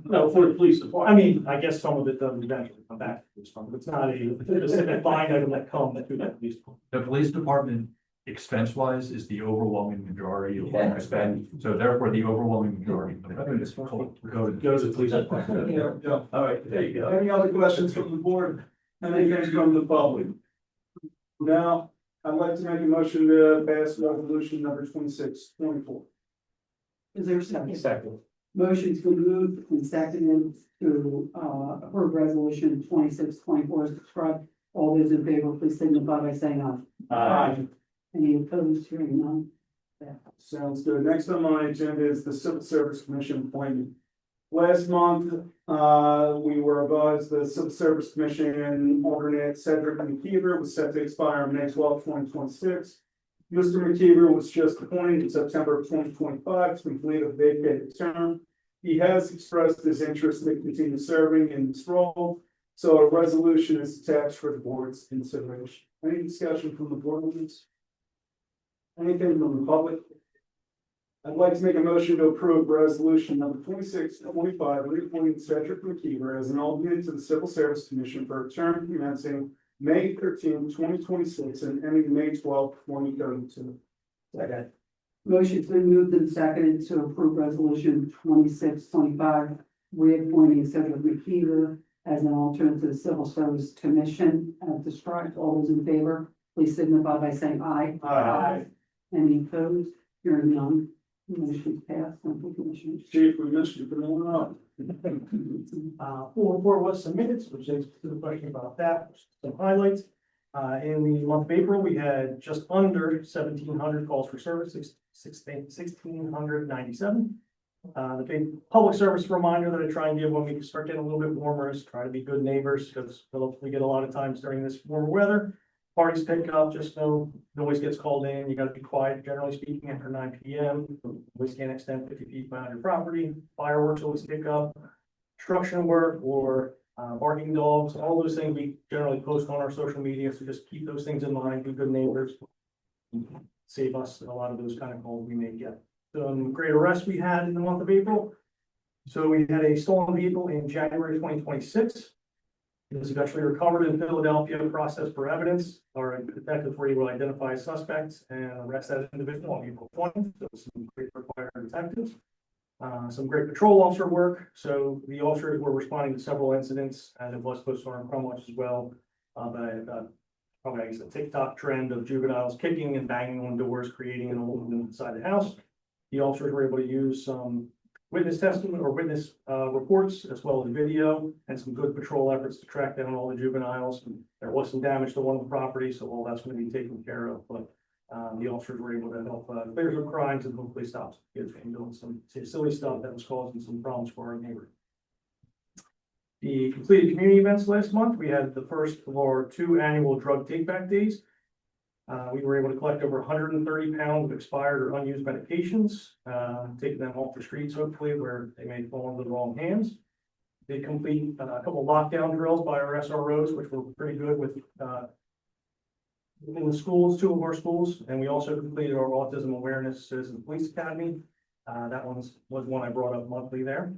No, for the police department. I mean, I guess some of it does eventually come back to the police department. It's not a specific line item that comes to the police department. The police department, expense wise, is the overwhelming majority of what I spend. So therefore, the overwhelming majority of it goes to police department. Yeah. All right, there you go. Any other questions from the board? Anything from the public? Now, I'd like to make a motion to pass resolution number 2624. Is there a second? Second. Motion's been moved and seconded to approve resolution 2624 as described. All those in favor, please signify by saying aye. Any opposed? Hearing none. Sounds good. Next on my agenda is the Civil Service Commission appointment. Last month, we were advised the Civil Service Commission alternate Cedric McKeever was set to expire on May 12, 2026. Mr. McKeever was just appointed in September of 2025 to complete a vacated term. He has expressed his interest in continuing serving in this role, so a resolution is attached for the board's consideration. Any discussion from the board on this? Anything from the public? I'd like to make a motion to approve resolution number 2625, reappointing Cedric McKeever as an alternate to the Civil Service Commission for a term commencing May 13, 2026 and ending May 12, 2032. Second. Motion's been moved and seconded to approve resolution 2625, reappointing Cedric McKeever as an alternate to the Civil Service Commission as described. All those in favor, please signify by saying aye. Aye. Any opposed? Hearing none. Motion's passed. Thank you, Commissioners. Chief, we missed you, but hold on. Full report was submitted, which is to the question about that, some highlights. In the month of April, we had just under 1,700 calls for service, 1,697. The big public service reminder that I try and give when we start getting a little bit warmer is try to be good neighbors, because we get a lot of times during this warmer weather. Parties pick up, just know noise gets called in, you gotta be quiet, generally speaking, after 9 p.m. Noise can't extend 50 feet behind your property, fireworks always pick up, construction work or barking dogs, all those things we generally post on our social media, so just keep those things in mind, be good neighbors. Save us a lot of those kind of calls we may get. Some great arrests we had in the month of April. So we had a stolen vehicle in January 2026. It was eventually recovered in Philadelphia, processed for evidence. Our detectives were able to identify suspects and arrest that individual on April 20th. So some great required detectives. Some great patrol officer work. So the officers were responding to several incidents, and it was posted on our Chrome Watch as well. Probably I guess a TikTok trend of juveniles kicking and banging on doors, creating an illusion inside the house. The officers were able to use some witness testimony or witness reports, as well as video, and some good patrol efforts to track down all the juveniles. There was some damage to one of the properties, so all that's going to be taken care of. But the officers were able to help clear some crimes and hopefully stop kids from doing some silly stuff that was causing some problems for our neighborhood. The completed community events last month, we had the first of our 2 annual drug take-back days. We were able to collect over 130 pounds of expired or unused medications, taking them off the streets, hopefully, where they may fall into the wrong hands. They complete a couple of lockdown drills by our SROs, which were pretty good with in the schools, 2 of our schools, and we also completed our Autism Awareness Citizen Police Academy. That was one I brought up monthly there.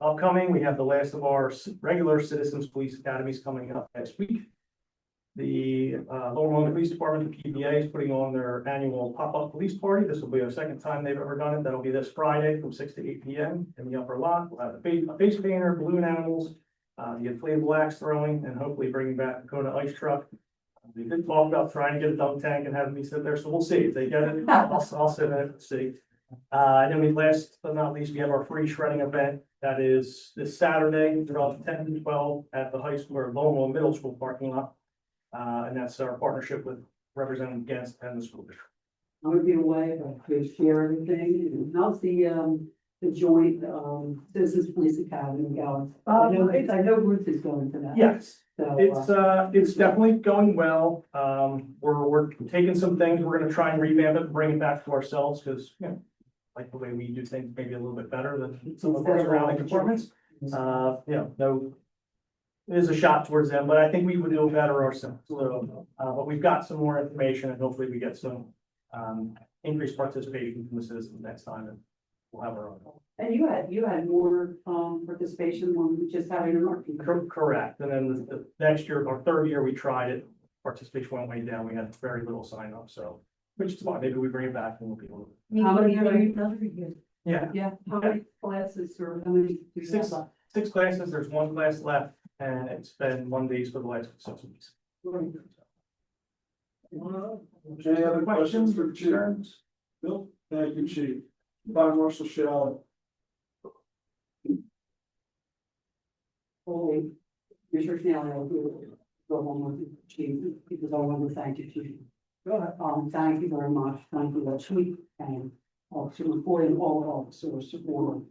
Upcoming, we have the last of our regular Citizens Police Academies coming up next week. The Lower Moreland Police Department, the PBA, is putting on their annual pop-up police party. This will be the second time they've ever done it. That'll be this Friday from 6 to 8 p.m. in the upper lot. We'll have a face painter, balloon animals, the inflatable axe throwing, and hopefully bringing back the Kona ice truck. We did talk about trying to get a dunk tank and having me sit there, so we'll see. If they get it, I'll sit in it and see. And then we last but not least, we have our free shredding event. That is this Saturday from 10 to 12 at the high school or Lowell Middle School parking lot. And that's our partnership with Representative Gantz and the school district. I'm gonna be away, but I could share everything. And how's the joint, Citizens Police Academy going? I know Ruth is going to that. Yes, So, it's definitely going well. We're taking some things, we're gonna try and revamp it, and bring it back to ourselves, because, you know, like the way we do things maybe a little bit better than some of our surrounding departments. No, it is a shot towards them, but I think we would do better ourselves. So, but we've got some more information, and hopefully we get some increased participation from the citizens next time, and we'll have our own. and you had more, participation when we just had it in our. Correct, and then the next year, or third year, we tried it, participation went way down, we had very little sign up, so, which is fine, maybe we bring it back and we'll be able to. How many are you? Yeah, Yeah, how many classes or how many? do you Six. have? 6 classes, there's 1 class left, and it's been 1 day for the last 6 weeks. Any other questions for the chief? Bill, thank you, chief. Fire Marshal Shelley. Holy, Mr. Snell, I'll go home with you, chief, because I want to thank you, chief. Go ahead. Thank you very much. Thank you, chief, and officer reporting all officers for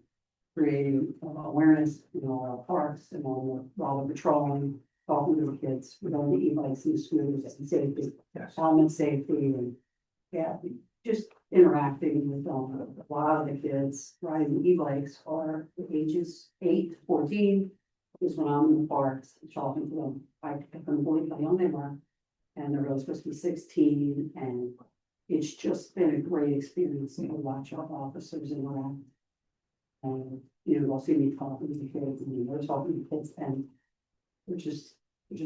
creating awareness in all our parks and all the patrolling, talking to the kids with all the e-bikes and scooters and safety, helmet safety, and yeah, just interacting with a lot of the kids riding e-bikes are the ages 8 to 14. Is when I'm in the parks talking to them. I pick them boys how young they were, and they're really supposed to be 16, and it's just been a great experience to watch our officers interact. And, you know, they'll see me talking to the kids, and they're talking to the kids, and which is. It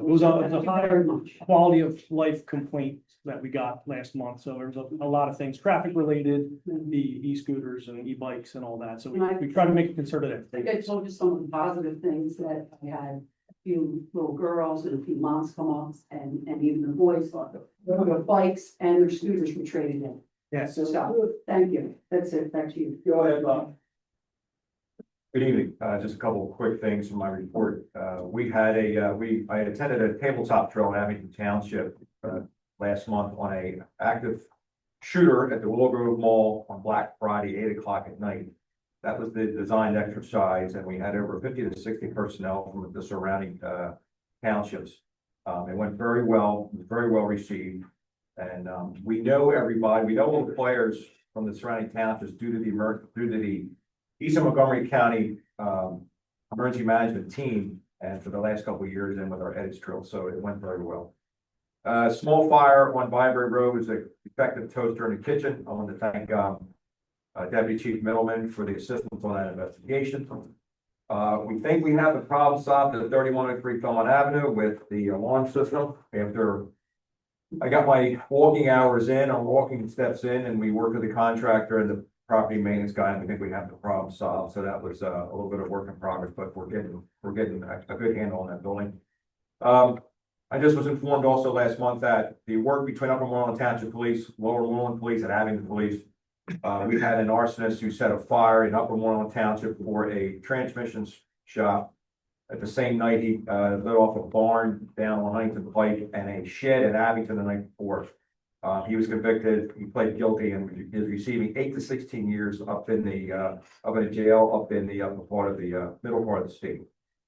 was a higher quality of life complaint that we got last month, so there was a lot of things, traffic related, the e-scooters and e-bikes and all that, so we try to make a concerted effort. I think I told you some of the positive things that I had a few little girls and a few moms come up, and even the boys thought their bikes and their scooters were traded in. Yes. So, thank you. That's it. Back to you. Go ahead, Bob. Good evening. Just a couple of quick things from my report. I attended a tabletop drill in Abington Township last month on a active shooter at the Willow Grove Mall on Black Friday, 8 o'clock at night. That was the designed exercise, and we had over 50 to 60 personnel from the surrounding townships. It went very well, was very well received. And we know everybody, we know all the players from the surrounding townships due to the Eastern Montgomery County Emergency Management Team, and for the last couple of years, and with our edits drill, so it went very well. Small fire on Byberry Road was a defective toaster in the kitchen. I want to thank Deputy Chief Middleman for the assistance on that investigation. We think we have the problem solved at 3103 Belmont Avenue with the alarm system. After I got my walking hours in, our walking steps in, and we worked with the contractor and the property maintenance guy, and we think we have the problem solved. So that was a little bit of work in progress, but we're getting a good handle on that building. I just was informed also last month that the work between Upper Moreland Township Police, Lower Moreland Police, and Abington Police, we had an arsonist who set a fire in Upper Moreland Township for a transmission shop. At the same night, he lit off a barn down on Huntingdon Pike and a shed at Abington the night before. He was convicted, he pled guilty, and is receiving 8 to 16 years up in a jail up in the upper part of the middle part of the state.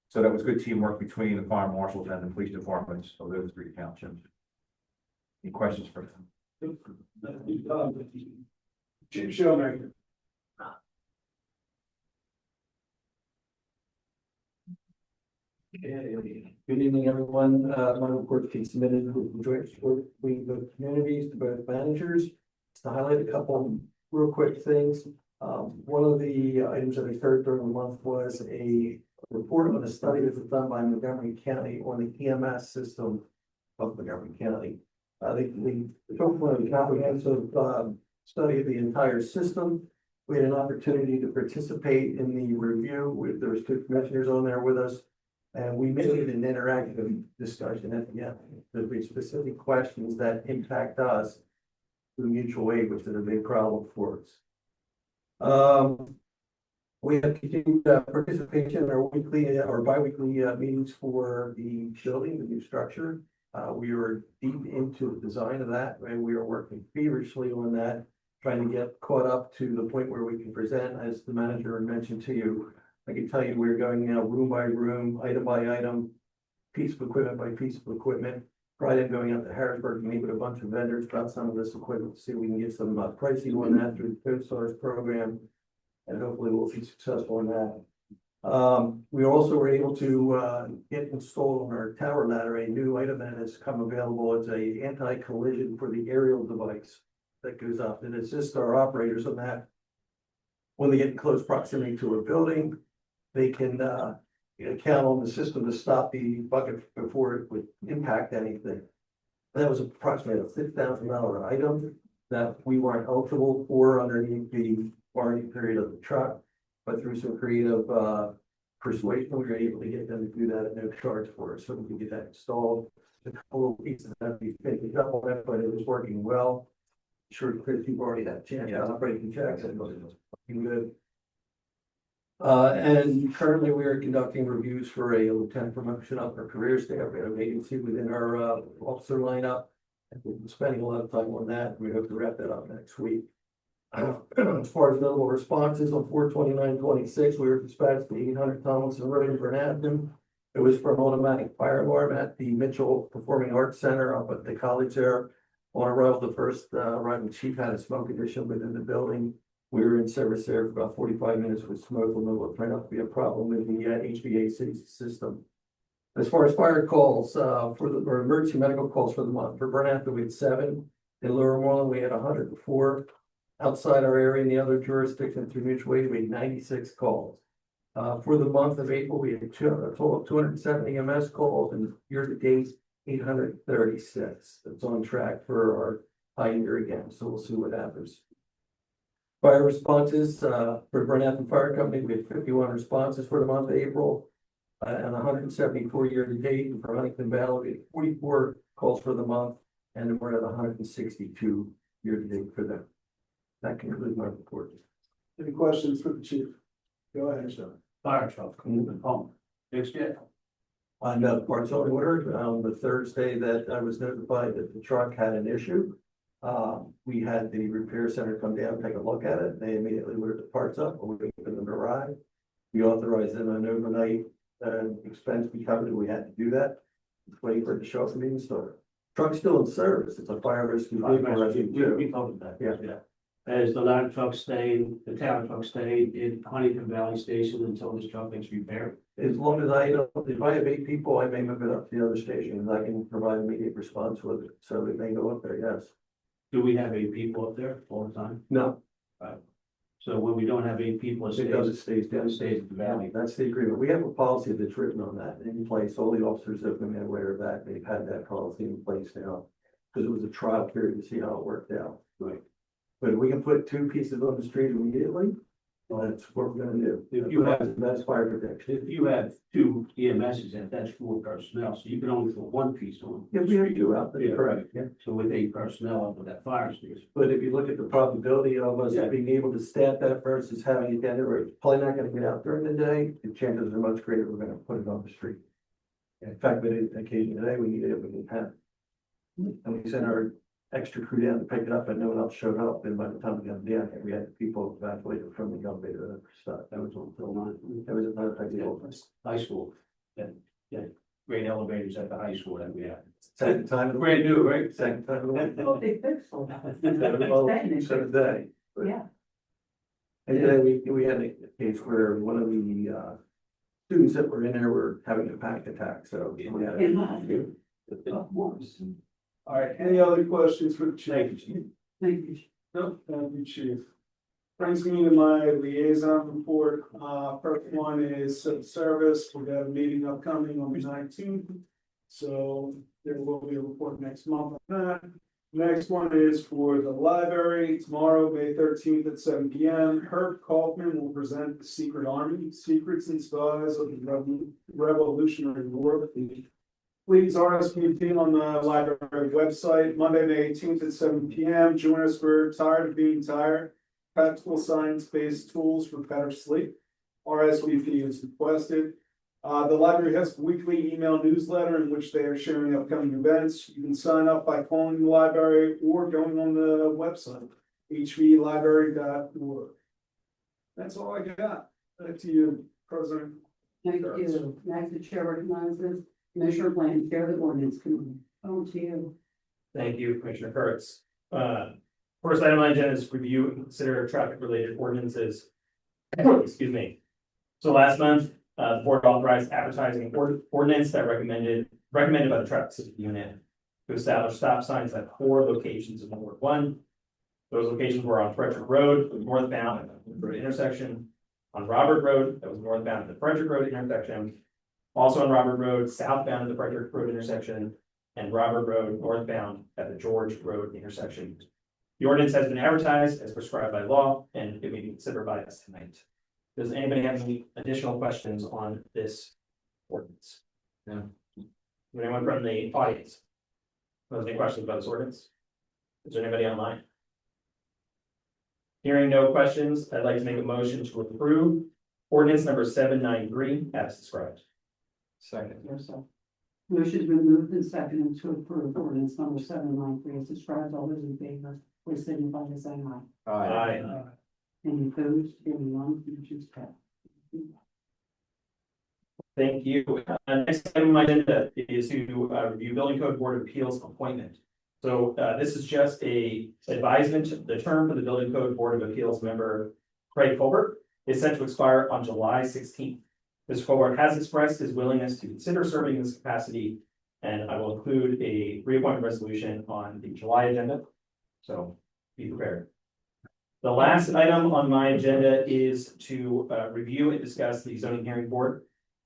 So that was good teamwork between the fire marshals and the police departments of those 3 townships. Any questions for them? Chief Showmaker. Good evening, everyone. My report can be submitted with the joint report between the communities to both managers. To highlight a couple real quick things. One of the items that occurred during the month was a report on a study that was done by Montgomery County on the EMS system of Montgomery County. The took one of the comprehensive study of the entire system. We had an opportunity to participate in the review. There was 2 commissioners on there with us. And we made it an interactive discussion at the end. There'd be specific questions that impact us through mutual aid, which is a big problem for us. We have continued participation in our weekly or bi-weekly meetings for the building, the new structure. We were deep into the design of that, and we are working feverishly on that, trying to get caught up to the point where we can present, as the manager mentioned to you. I can tell you we're going now room by room, item by item, piece of equipment by piece of equipment. Friday, I'm going out to Harrisburg to meet with a bunch of vendors about some of this equipment, to see if we can get some pricing on that through the CoStarz program. And hopefully we'll be successful in that. We also were able to get installed on our tower ladder a new item that has come available. It's a anti-collision for the aerial device that goes up, and assists our operators on that. When they get in close proximity to a building, they can count on the system to stop the bucket before it would impact anything. That was approximately a $6,000 item that we weren't eligible for underneath the warranty period of the truck, but through some creative persuasion, we were able to get them to do that at no charge for us, so we could get that installed. A couple of pieces that we finished up on it, but it was working well. Sure, Chris, you've already had a chance to operate and check, and it was working good. And currently we are conducting reviews for a lieutenant promotion up our career staff. We have a vacancy within our officer lineup. And we've been spending a lot of time on that. We hope to wrap that up next week. As far as notable responses on 4/29/26, we were dispatched to 800 Tomlinson Road in Bernathen. It was for an automatic fire alarm at the Mitchell Performing Arts Center up at the college there. On arrival, the first arriving chief had a smoke addition within the building. We were in service there for about 45 minutes with smoke, and it will turn out to be a problem with the HVAC system. As far as fire calls or emergency medical calls for the month, for Bernathen, we had 7. In Lower Moreland, we had 104. Outside our area in the other jurisdictions through mutual aid, we had 96 calls. For the month of April, we had a total of 270 EMS calls, and year to date, 836. That's on track for our high year again, so we'll see what happens. Fire responses for Bernathen Fire Company, we had 51 responses for the month of April, and 174 year to date. And for Huntingdon Valley, we had 44 calls for the month, and we're at 162 year to date for them. That concludes my report. Any questions for the chief? Go ahead, sir. Fire truck, home. Fixed it. On the parts order, on the Thursday that I was notified that the truck had an issue. We had the repair center come down, take a look at it. They immediately ordered the parts up, and we waited for them to arrive. We authorized them an overnight expense we covered, and we had to do that. Just waiting for it to show up and be installed. Truck's still in service. It's a fire rescue vehicle. We covered that. Yeah. As the ladder truck stayed, the tower truck stayed in Huntingdon Valley Station until this truck gets repaired. As long as if I have 8 people, I may move it up to the other station, and I can provide immediate response with it, so it may go up there, yes. Do we have 8 people up there all the time? No, So when we don't have 8 people, it it does, stays, it stays down. stays at the valley. That's the agreement. We have a policy that's written on that in place. All the officers have been aware of that. They've had that policy in place now. Because it was a trial period to see how it worked out. Right. But we can put 2 pieces on the street immediately. That's what we're gonna do. If you have- That's fire protection. If you have 2 EMSs, that's 4 personnel, so you can only put 1 piece on. If we have to out, that's Yeah. correct, yeah. So with 8 personnel up with that fire station. But if you look at the probability of us Yeah. being able to staff that versus having it down there, we're probably not gonna get out during the day, the chances are much greater we're gonna put it on the street. In fact, we did occasion today, we needed it, we didn't have it. And we sent our extra crew down to pick it up, and no one else showed up, and by the time we got down there, we had people evacuated from the elevator and stuff. That was until 9. That was another type of deal. High school, yeah, great elevators at the high school that we had. Second time. in the Brand new, right? Second time. in the week. Oh, they fixed all that. So did they. But- Yeah. And then we had a case where one of the students that were in there were having a panic attack, so. we had to- All right, any other questions for the chief? Thank you. Thank you. No, thank you, chief. Brings me to my liaison report. First one is civil service. We have a meeting upcoming on the 19th. So there will be a report next month on that. Next one is for the library, tomorrow, May 13th at 7 p.m. Herb Kaufman will present The Secret Army, Secrets and Spies of the Revolutionary War. Please RSVP on the library website, Monday, May 18th at 7 p.m. Join us for Tired of Being Tired, Practical Science-Based Tools for Better Sleep. RSVP is requested. The library has a weekly email newsletter in which they are sharing upcoming events. You can sign up by calling the library or going on the website, hvlibrary.org. That's all I got. Back to you, President. Thank you. Next, the chair recognizes Commissioner Bland, chair of the ordinance committee. Oh, to you. Thank you, Commissioner Kurtz. First item on the agenda is review and consider traffic related ordinances. Excuse me. So last month, the board authorized advertising ordinance that recommended by the traffic safety unit to establish stop signs at 4 locations in Ward 1. Those locations were on Frederick Road, northbound at the Road intersection, on Robert Road, that was northbound at the Frederick Road intersection, also on Robert Road, southbound at the Frederick Road intersection, and Robert Road, northbound at the George Road intersection. The ordinance has been advertised as prescribed by law, and it may be considered by us tonight. Does anybody have any additional questions on this ordinance? No. Anyone from the audience? Has any questions about this ordinance? Is there anybody online? Hearing no questions, I'd like to make a motion to approve ordinance number 793 as described. Second. Motion's been moved and seconded to approve ordinance number 793 as described. All those in favor, please signify by saying aye. Aye. Any opposed? Hearing none, motion's passed. Thank you. Next item on my agenda is to review Building Code Board of Appeals appointment. So this is just a advisement. The term for the Building Code Board of Appeals member, Craig Colbert, is set to expire on July 16th. Mr. Colbert has expressed his willingness to consider serving in this capacity, and I will include a reappointment resolution on the July agenda. So be prepared. The last item on my agenda is to review and discuss the zoning hearing board.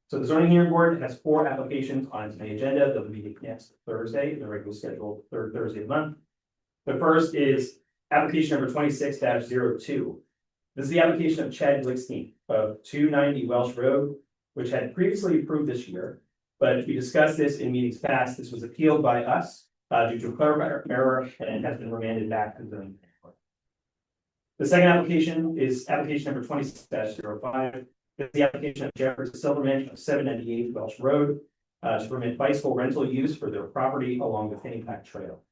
So the zoning hearing board has 4 applications on its May agenda. They'll be next Thursday, the regular scheduled 3rd Thursday of the month. The first is application number 26-02. This is the application of Chad Glickstein of 290 Welsh Road, which had previously approved this year, but we discussed this in meetings past. This was appealed by us due to a clerical error and has been remanded back to the zoning board. The second application is application number 26-05. It's the application of Jeffrey Silverman of 798 Welsh Road to permit bicycle rental use for their property along the Pennypack Trail.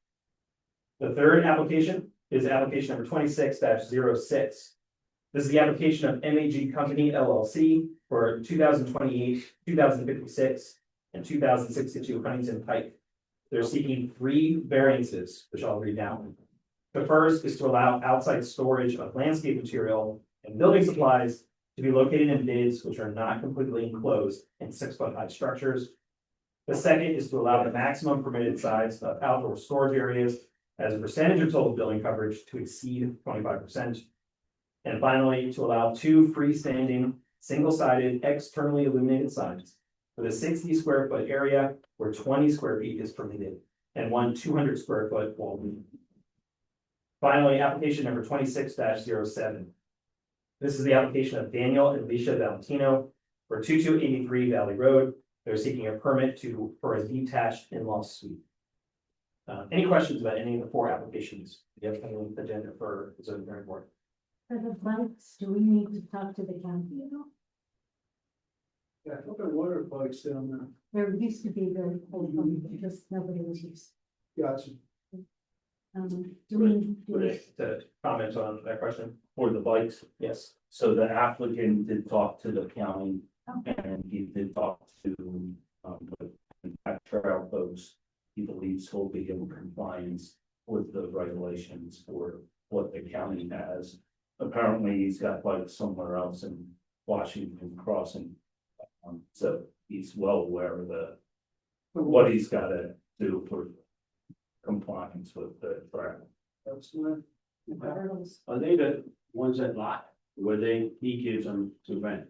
The third application is application number 26-06. This is the application of MAG Company LLC for 2028, 2056, and 2062 Huntingdon Pike. They're seeking 3 variances, which I'll read down. The first is to allow outside storage of landscape material and building supplies to be located in bids which are not completely enclosed in 6-foot-high structures. The second is to allow the maximum permitted size of outdoor storage areas as a percentage of total building coverage to exceed 25%. And finally, to allow 2 freestanding, single-sided, externally illuminated signs with a 60 square foot area where 20 square feet is permitted, and 1 200 square foot wall unit. Finally, application number 26-07. This is the application of Daniel and Alicia Valentino for 2283 Valley Road. They're seeking a permit for a detached in-law suite. Any questions about any of the 4 applications? Do you have any on the agenda for the zoning hearing board? For the bikes, do we need to talk to the county at all? Yeah, I thought there were bikes down there. There used to be very old, just nobody was used. Gotcha. Do we? To comment on that question? For the bikes, Yes. so the applicant did talk to the county and he did talk to the trail folks. He believes he'll be in compliance with the regulations for what the county has. Apparently, he's got bikes somewhere else in Washington Crossing. So he's well aware of what he's got to do for compliance with the travel. That's nice. Are they the ones that lot, where he gives them to rent?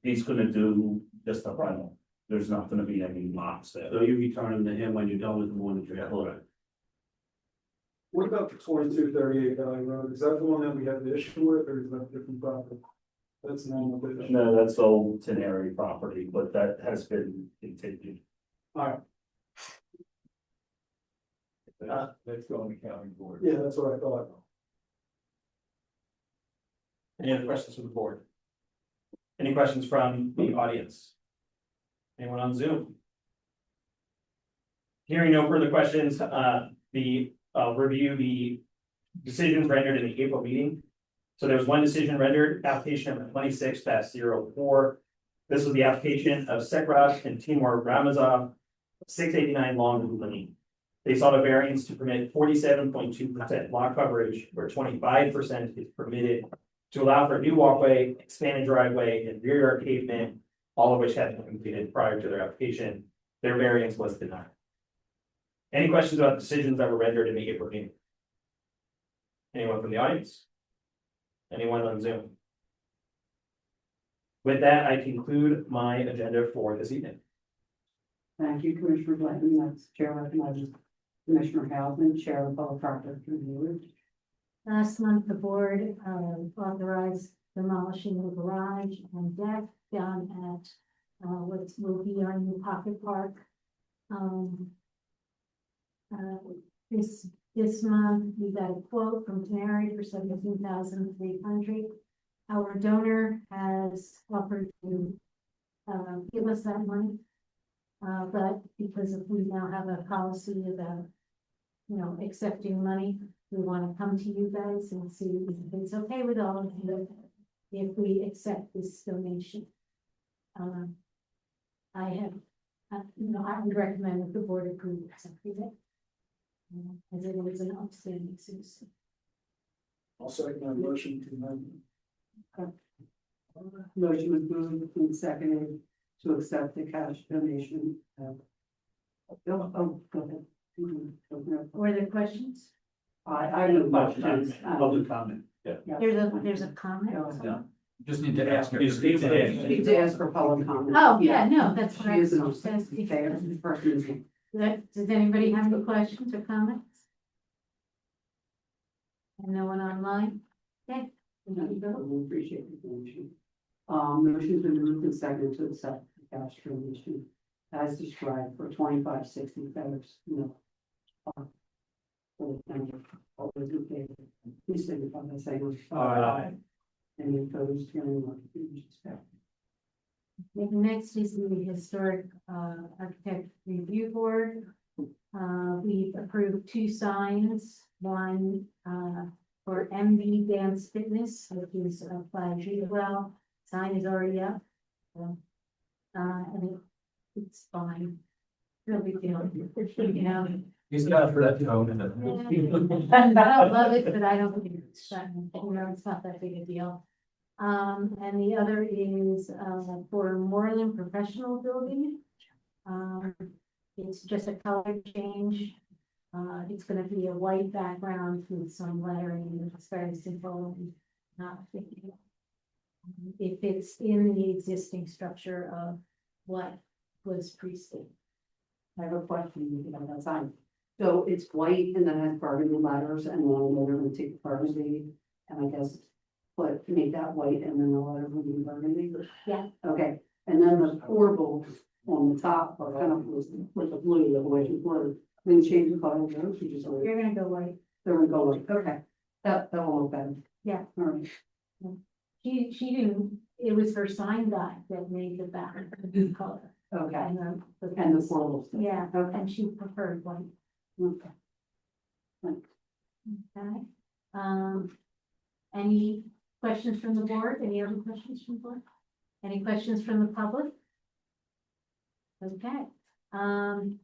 He's gonna do just a rental. There's not gonna be any lots there. So you return them to him when you're done with the morning trip? Correct. What about the 2238 Valley Road? Is that the one that we had the issue with, or is that a different property? That's normal. No, that's old Tenary property, but that has been continued. Alright, Let's go on the county board. yeah, that's what I thought. Any other questions from the board? Any questions from the audience? Anyone on Zoom? Hearing no further questions, review the decisions rendered in the April meeting. So there was one decision rendered, application number 26-04. This was the application of Sekraj and Timur Ramazov, 689 Long Lane. They sought a variance to permit 47.2% lot coverage, where 25% is permitted, to allow for a new walkway, expanded driveway, and rear yard pavement, all of which had been completed prior to their application. Their variance was denied. Any questions about decisions that were rendered in the April meeting? Anyone from the audience? Anyone on Zoom? With that, I conclude my agenda for this evening. Thank you, Commissioner Blanton. That's Chair recognizes Commissioner Hausman, Chair of the Public Property Review. Last month, the board authorized demolishing the garage and deck down at what will be our new pocket park. This month, we got a quote from Canary for $17,300. Our donor has offered to give us that money. But because if we now have a policy about, accepting money, we want to come to you guys and see if it's okay with all of you if we accept this donation. I would recommend that the board approve accepting it. As it was an outstanding citizen. I'll second my motion to amend. Motion was moved and seconded to accept the cash donation. Go ahead. Were there questions? I have no questions. Public comment. There's a comment? No. Just need to ask her. You just need to ask. You need to ask for public comment. Oh, yeah, no, that's what She I is an was upset fair. This person is- Does anybody have any questions or comments? And no one online? Okay. We appreciate the donation. Motion's been moved and seconded to accept the cash donation as described for 2560 Feathers. All those in favor, please signify by saying aye. Any opposed, hearing none. Next is the Historic Architect Review Board. We've approved 2 signs, one for MV Dance Fitness, which is by Well. Sign is already up. And it's fine. No big deal. He's got for that tone. I don't love it, but I don't think it's, it's not that big a deal. And the other is for Moreland Professional Building. It's just a color change. It's gonna be a white background with some lettering. It's very simple and not big. It fits in the existing structure of what was pre-stated. I have a question about that sign. So it's white and then has burgundy letters and then they're gonna take burgundy and I guess make that white and then the letter will be burgundy. Yeah. Okay, and then the corbels on the top are kind of with the blue, the white and blue. Then change the color of those, you just. You're gonna go white. They're gonna go white, okay. That will look better. Yeah. All right. She didn't, it was her sign guy that made the back blue color. Okay. And And the corbels. Yeah, Okay. and she preferred white. Okay. Thanks. Okay. Any questions from the board? Any other questions from the board? Any questions from the public? Okay. And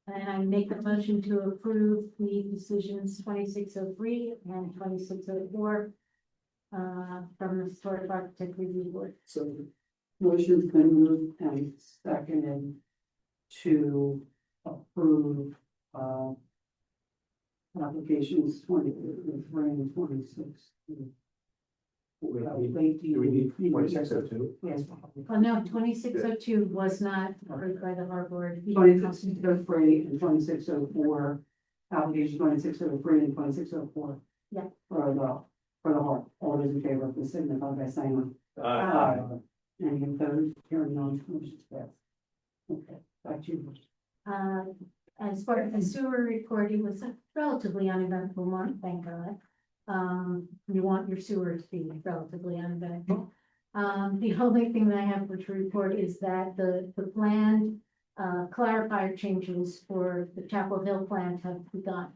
I make a motion to approve the decisions 2603 and 2604 from the Historic Architect Review Board. So motion's been moved and seconded to approve applications 23 and 26. Do we need 2602? Yes. Oh, no, 2602 was not approved by the harbor board. 2603 and 2604 application 2603 and 2604. Yeah. For the heart, all those in favor, please signify by saying aye. Any opposed, hearing none, motion's passed. Okay, back to you. As far as the sewer report, it was a relatively uneventful month, thank God. You want your sewer to be relatively uneventful. The only thing that I have to report is that the planned clarifier changes for the Chapel Hill plant have begun.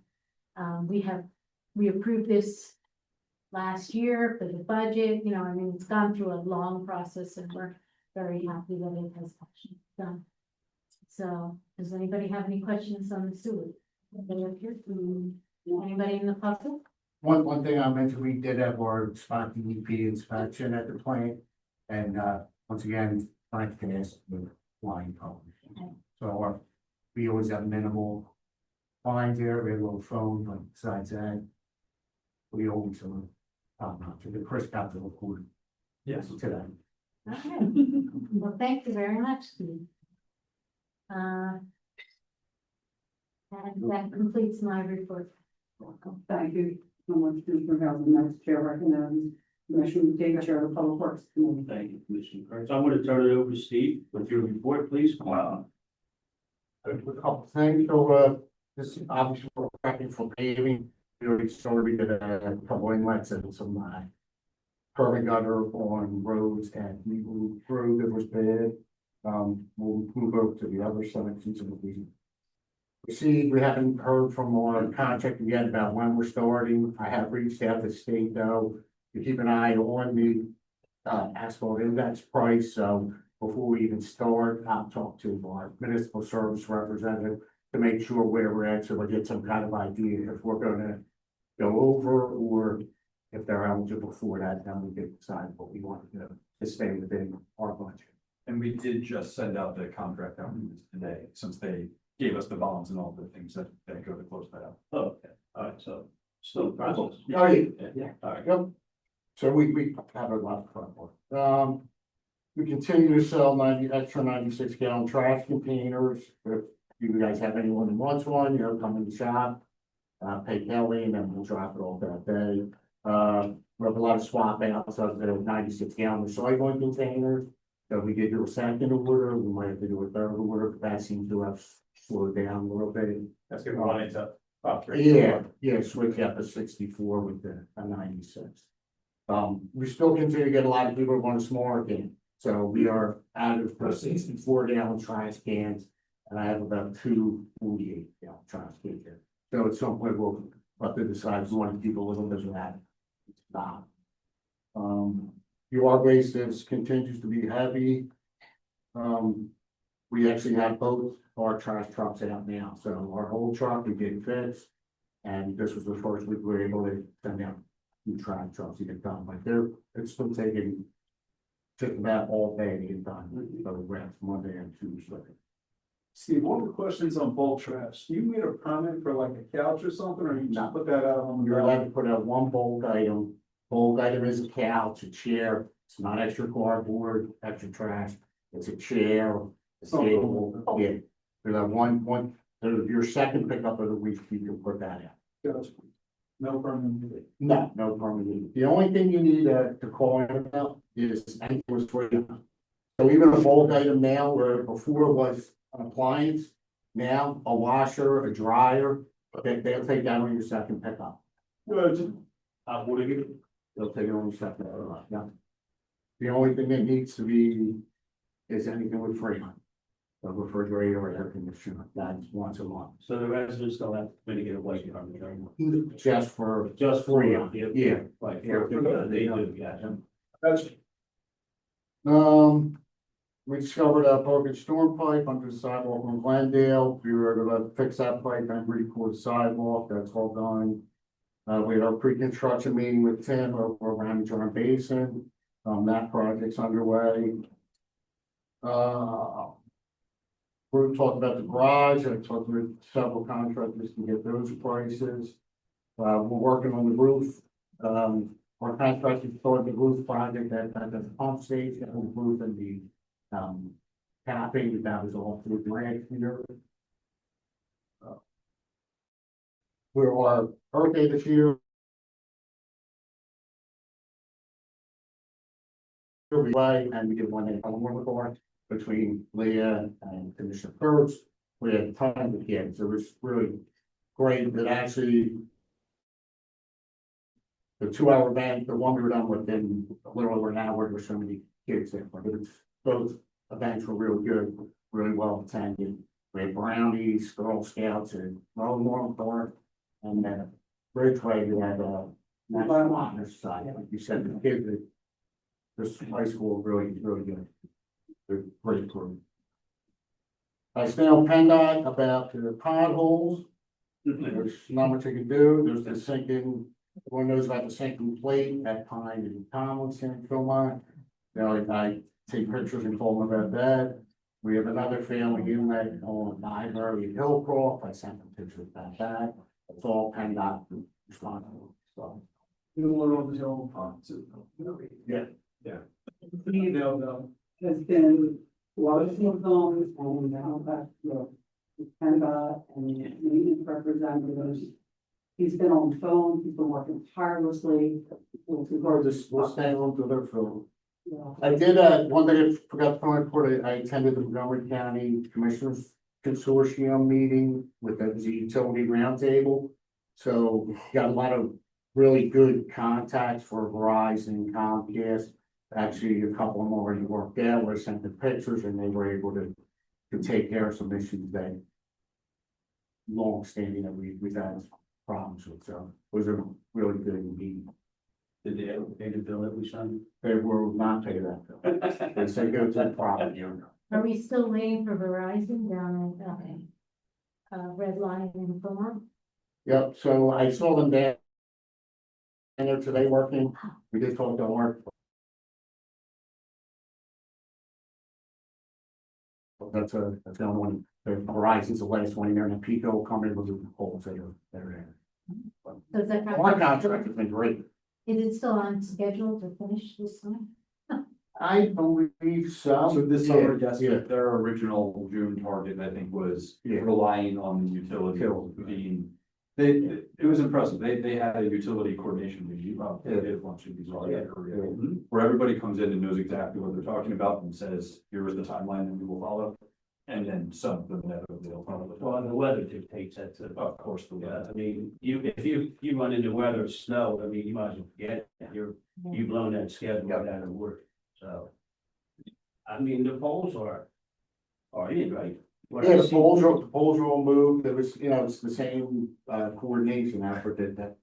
We approved this last year for the budget, I mean, it's gone through a long process and we're very happy that it has actually done. So, does anybody have any questions on the sewer? Anybody in the public? One thing I mentioned, we did have our spot DEP inspection at the plant, and once again, Frank passed the flying colors. So we always have minimal fines here, we have a little phone, but besides that, we always have top notch. Chris got the report. Yes. Today. Okay, well, thank you very much, Steve. And that completes my report. Welcome. Thank you. Someone to bring out the next chair recognizes Commissioner Davis, Chair of the Public Works Committee. Thank you, Commissioner Kurtz. I'm going to turn it over to Steve with your report, please. A couple things, so this is obviously we're prepping for paving. We already started, we did a couple inlets and some curb and gutter on roads and Eagle Road that was bad. We'll move over to the other sections of the proceed. We haven't heard from our contractor yet about when we're starting. I have reached out to the state though to keep an eye on the asphalt index price. So before we even start, I'll talk to our municipal service representative to make sure where we're at, so we get some kind of idea if we're gonna go over or if they're eligible for that, then we can decide what we want to do to stay within our budget. And we did just send out the contract out today, since they gave us the bonds and all the things that go to close that out. Oh, okay, all right, so still process. Oh, yeah. Yeah, all right. Yep. So we have a lot of fun. We continue to sell extra 96-gallon trash containers. If you guys have anyone who wants one, come in the shop, pay Kelly, and then we'll drop it all that day. We have a lot of swap outs of the 96-gallon recycling containers. So we did do a second order, we might have to do a third order, but that seems to have slowed down a little bit. That's gonna run into about Yeah, switch out to 64 with the 96. We still continue to get a lot of people who want a smaller can. So we are out of the 64-gallon trash cans, and I have about 2 48-gallon trash cans here. So at some point we'll have to decide if we want to keep a little bit of that. Stop. Our waste continues to be heavy. We actually have both our trash trucks out now. So our whole truck we did fix, and this was the first week we were able to send out 2 trash trucks to get done. But it's still taking just about all day to get done. So we have Monday and Tuesday. Steve, one of the questions on bulk trash, you made a permit for like a couch or something, or you just put that out on the You're ground? allowed to put out one bulk item. Bulk item is a couch, a chair. It's not extra cardboard, extra trash. It's a chair, a table. Yeah. There's that one, your second pickup of the week, you can put that out. Gotcha. No permit. No permit needed. The only thing you need to call in about is anything was free. So even a bulk item now, where before was an appliance, now a washer, a dryer, they'll take that on your second pickup. Gotcha. What do you? They'll take it on your second pickup, yeah. The only thing that needs to be is anything with freon. A refrigerator or air conditioner, that's once a month. So the residents don't have to mitigate a waste permit anymore. Just for Freon. Yeah. Like, they do, yeah. Gotcha. We discovered a broken storm pipe under the sidewalk on Glendale. We were able to fix that pipe and re-pour the sidewalk. That's all done. We had our pre-construction meeting with Tim over around John Basin. That project's underway. We talked about the garage. I talked with several contractors to get those prices. We're working on the roof. Our contractor started the roof project at the pump station, the roof and the capping. That was all through grant here. for our birthday this year. Right, and we did one in Elmore between Leah and Commissioner Kurtz. We had tons of kids. It was really great. That actually the 2 hour event, the one we were done with in a little over an hour, there were so many kids there. But it's, both events were really good, really well attended. We had brownies, Girl Scouts, and Moreland Township, and then Bridgeway, we had National Honor Society. Like you said, the kids, this high school really good. They're great group. I stay on PennDOT about the potholes. There's not much I can do. There's the sinking, everyone knows about the sinking plate at Pine and Tomlinson, Philmont. You know, I take pictures and told them about that. We have another family inlet on Library and Hillcroft. I sent them pictures about that. It's all PennDOT responsible, so. You want on the hill ponds. Yeah. Email though, has been a lot of things on and now that, PennDOT and maintenance representatives. He's been on the phone, he's been working tirelessly. Or just, we'll stay on to their film. Yeah. I did, one thing I forgot to point out, I attended the Montgomery County Commissioners Consortium meeting with the utility roundtable. So got a lot of really good contacts for Verizon, Comcast. Actually, a couple of them already worked out, where I sent the pictures and they were able to take care of some issues that long standing that we've had problems with. So it was a really good meeting. Did they ever pay the bill that we signed? They will not pay that bill. They say go to the property owner. Are we still waiting for Verizon down at, Red Line in Vermont? Yep, so I saw them there. And they're today working. We did talk to Art. That's the only one. The Verizon's the last one in there, and the Pico will come in with the poles that are there. Does that have? Our contract has been great. Is it still on schedule to finish this time? I believe so. So this summer, Yeah, yes, yeah. their original June target, I think, was Yeah. relying on the utility being. It was impressive. They had a utility coordination meeting, they did a bunch of these all area, where everybody comes in and knows exactly what they're talking about and says, here is the timeline that we will follow. And then some of them they'll follow. Well, the weather dictates that too. Of course, the Yeah, weather. I mean, if you run into weather, snow, I mean, you might as well forget it. You've blown that schedule out of work, so. I mean, the poles are in, right? What I Yeah, the see- poles are all moved. It was, it's the same coordination effort that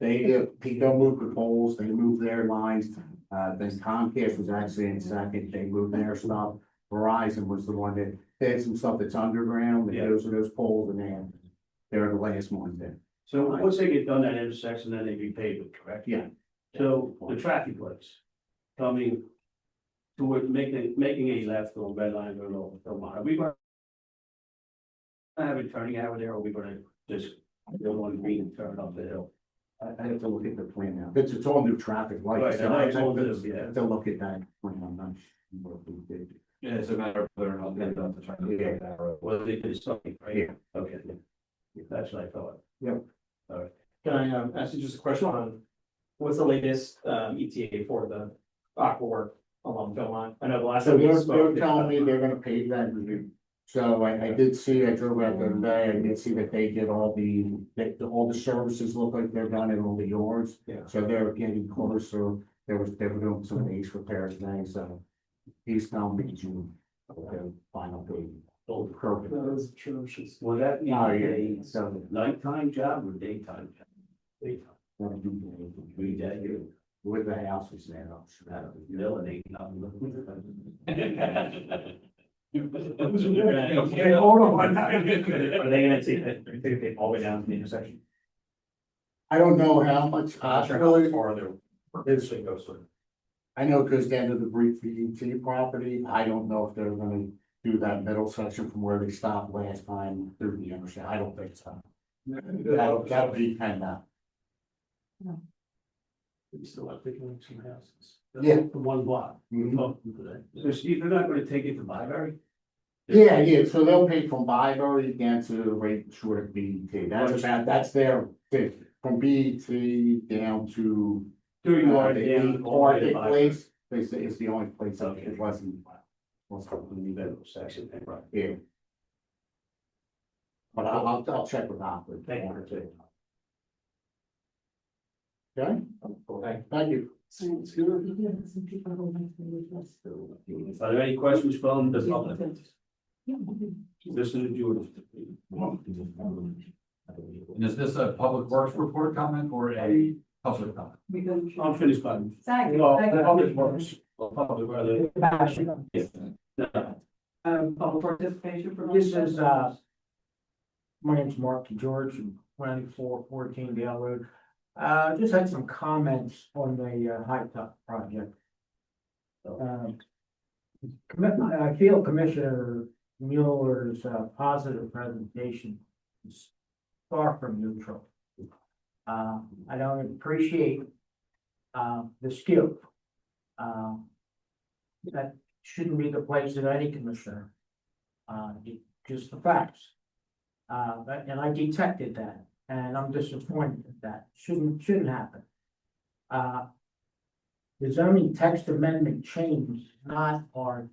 they, Pico moved the poles, they moved their lines. Then Comcast was actually in second, they moved their stuff. Verizon was the one that had some stuff that's underground, that goes to those poles, and then they're the last ones there. So once they get done that intersection, then they repave it, correct? Yeah. So the traffic lights coming toward making a left on Red Line going over Philmont, are we going to have it turning out there, or are we gonna just go on green and turn up the hill? I have to look at the plan now. It's all new traffic lights. Right, So I know I it's all have new, yeah. to look at that plan. I'm not sure what we did. Yeah, it's a matter of whether or not they're done to try to get that road. Well, they did something, right? Yeah. Okay, that's what I thought. Yep. All right. Can I ask you just a question on what's the latest ETA for the aqua work along Philmont? I know the last So time we they're spoke. telling me they're gonna pave that review. So I did see, I drove out there today, I did see that they did all the services look like they're done in all the yards. Yeah. So they're getting closer. They were doing some base repairs today, so he's telling me June. Okay, final paving. Oh, perfect. That was atrocious. Will that be Oh, a yeah, so. nighttime job or daytime job? Daytime. Read that here. With the houses there. Mill and ain't nothing. Okay, hold on. Are they gonna take it all the way down to the intersection? I don't know how much. Really, Or they're. It's- It goes through. I know it goes down to the Brief VUT property. I don't know if they're gonna do that middle section from where they stopped last time through the intersection. I don't think so. That'll be PennDOT. We still have to go to some houses. Yeah. The one block. Mhm. So Steve, they're not gonna take it to Library? Yeah, so they'll pay from Byberry down to right short of BET. That's their fifth, from BET down to. Do you want the it down? eight Arctic place, it's the only place that it wasn't. In the middle section, right? Yeah. But I'll check with Alfred. Thank you. Okay? Thank you. Are there any questions from the public? Listen to Judith. And is this a public works report comment or a public comment? Unfinished button. Thank you. Well, Thank you. public works, or public, rather. Public participation from. This is, my name's Mark George, 2414 Dale Road. Just had some comments on the Hightop project. I feel Commissioner Mueller's positive presentation is far from neutral. I don't appreciate the skill. That shouldn't be the place of any commissioner. Just the facts. And I detected that, and I'm disappointed at that. Shouldn't happen. The zoning text amendment change is not our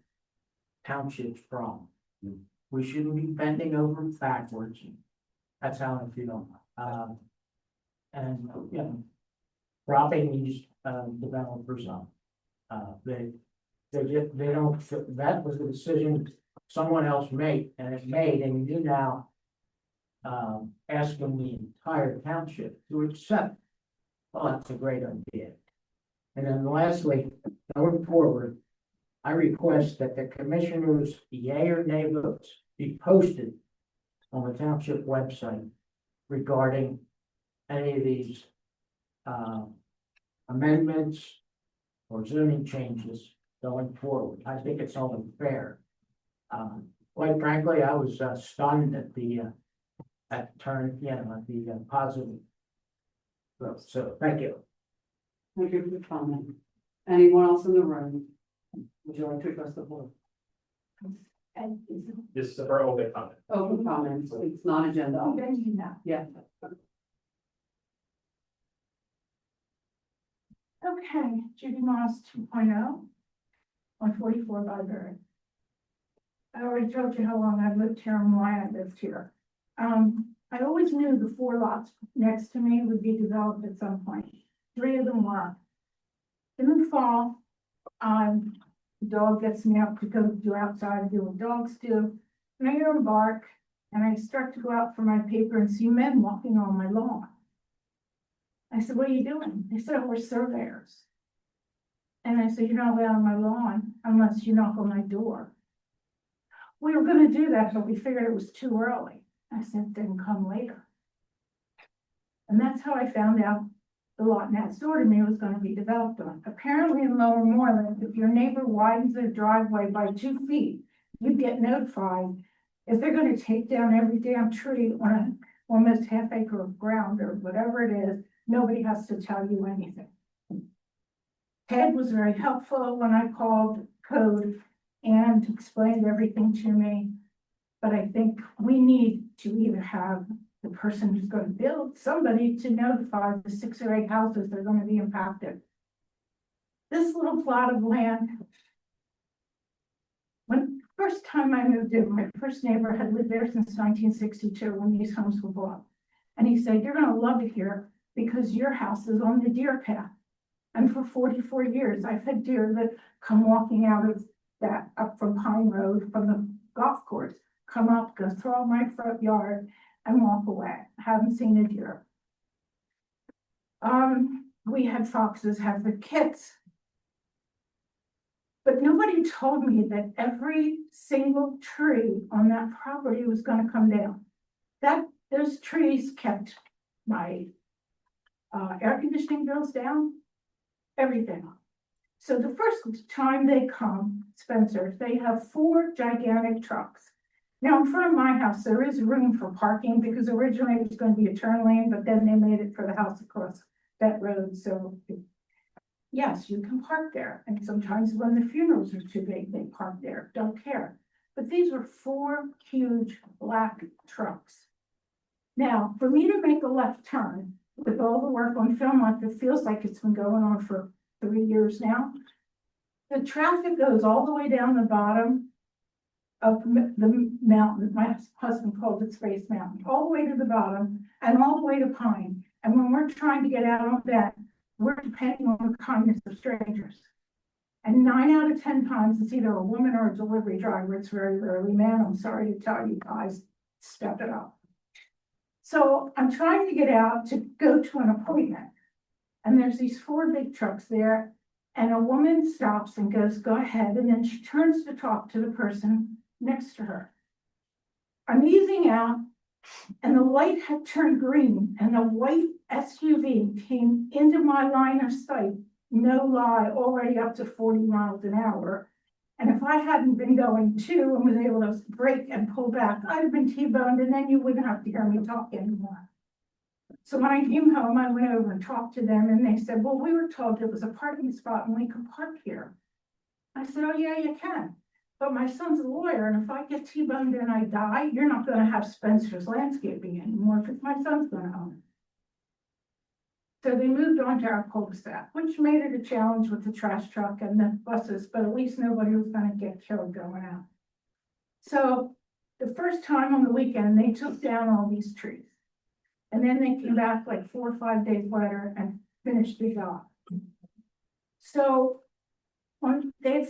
township's problem. We shouldn't be bending over backwards. That's how I feel. And, you know, dropping these developers on. They don't, that was a decision someone else made, and you now asking the entire township to accept. Well, that's a great idea. And then lastly, going forward, I request that the commissioners' yea or nay votes be posted on the township website regarding any of these amendments or zoning changes going forward. I think it's only fair. Quite frankly, I was stunned at the positive. So, thank you. Thank you for the comment. Anyone else in the room? Would you like to address the board? This is for open comment. Open comments, it's not agenda. Yeah. Okay, Judy Moss 2.0, 144 Byberry. I already told you how long I've lived here and why I lived here. I always knew the 4 lots next to me would be developed at some point. 3 of them were. In the fall, the dog gets me up to go do outside and do what dogs do. And I hear him bark, and I start to go out for my paper and see men walking on my lawn. I said, "What are you doing?" They said, "Oh, we're surveyors." And I said, "You're not allowed on my lawn unless you knock on my door." We were gonna do that, but we figured it was too early. I said, "Then come later." And that's how I found out the lot next door to me was gonna be developed on. Apparently in Lower Moreland, if your neighbor widens their driveway by 2 feet, you get notified. If they're gonna take down every damn tree on a almost half acre of ground or whatever it is, nobody has to tell you anything. Ted was very helpful when I called code and explained everything to me. But I think we need to either have the person who's going to build somebody to notify the 6 or 8 houses that are going to be impacted. This little plot of land, when first time I moved in, my first neighbor had lived there since 1962 when these homes were bought. And he said, "You're going to love it here because your house is on the deer path." And for 44 years, I've had deer that come walking out of that, up from Pine Road, from the golf course, come up, go through my front yard and walk away. I haven't seen a deer. We had foxes have the kits. But nobody told me that every single tree on that property was going to come down. Those trees kept my air conditioning bills down, everything. So the first time they come, Spencer, they have 4 gigantic trucks. Now in front of my house, there is room for parking because originally it was going to be a turn lane, but then they made it for the house across that road. So yes, you can park there. And sometimes when the funerals are too big, they park there, don't care. but these were 4 huge black trucks. Now, for me to make a left turn with all the work on Philmont, it feels like it's been going on for 3 years now. The traffic goes all the way down the bottom of the mountain. My husband called it Space Mountain, all the way to the bottom and all the way to Pine. And when we're trying to get out on that, we're depending on the kindness of strangers. And 9 out of 10 times, it's either a woman or a delivery driver. It's very rarely man. I'm sorry to tell you guys, step it up. So I'm trying to get out to go to an appointment. And there's these 4 big trucks there. And a woman stops and goes, go ahead. And then she turns to talk to the person next to her. I'm easing out, and the light had turned green, and a white SUV came into my line of sight, no lie, already up to 40 miles an hour. And if I hadn't been going 2 and was able to brake and pull back, I'd have been T-boned, and then you wouldn't have to hear me talk anymore. So when I came home, I went over and talked to them, and they said, well, we were told there was a parking spot and we could park here. I said, oh yeah, you can. But my son's a lawyer, and if I get T-boned and I die, you're not going to have Spencer's Landscaping anymore because my son's going to own it. So they moved on to our cul-de-sac, which made it a challenge with the trash truck and the buses, but at least nobody was going to get killed going out. So the first time on the weekend, they took down all these trees. And then they came back like 4 or 5 days later and finished the job. So when they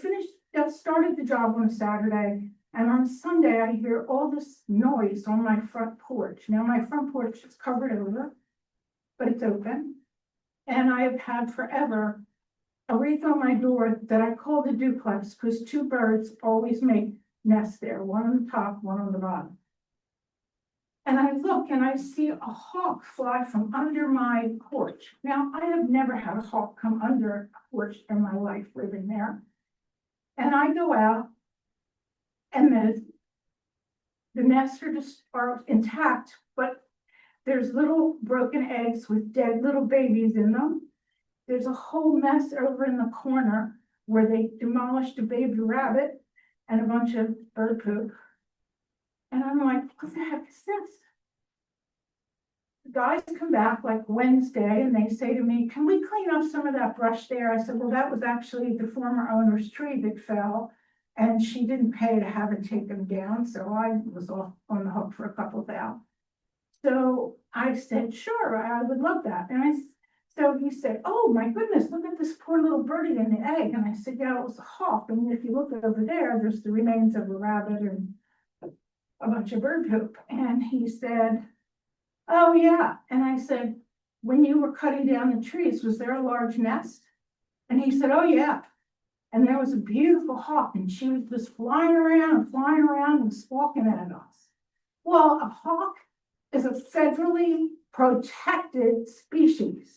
had started the job on a Saturday, and on Sunday I hear all this noise on my front porch. Now my front porch is covered over, but it's open. And I have had forever a wreath on my door that I call the duplex because 2 birds always make nests there, one on the top, one on the bottom. And I look and I see a hawk fly from under my porch. Now, I have never had a hawk come under a porch in my life living there. And I go out, and the nests are intact, but there's little broken eggs with dead little babies in them. There's a whole mess over in the corner where they demolished a baby rabbit and a bunch of bird poop. And I'm like, what the heck is this? The guys come back like Wednesday and they say to me, can we clean up some of that brush there? I said, well, that was actually the former owner's tree that fell and she didn't pay to have it taken down. So I was off on the hook for a couple of hours. So I said, sure, I would love that. So he said, oh my goodness, look at this poor little birdie in the egg. And I said, yeah, it was a hawk. And if you look over there, there's the remains of a rabbit and a bunch of bird poop. And he said, oh yeah. And I said, when you were cutting down the trees, was there a large nest? And he said, oh yeah. And there was a beautiful hawk and she was just flying around and squawking at us. Well, a hawk is a federally protected species.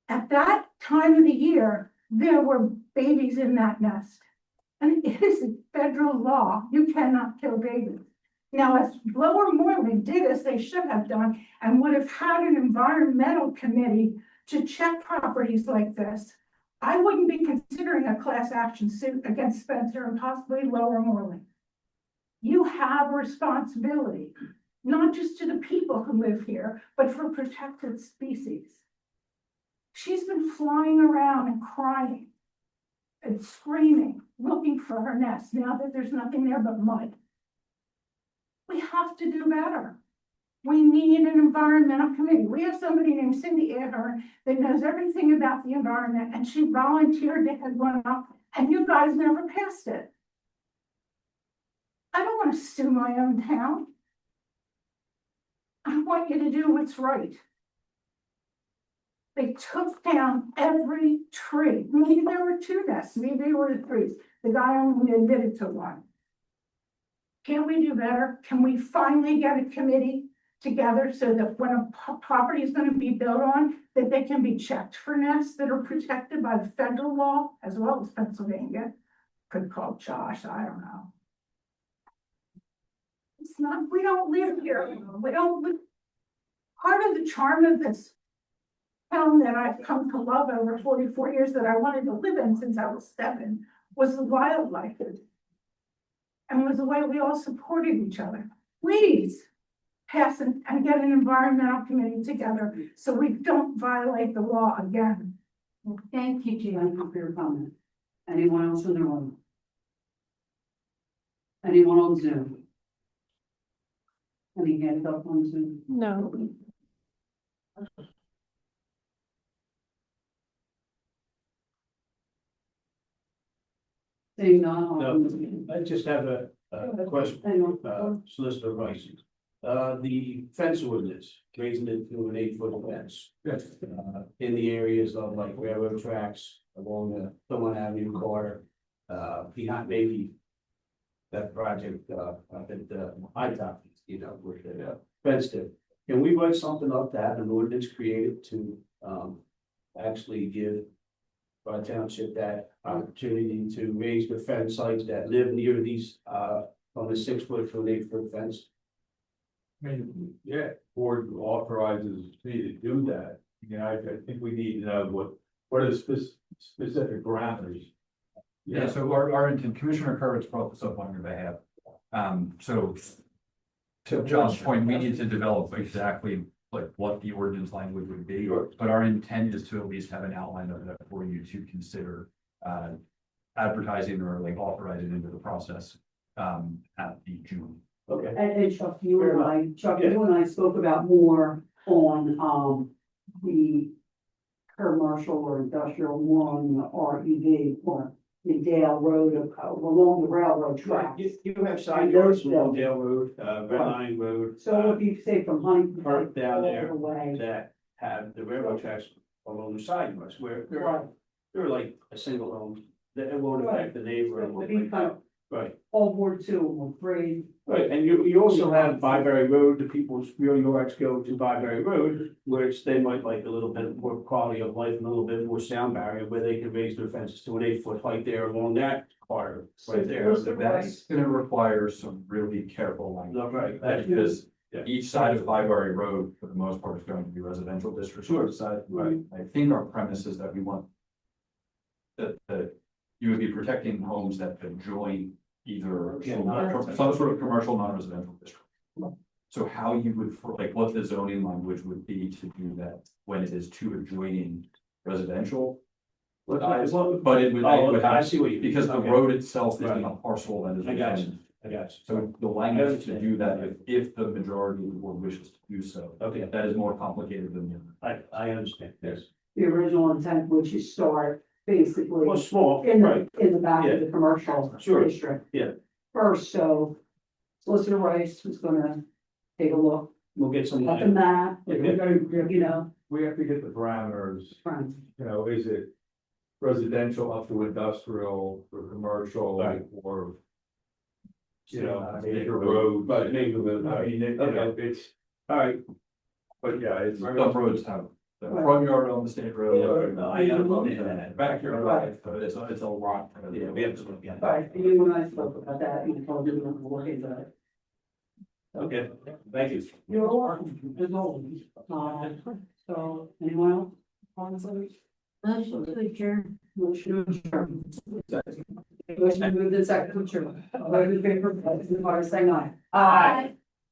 At that time of the year, there were babies in that nest. And it is a federal law. You cannot kill babies. Now, if Lower Moreland did as they should have done and would have had an environmental committee to check properties like this, I wouldn't be considering a class action suit against Spencer and possibly Lower Moreland. You have a responsibility, not just to the people who live here, but for protected species. She's been flying around and crying and screaming, looking for her nest now that there's nothing there but mud. We have to do better. We need an environmental committee. We have somebody named Cindy Ahern that knows everything about the environment, and she volunteered to head one up, and you guys never passed it. I don't want to sue my own town. I want you to do what's right. They took down every tree. Maybe there were 2 nests, maybe there were 3. The guy only admitted to 1. Can we do better? Can we finally get a committee together so that when a property is going to be built on, that they can be checked for nests that are protected by the federal law as well as Pennsylvania? Could call Josh, I don't know. It's not, we don't live here. We don't live. Part of the charm of this town that I've come to love over 44 years that I wanted to live in since I was 7 was the wildlife. and was the way we all supported each other. Please pass and get an environmental committee together so we don't violate the law again. Thank you, Jean, for your comment. Anyone else in the room? Anyone on Zoom? Any hands up on Zoom? No. Seeing none. No, I just have a question, Hang on. Solicitor Rice. The fence ordinance, raising it to an 8-foot fence. In the areas of like railroad tracks along the Philmont Avenue corridor, behind maybe that project, up at Hightop, you know, where the fenced it. Can we write something up that an ordinance created to, actually give our township that opportunity to raise the fence sites that live near these, from a 6-foot to an 8-foot fence? I mean, yeah, board authorizes me to do that. You know, I think we need to know what are the specific parameters. Yeah, so our intent, Commissioner Kurtz brought this up on your behalf. So to John's point, we need to develop exactly like what the ordinance language would be, but our intent is to at least have an outline of that for you to consider advertising or like authorizing into the process at the June. Okay. And Chuck, you and I spoke about more on, the commercial or industrial, more on the REV or the Dale Road along the railroad tracks. You have side yards along Dale Road, Red Line Road. So if you say from Huntingdon Park down all there the way, that have the railroad tracks along the side yards where Right. they're like a single home, that it won't affect the neighbor. So it'd be kind of Right, all Ward 2, I'm afraid. right, and you also have Byberry Road, the people's real yards go to Byberry Road, which they might like a little bit more quality of life and a little bit more sound barrier, where they can raise their fences to an 8-foot height there along that part, right there. That's gonna require some really careful language. No, right, Because Yeah. each side of Byberry Road, for the most part, is going to be residential district. Sure. Side, right, I think our premise is that we want that you would be protecting homes that adjoin either some sort of commercial, non-residential district. So how you would, like, what the zoning language would be to do that when it is two adjoining residential. But it would I have, see what you. because the okay. road itself is in Right. a parcel that is. I got you, within. I got you. So the language to do that, if the majority of the board wishes to do so, Okay, that is more complicated than the I understand, yes. The original intent was to start basically Well, small, in right, the back of the commercial Sure. district. Yeah. First, so Solicitor Rice was gonna take a look we'll get some. at the map, Yeah, we you know, have to get the parameters, from you know, is it residential up to industrial or commercial Right. or you know, Major major road. road, Right, neighborhood, I mean, you know, it's, all right. but yeah, it's. Some roads have the front yard on the state road. I understand that. Backyard, Right. it's a lot. Yeah, we have to look at it. Right, and you and I spoke about that, you told me to look into it. Okay, thank you. You're welcome, as always. So, anyone else? Motion to adjourn. Motion to adjourn. Motion moved in second to adjourn. All those in favor, please, saying aye. Aye.